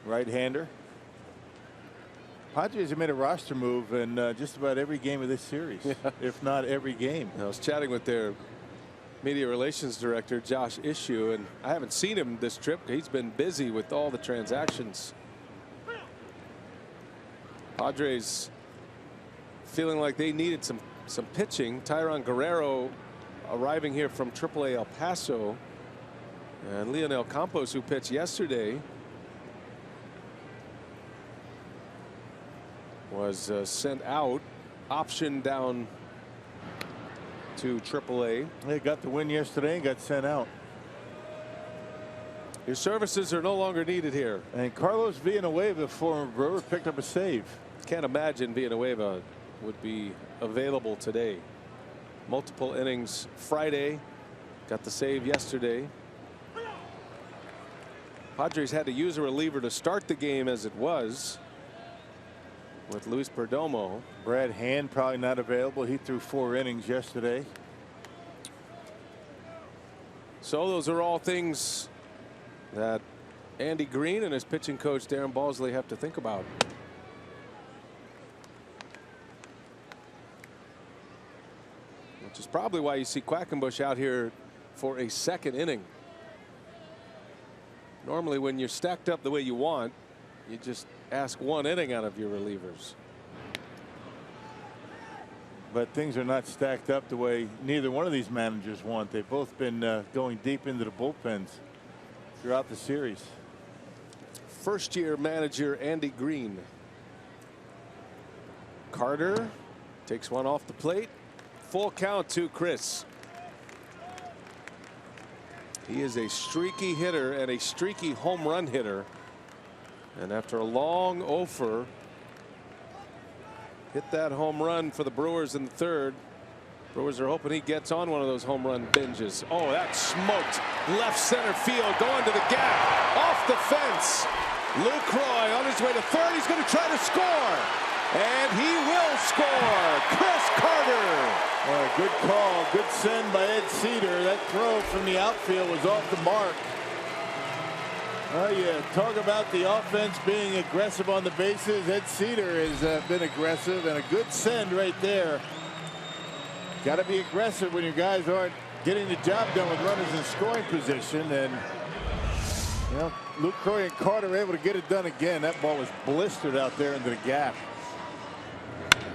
right-hander. Padres have made a roster move in just about every game of this series, if not every game. I was chatting with their media relations director, Josh Issue, and I haven't seen him this trip. He's been busy with all the transactions. Padres feeling like they needed some pitching. Tyron Guerrero arriving here from AAA El Paso, and Leonel Campos, who pitched yesterday, was sent out, optioned down to AAA. They got the win yesterday and got sent out. Your services are no longer needed here. And Carlos Villanueva, former Brewer, picked up a save. Can't imagine Villanueva would be available today. Multiple innings Friday, got the save yesterday. Padres had to use a reliever to start the game as it was with Luis Perdomo. Brad Hand probably not available. He threw 4 innings yesterday. So those are all things that Andy Green and his pitching coach Darren Balsley have to think about. Which is probably why you see Quackenbush out here for a 2nd inning. Normally when you're stacked up the way you want, you just ask 1 inning out of your relievers. But things are not stacked up the way neither one of these managers want. They've both been going deep into the bullpens throughout the series. First-year manager Andy Green. Carter takes one off the plate. Full count to Chris. He is a streaky hitter and a streaky home run hitter. And after a long offer, hit that home run for the Brewers in the 3rd. Brewers are hoping he gets on one of those home run binges. Oh, that smoked left center field, going to the gap, off the fence. Lucroy on his way to 3rd. He's going to try to score, and he will score. Chris Carter. Good call, good send by Ed Cedar. That throw from the outfield was off the mark. Oh yeah, talk about the offense being aggressive on the bases. Ed Cedar has been aggressive, and a good send right there. Got to be aggressive when your guys aren't getting the job done with runners in scoring position. And you know, Lucroy and Carter were able to get it done again. That ball was blistered out there into the gap.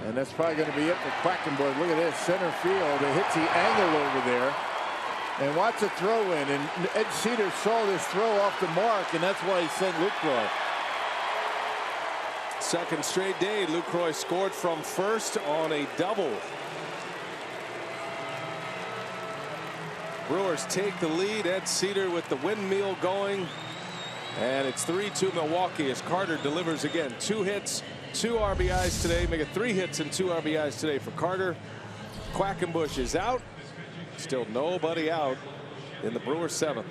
And that's probably going to be it for Quackenbush. Look at this, center field. It hits the angle over there. And watch the throw in. And Ed Cedar saw this throw off the mark, and that's why he sent Lucroy. Second straight day, Lucroy scored from first on a double. Brewers take the lead. Ed Cedar with the windmill going. And it's 3-2 Milwaukee as Carter delivers again. 2 hits, 2 RBIs today. Make it 3 hits and 2 RBIs today for Carter. Quackenbush is out. Still nobody out in the Brewers 7th.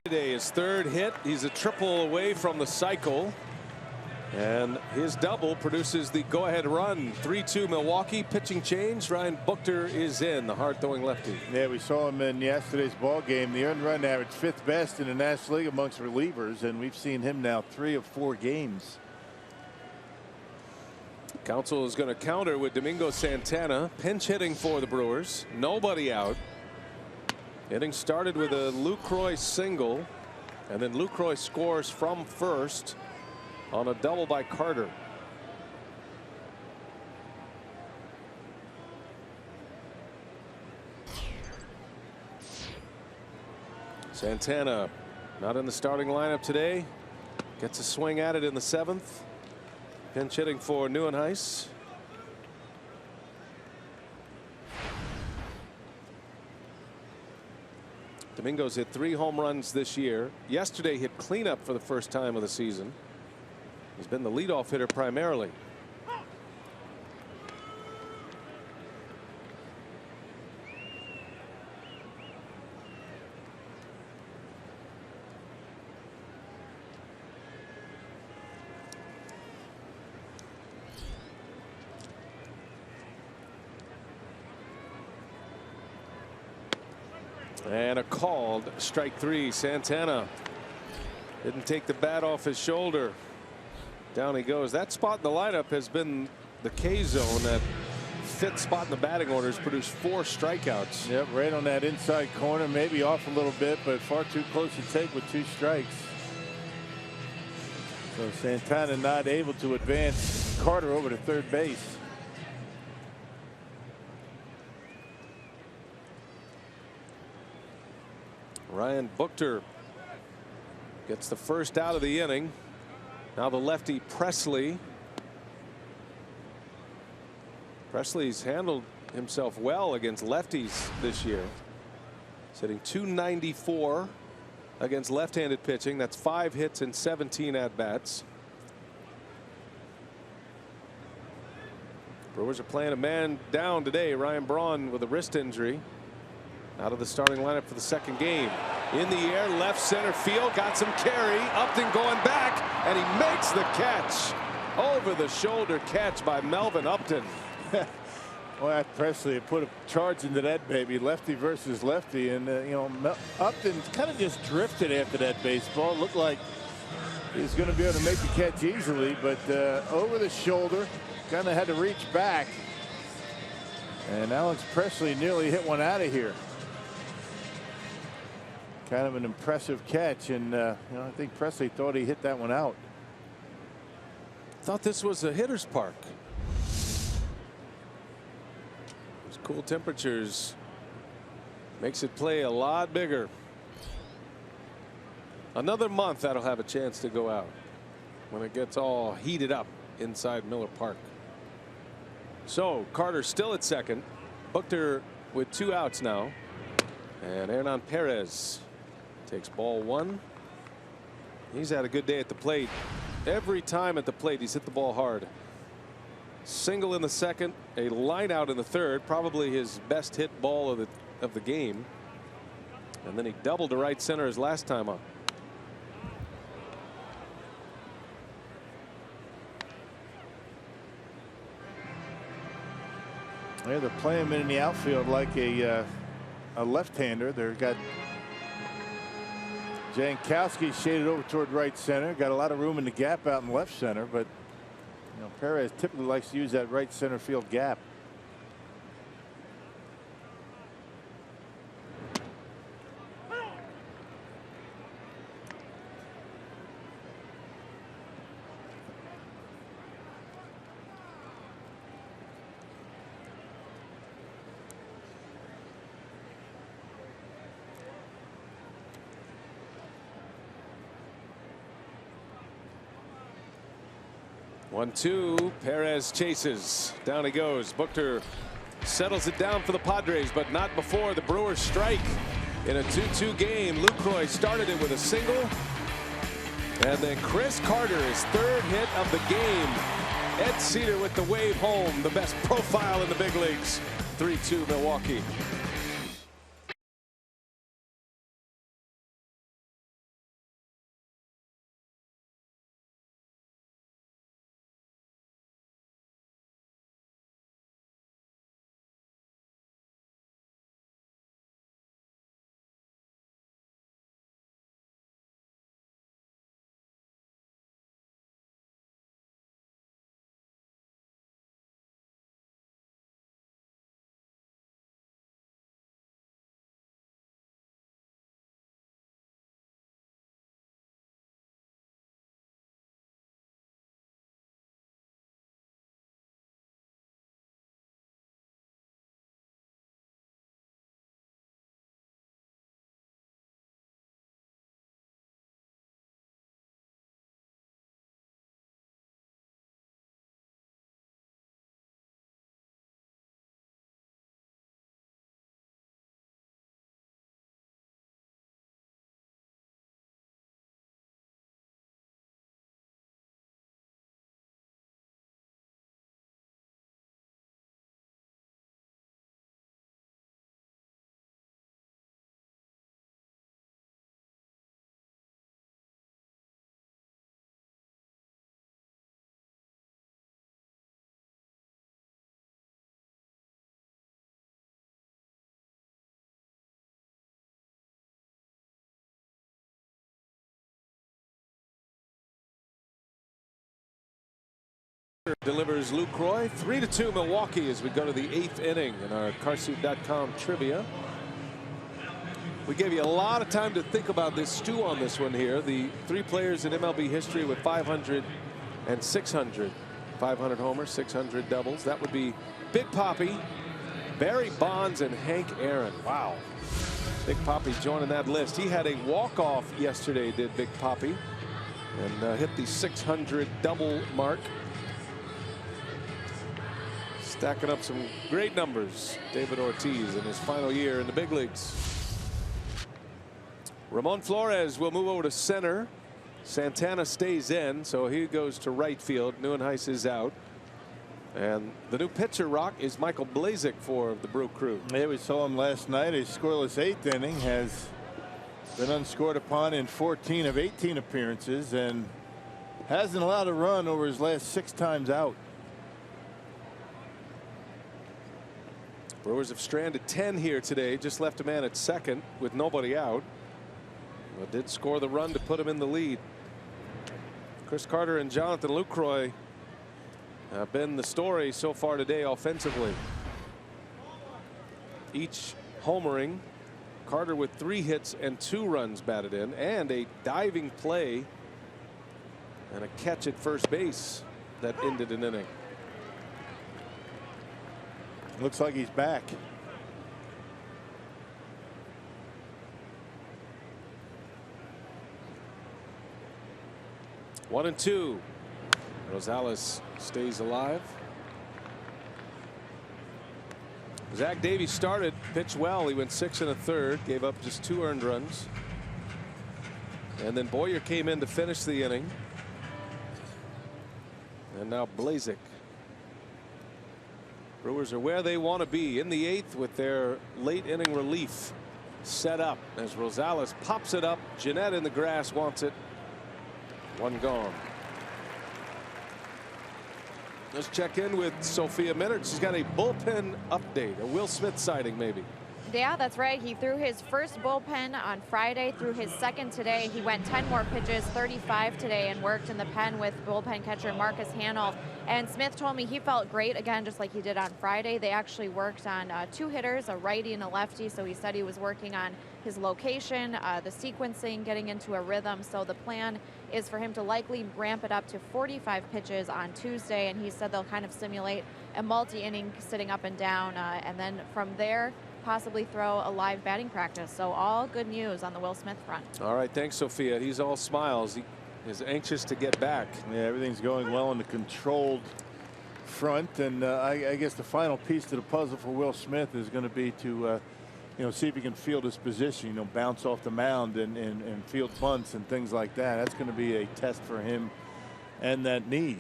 Today his 3rd hit. He's a triple away from the cycle, and his double produces the go-ahead run. 3-2 Milwaukee. Pitching change. Ryan Buchter is in, the hard-throwing lefty. Yeah, we saw him in yesterday's ball game. The earned run average 5th best in the National League amongst relievers, and we've seen him now 3 of 4 games. Council is going to counter with Domingo Santana, pinch hitting for the Brewers. Nobody out. Inning started with a Lucroy single, and then Lucroy scores from first on a double by Carter. Santana not in the starting lineup today. Gets a swing at it in the 7th. Pinch hitting for Neuenhuis. Domingo's hit 3 home runs this year. Yesterday hit cleanup for the first time of the season. He's been the leadoff hitter primarily. And a called strike 3. Santana didn't take the bat off his shoulder. Down he goes. That spot in the lineup has been the K zone. That 5th spot in the batting order has produced 4 strikeouts. Yep, right on that inside corner, maybe off a little bit, but far too close to take with 2 strikes. So Santana not able to advance Carter over to 3rd base. Ryan Buchter gets the first out of the inning. Now the lefty Presley. Presley's handled himself well against lefties this year. He's hitting .294 against left-handed pitching. That's 5 hits and 17 at-bats. Brewers are playing a man down today. Ryan Braun with a wrist injury. Out of the starting lineup for the 2nd game. In the air, left center field, got some carry. Upton going back, and he makes the catch. Over the shoulder catch by Melvin Upton. Well, Presley put a charge into that baby, lefty versus lefty, and you know, Upton kind of just drifted after that baseball. Looked like he was going to be able to make the catch easily, but over the shoulder, kind of had to reach back. And Alex Presley nearly hit one out of here. Kind of an impressive catch, and you know, I think Presley thought he hit that one out. Thought this was a hitter's park. Those cool temperatures makes it play a lot bigger. Another month that'll have a chance to go out when it gets all heated up inside Miller Park. So Carter still at second. Buchter with 2 outs now. And Hernan Perez takes ball 1. He's had a good day at the plate. Every time at the plate he's hit the ball hard. Single in the second, a line out in the third, probably his best hit ball of the game. And then he doubled to right center his last time up. Yeah, they're playing him in the outfield like a left-hander. They've got Jankowski shaded over toward right center. Got a lot of room in the gap out in left center, but you know, Perez typically likes to use that right center field gap. One, two. Perez chases. Down he goes. Buchter settles it down for the Padres, but not before the Brewers strike in a 2-2 game. Lucroy started it with a single. And then Chris Carter, his 3rd hit of the game. Ed Cedar with the wave home. The best profile in the big leagues. 3-2 Milwaukee. Delivers Lucroy. 3-2 Milwaukee as we go to the 8th inning in our Carsuit.com trivia. We gave you a lot of time to think about this stew on this one here. The 3 players in MLB history with 500 and 600. 500 homers, 600 doubles. That would be Big Papi, Barry Bonds, and Hank Aaron. Wow. Big Papi joining that list. He had a walk-off yesterday, did Big Papi, and hit the 600 double mark. Stacking up some great numbers, David Ortiz, in his final year in the big leagues. Ramon Flores will move over to center. Santana stays in, so he goes to right field. Neuenhuis is out. And the new pitcher, Rock, is Michael Blazek for the Brew Crew. Yeah, we saw him last night. A scoreless 8th inning, has been unscored upon in 14 of 18 appearances and hasn't allowed a run over his last 6 times out. Brewers have stranded 10 here today. Just left a man at second with nobody out. But did score the run to put him in the lead. Chris Carter and Jonathan Lucroy have been the story so far today offensively. each homering. Carter with 3 hits and 2 runs batted in, and a diving play and a catch at first base that ended an inning. Looks like he's back. One and 2. Rosales stays alive. Zach Davies started, pitched well. He went 6 1/3, gave up just 2 earned runs. And then Boyer came in to finish the inning. And now Blazek. Brewers are where they want to be in the 8th with their late inning relief set up as Rosales pops it up. GENNETT in the grass wants it. 1 gone. Let's check in with Sophia Minnaert. She's got a bullpen update, a Will Smith sighting maybe. Yeah, that's right. He threw his first bullpen on Friday, threw his second today. He went 10 more pitches, 35 today, and worked in the pen with bullpen catcher Marcus Hanel. And Smith told me he felt great again, just like he did on Friday. They actually worked on 2 hitters, a righty and a lefty. So he said he was working on his location, the sequencing, getting into a rhythm. So the plan is for him to likely ramp it up to 45 pitches on Tuesday. And he said they'll kind of simulate a multi-inning sitting up and down. And then from there, possibly throw a live batting practice. So all good news on the Will Smith front. All right, thanks Sophia. He's all smiles. He is anxious to get back. Yeah, everything's going well in the controlled front, and I guess the final piece to the puzzle for Will Smith is going to be to see if he can field his position, bounce off the mound and field bunts and things like that. That's going to be a test for him and that knee.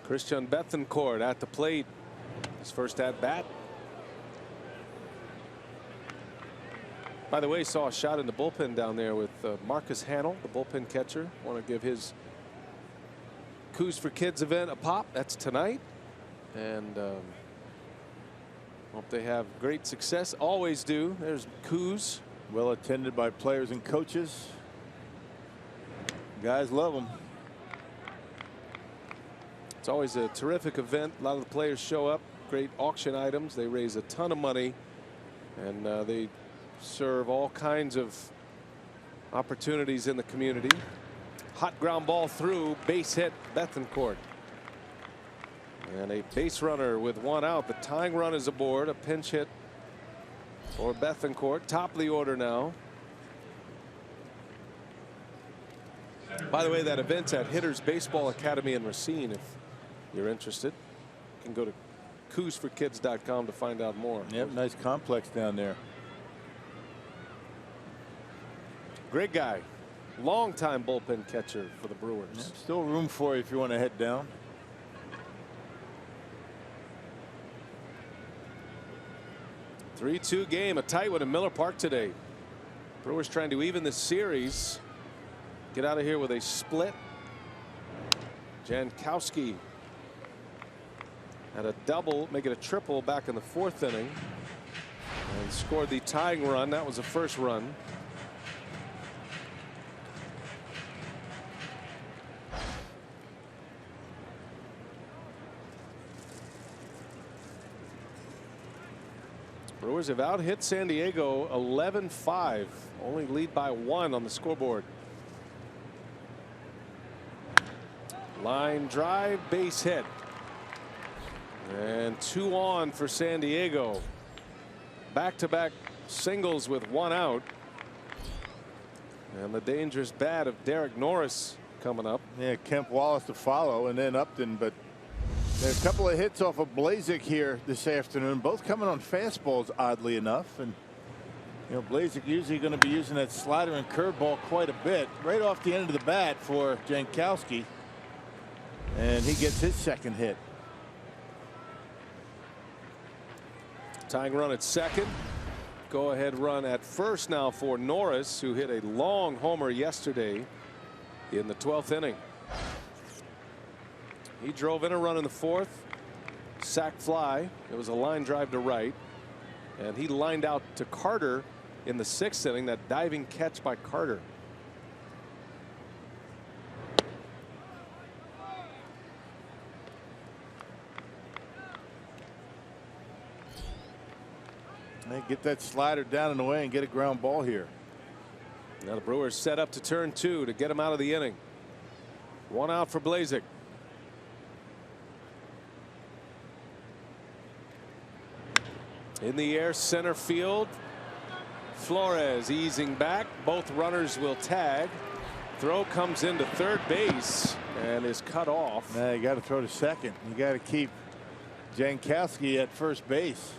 Christian Bethancourt at the plate. His first at bat. By the way, saw a shot in the bullpen down there with Marcus Hanel, the bullpen catcher. Want to give his Coos for Kids event a pop. That's tonight. And hope they have great success. Always do. There's Coos. Well attended by players and coaches. Guys love them. It's always a terrific event. A lot of the players show up. Great auction items. They raise a ton of money, and they serve all kinds of opportunities in the community. Hot ground ball through, base hit, Bethancourt. And a base runner with 1 out. The tying run is aboard. A pinch hit for Bethancourt. Top of the order now. By the way, that event's at Hitters Baseball Academy in Racine. If you're interested, you can go to CoosForKids.com to find out more. Yep, nice complex down there. Great guy. Long-time bullpen catcher for the Brewers. Yep, still room for you if you want to head down. A 3-2 game, a tight one in Miller Park today. Brewers trying to even the series. Get out of here with a split. Jankowski had a double, make it a triple back in the 4th inning, and scored the tying run. That was the first run. Brewers have out hit San Diego 11-5, only lead by 1 on the scoreboard. Line drive, base hit. And 2 on for San Diego. Back-to-back singles with 1 out. And the dangerous bat of Derek Norris coming up. Yeah, Kemp Wallace to follow, and then Upton. But there's a couple of hits off of Blazek here this afternoon, both coming on fastballs, oddly enough. And Blazek usually going to be using that slider and curveball quite a bit. Right off the end of the bat for Jankowski. And he gets his second hit. Tying run at second. Go ahead run at first now for Norris, who hit a long homer yesterday in the 12th inning. He drove in a run in the 4th. Sac fly. It was a line drive to right. And he lined out to Carter in the 6th inning. That diving catch by Carter. They get that slider down and away and get a ground ball here. Now the Brewers set up to turn 2 to get him out of the inning. 1 out for Blazek. In the air, center field. Flores easing back. Both runners will tag. Throw comes into third base and is cut off. Now you got to throw to second. You got to keep Jankowski at first base.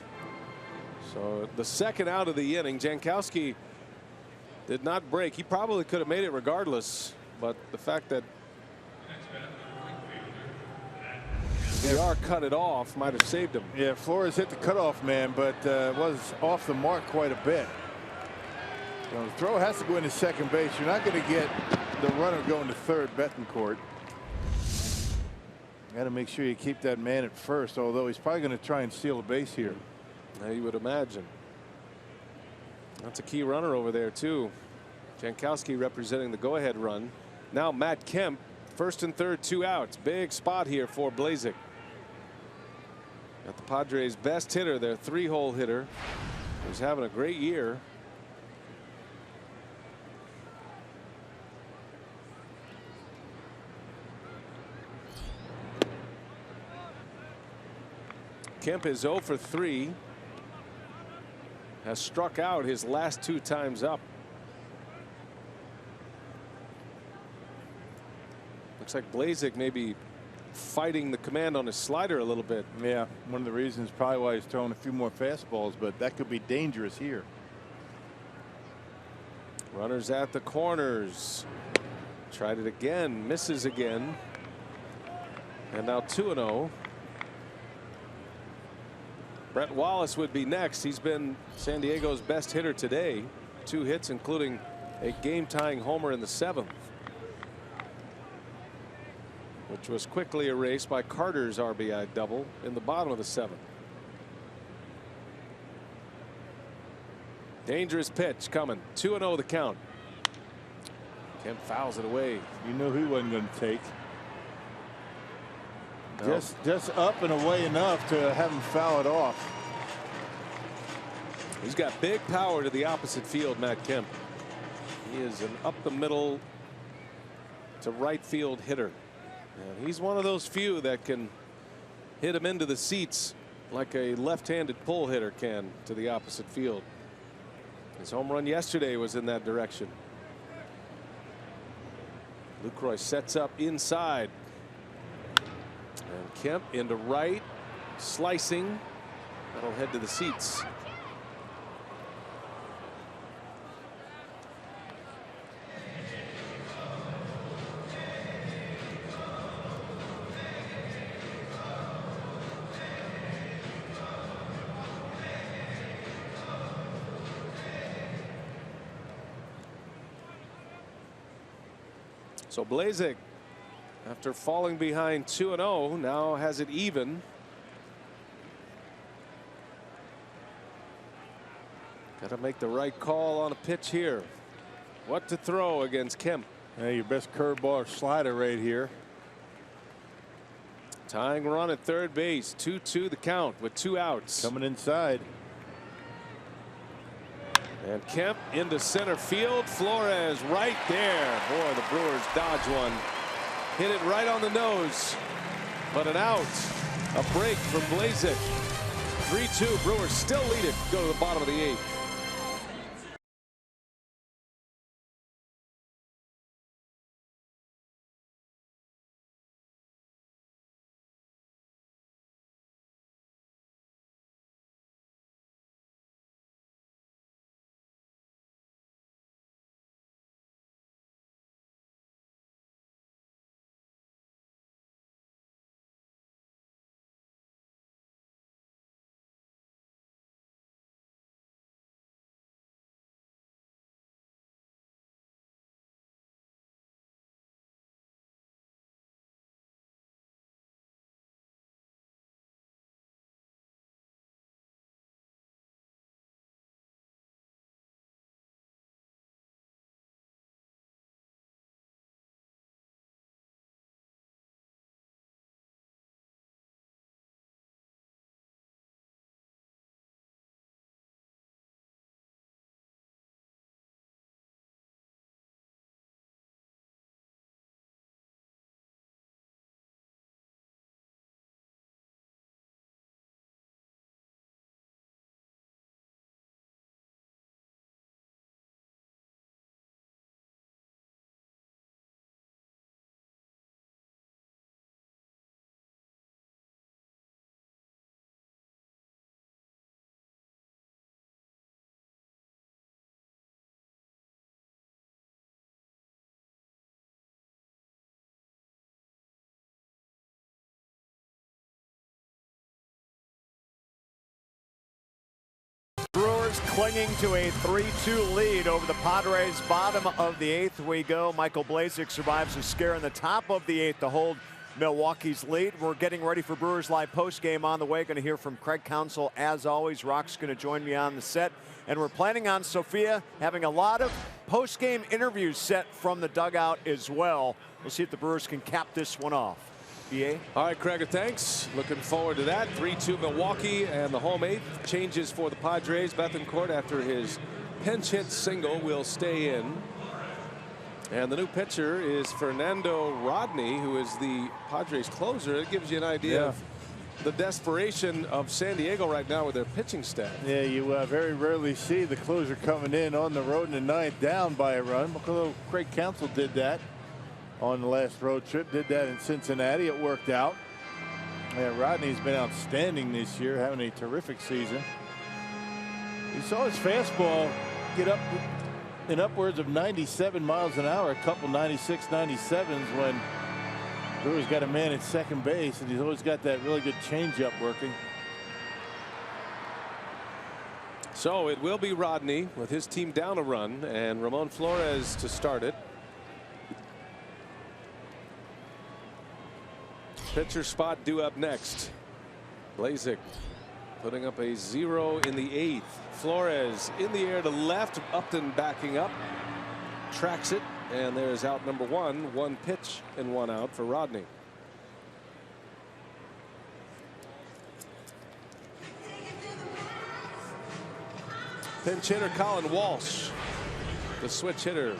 So the second out of the inning, Jankowski did not break. He probably could have made it regardless, but the fact that CR cut it off might have saved him. Yeah, Flores hit the cutoff man, but was off the mark quite a bit. So the throw has to go into second base. You're not going to get the runner going to third, Betancourt. Got to make sure you keep that man at first, although he's probably going to try and steal a base here. Now you would imagine. That's a key runner over there too. Jankowski representing the go-ahead run. Now Matt Kemp, first and third, 2 outs. Big spot here for Blazek. Got the Padres' best hitter, their 3-hole hitter, who's having a great year. Kemp is 0 for 3. Has struck out his last 2 times up. Looks like Blazek may be fighting the command on his slider a little bit. Yeah, one of the reasons probably why he's throwing a few more fastballs, but that could be dangerous here. Runners at the corners. Tried it again, misses again. And now 2-0. Brett Wallace would be next. He's been San Diego's best hitter today. 2 hits, including a game-tying homer in the 7th, which was quickly erased by Carter's RBI double in the bottom of the 7th. Dangerous pitch coming. 2-0 the count. Kemp fouls it away. You knew he wasn't going to take. No. Just up and away enough to have him foul it off. He's got big power to the opposite field, Matt Kemp. He is an up the middle to right field hitter. And he's one of those few that can hit him into the seats like a left-handed pull hitter can to the opposite field. His home run yesterday was in that direction. Lucroy sets up inside. And Kemp into right, slicing. That'll head to the seats. So Blazek, after falling behind 2-0, now has it even. Got to make the right call on a pitch here. What to throw against Kemp? Hey, your best curveball or slider right here. Tying run at third base. 2-2 the count with 2 outs. Coming inside. And Kemp into center field. Flores right there. Boy, the Brewers dodge one. Hit it right on the nose. But an out. A break for Blazek. 3-2. Brewers still lead it. Go to the bottom of the 8th. clinging to a 3-2 lead over the Padres. Bottom of the 8th we go. Michael Blazek survives a scare in the top of the 8th to hold Milwaukee's lead. We're getting ready for Brewers Live postgame on the way. Going to hear from Craig Counsell as always. Rock's going to join me on the set. And we're planning on Sophia having a lot of postgame interviews set from the dugout as well. We'll see if the Brewers can cap this one off. BA? All right, Craig, thanks. Looking forward to that. 3-2 Milwaukee, and the home 8th. Changes for the Padres. Bethancourt, after his pinch hit single, will stay in. And the new pitcher is Fernando Rodney, who is the Padres closer. It gives you an idea of the desperation of San Diego right now with their pitching staff. Yeah, you very rarely see the closer coming in on the road in the 9th down by a run. Although Craig Counsell did that on the last road trip, did that in Cincinnati. It worked out. Yeah, Rodney's been outstanding this year, having a terrific season. You saw his fastball get up in upwards of 97 miles an hour, a couple 96, 97s when Brewers got a man at second base, and he's always got that really good changeup working. So it will be Rodney with his team down a run, and Ramon Flores to start it. Pitcher spot due up next. Blazek putting up a 0 in the 8th. Flores in the air to left. Upton backing up. Tracks it. And there's out number 1. 1 pitch and 1 out for Rodney. Pinch hitter Colin Walsh, the switch hitter.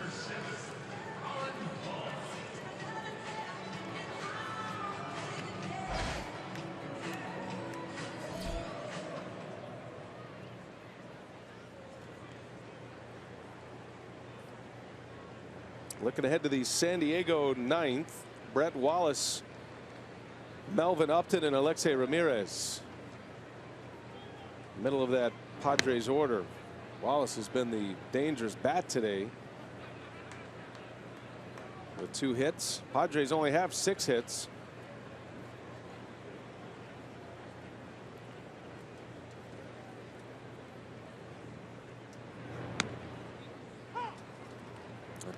Looking ahead to the San Diego 9th, Brett Wallace, Melvin Upton, and Alexei Ramirez. Middle of that Padres order. Wallace has been the dangerous bat today with 2 hits. Padres only have 6 hits.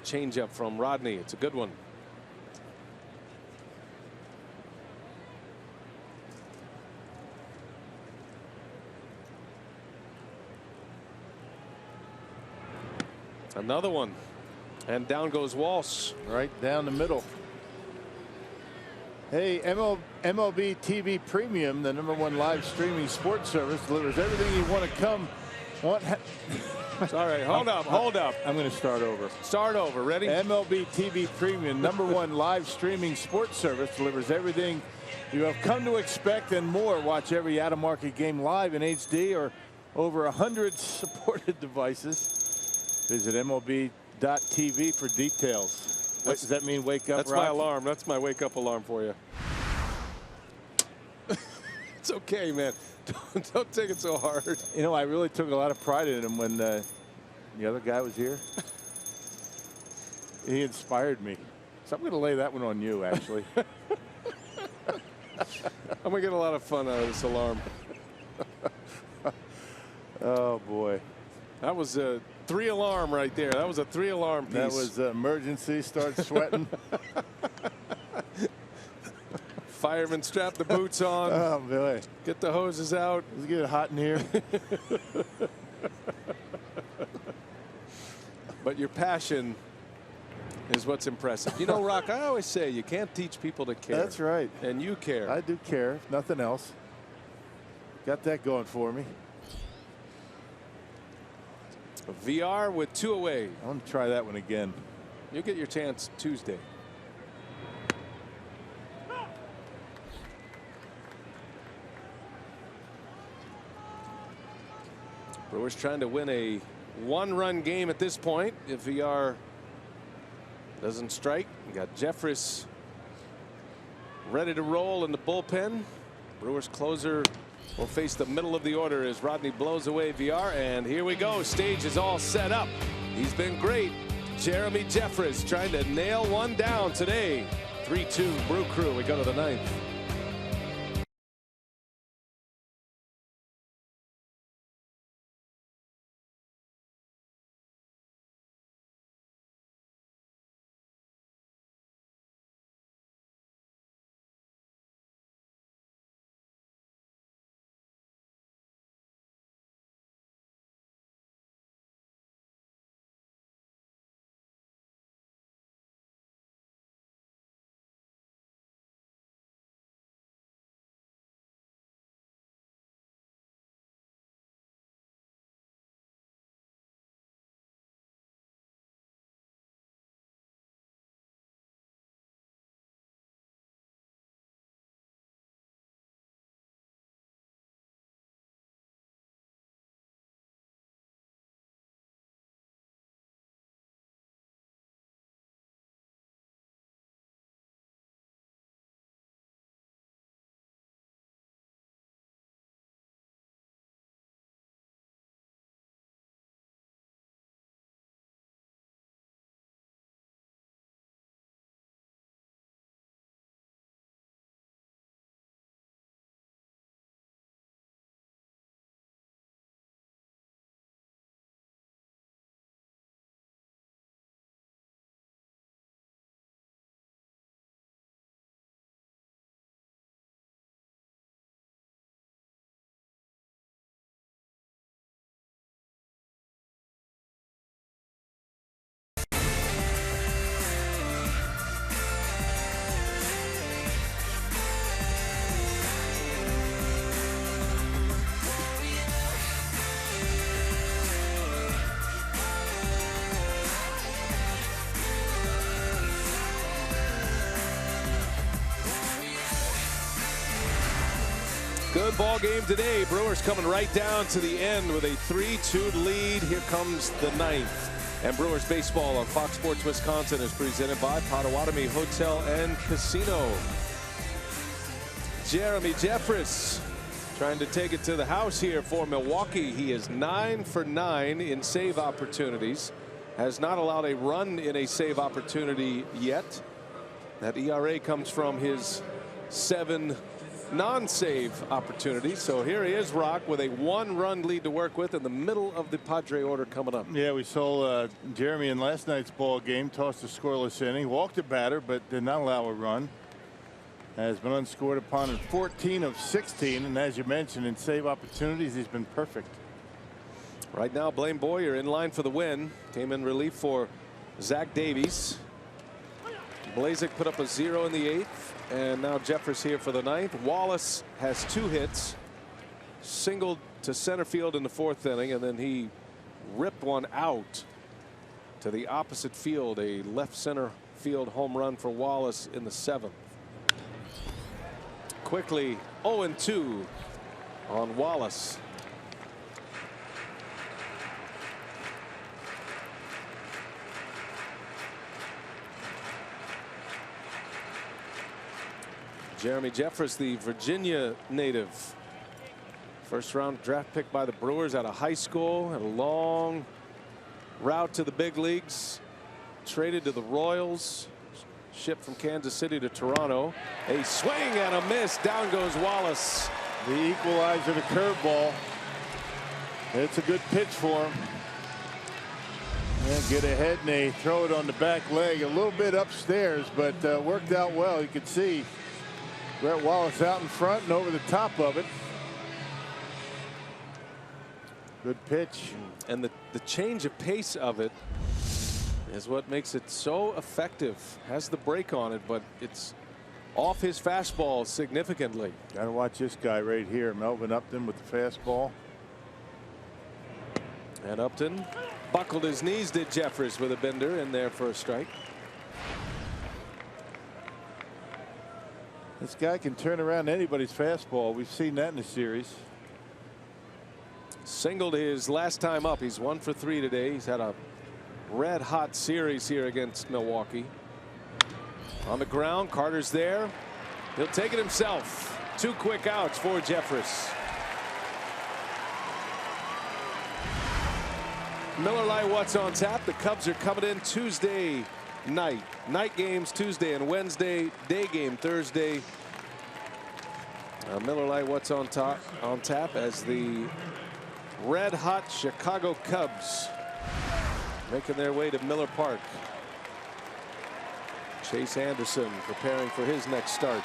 Changeup from Rodney. It's a good one. Another one. And down goes Walsh. Right down the middle. Hey, MLB TV Premium, the #1 live streaming sports service, delivers everything you want to come. All right, hold up. I'm going to start over. Start over. Ready? MLB TV Premium, #1 live streaming sports service, delivers everything you have come to expect and more. Watch every out-of-market game live in HD or over 100 supported devices. Visit MLB.TV for details. What does that mean? Wake up? That's Rocky? my alarm. That's my wake-up alarm for you. It's okay, man. Don't take it so hard. You know, I really took a lot of pride in him when the other guy was here. He inspired me. So I'm going to lay that one on you, actually. I'm going to get a lot of fun out of this alarm. Oh, boy. That was a 3 alarm right there. That was a 3 alarm piece. That was emergency. Start sweating. Firemen strap the boots on. Oh, boy. Get the hoses out. It's getting hot in here. But your passion is what's impressive. You know, Rock, I always say you can't teach people to care. That's right. And you care. I do care, if nothing else. Got that going for me. VR with 2 away. I'm going to try that one again. You'll get your chance Tuesday. Brewers trying to win a 1-run game at this point. If VR doesn't strike, we got Jeffress ready to roll in the bullpen. Brewers closer will face the middle of the order as Rodney blows away VR. And here we go. Stage is all set up. He's been great. Jeremy Jeffress trying to nail one down today. 3-2 Brew Crew. We go to the 9th. Good ball game today. Brewers coming right down to the end with a 3-2 lead. Here comes the ninth. And Brewers baseball on Fox Sports Wisconsin is presented by Potawatomi Hotel and Casino. Jeremy Jeffress trying to take it to the house here for Milwaukee. He is 9 for 9 in save opportunities. Has not allowed a run in a save opportunity yet. That ERA comes from his 7 non-save opportunities. So here he is, Rock, with a 1-run lead to work with in the middle of the Padre order coming up. Yeah, we saw Jeremy in last night's ball game tossed a scoreless inning, walked a batter, but did not allow a run. Has been unscored upon in 14 of 16, and as you mentioned, in save opportunities, he's been perfect. Right now, Blaine Boyer in line for the win. Came in relief for Zach Davies. Blazek put up a 0 in the 8th. And now Jeffress here for the 9th. Wallace has 2 hits. Singled to center field in the 4th inning, and then he ripped one out to the opposite field. A left center field home run for Wallace in the 7th. Quickly 0-2 on Wallace. Jeremy Jeffress, the Virginia native. First-round draft pick by the Brewers out of high school. Had a long route to the big leagues. Traded to the Royals. Shipped from Kansas City to Toronto. A swing and a miss. Down goes Wallace. The equalizer, the curveball. It's a good pitch for him. And get ahead, and they throw it on the back leg. A little bit upstairs, but worked out well. You could see Brett Wallace out in front and over the top of it. Good pitch. And the change of pace of it is what makes it so effective. Has the break on it, but it's off his fastball significantly. Got to watch this guy right here, Melvin Upton with the fastball. And Upton buckled his knees, did Jeffress, with a bender in there for a strike. This guy can turn around anybody's fastball. We've seen that in the series. Singled his last time up. He's 1 for 3 today. He's had a red hot series here against Milwaukee. On the ground, Carter's there. He'll take it himself. 2 quick outs for Jeffress. Miller Lite, what's on tap? The Cubs are coming in Tuesday night. Night games Tuesday and Wednesday. Day game Thursday. Miller Lite, what's on tap as the red hot Chicago Cubs making their way to Miller Park. Chase Anderson preparing for his next start.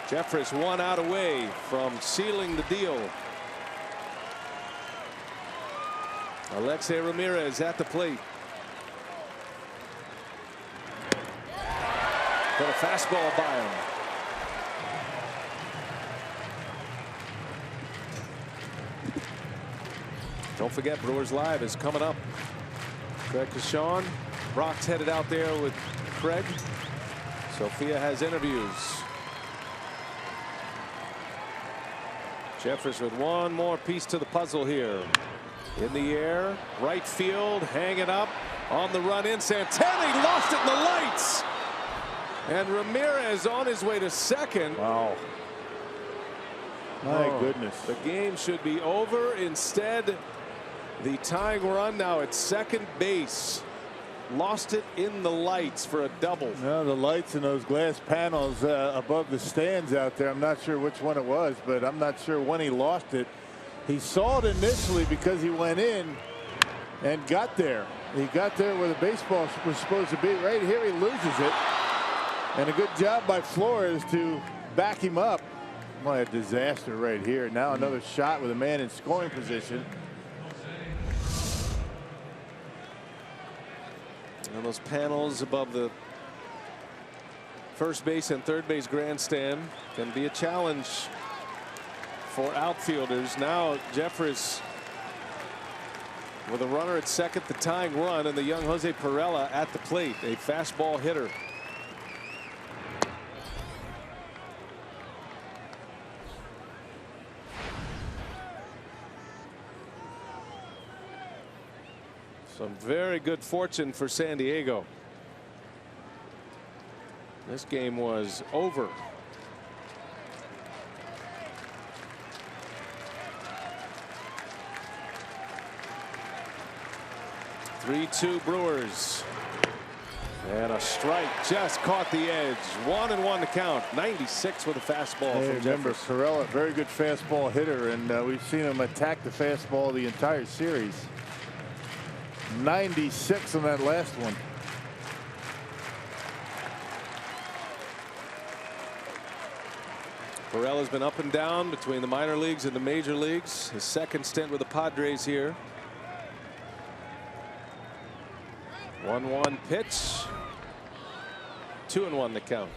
Jeffress 1 out away from sealing the deal. Alexei Ramirez at the plate. Put a fastball by him. Don't forget, Brewers Live is coming up. Craig Kashawn. Brock's headed out there with Craig. Sophia has interviews. Jeffress with one more piece to the puzzle here. In the air, right field, hanging up on the run in. Santana lost it in the lights. And Ramirez on his way to second. Wow. My goodness. The game should be over. Instead, the tying run now at second base. Lost it in the lights for a double. No, the lights and those glass panels above the stands out there. I'm not sure which one it was, but I'm not sure when he lost it. He saw it initially because he went in and got there. He got there where the baseball was supposed to be. Right here, he loses it. And a good job by Flores to back him up. What a disaster right here. Now another shot with a man in scoring position. And those panels above the first base and third base grandstand can be a challenge for outfielders. Now Jeffress with a runner at second, the tying run, and the young Jose Perella at the plate, a fastball hitter. Some very good fortune for San Diego. This game was over. (3-2) Brewers. And a strike just caught the edge. 1-1 to count. 96 with a fastball from remember, Jeffers. Corella, very good fastball hitter, and we've seen him attack the fastball the entire series. 96 on that last one. Corella's been up and down between the minor leagues and the major leagues. His second stint with the Padres here. 1-1 pitch. 2-1 to count.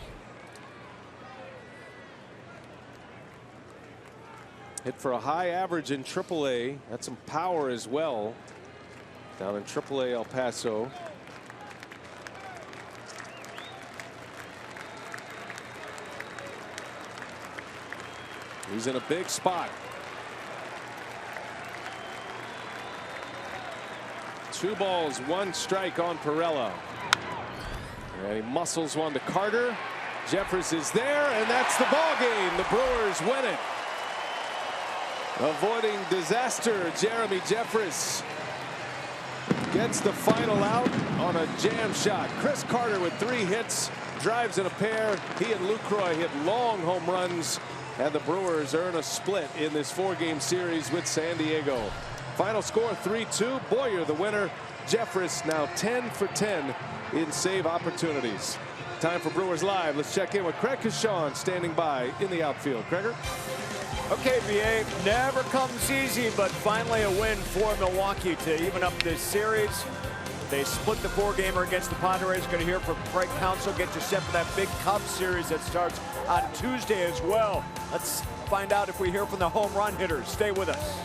Hit for a high average in AAA. Had some power as well down in AAA El Paso. He's in a big spot. 2 balls, 1 strike on Pirela. And he muscles one to Carter. Jeffers is there, and that's the ball game. The Brewers win it. Avoiding disaster, Jeremy Jeffers gets the final out on a jam shot. Chris Carter with 3 hits, drives in a pair. He and Lucroy hit long home runs, and the Brewers earn a split in this 4-game series with San Diego. Final score 3-2. Boyer the winner. Jeffers now 10 for 10 in save opportunities. Time for Brewers Live. Let's check in with Craig Kashawn standing by in the outfield. Gregor? Okay, VA, never comes easy, but finally a win for Milwaukee to even up this series. They split the 4-gamer against the Padres. Going to hear from Craig Counsell, get you set for that big Cubs series that starts on Tuesday as well. Let's find out if we hear from the home run hitters. Stay with us.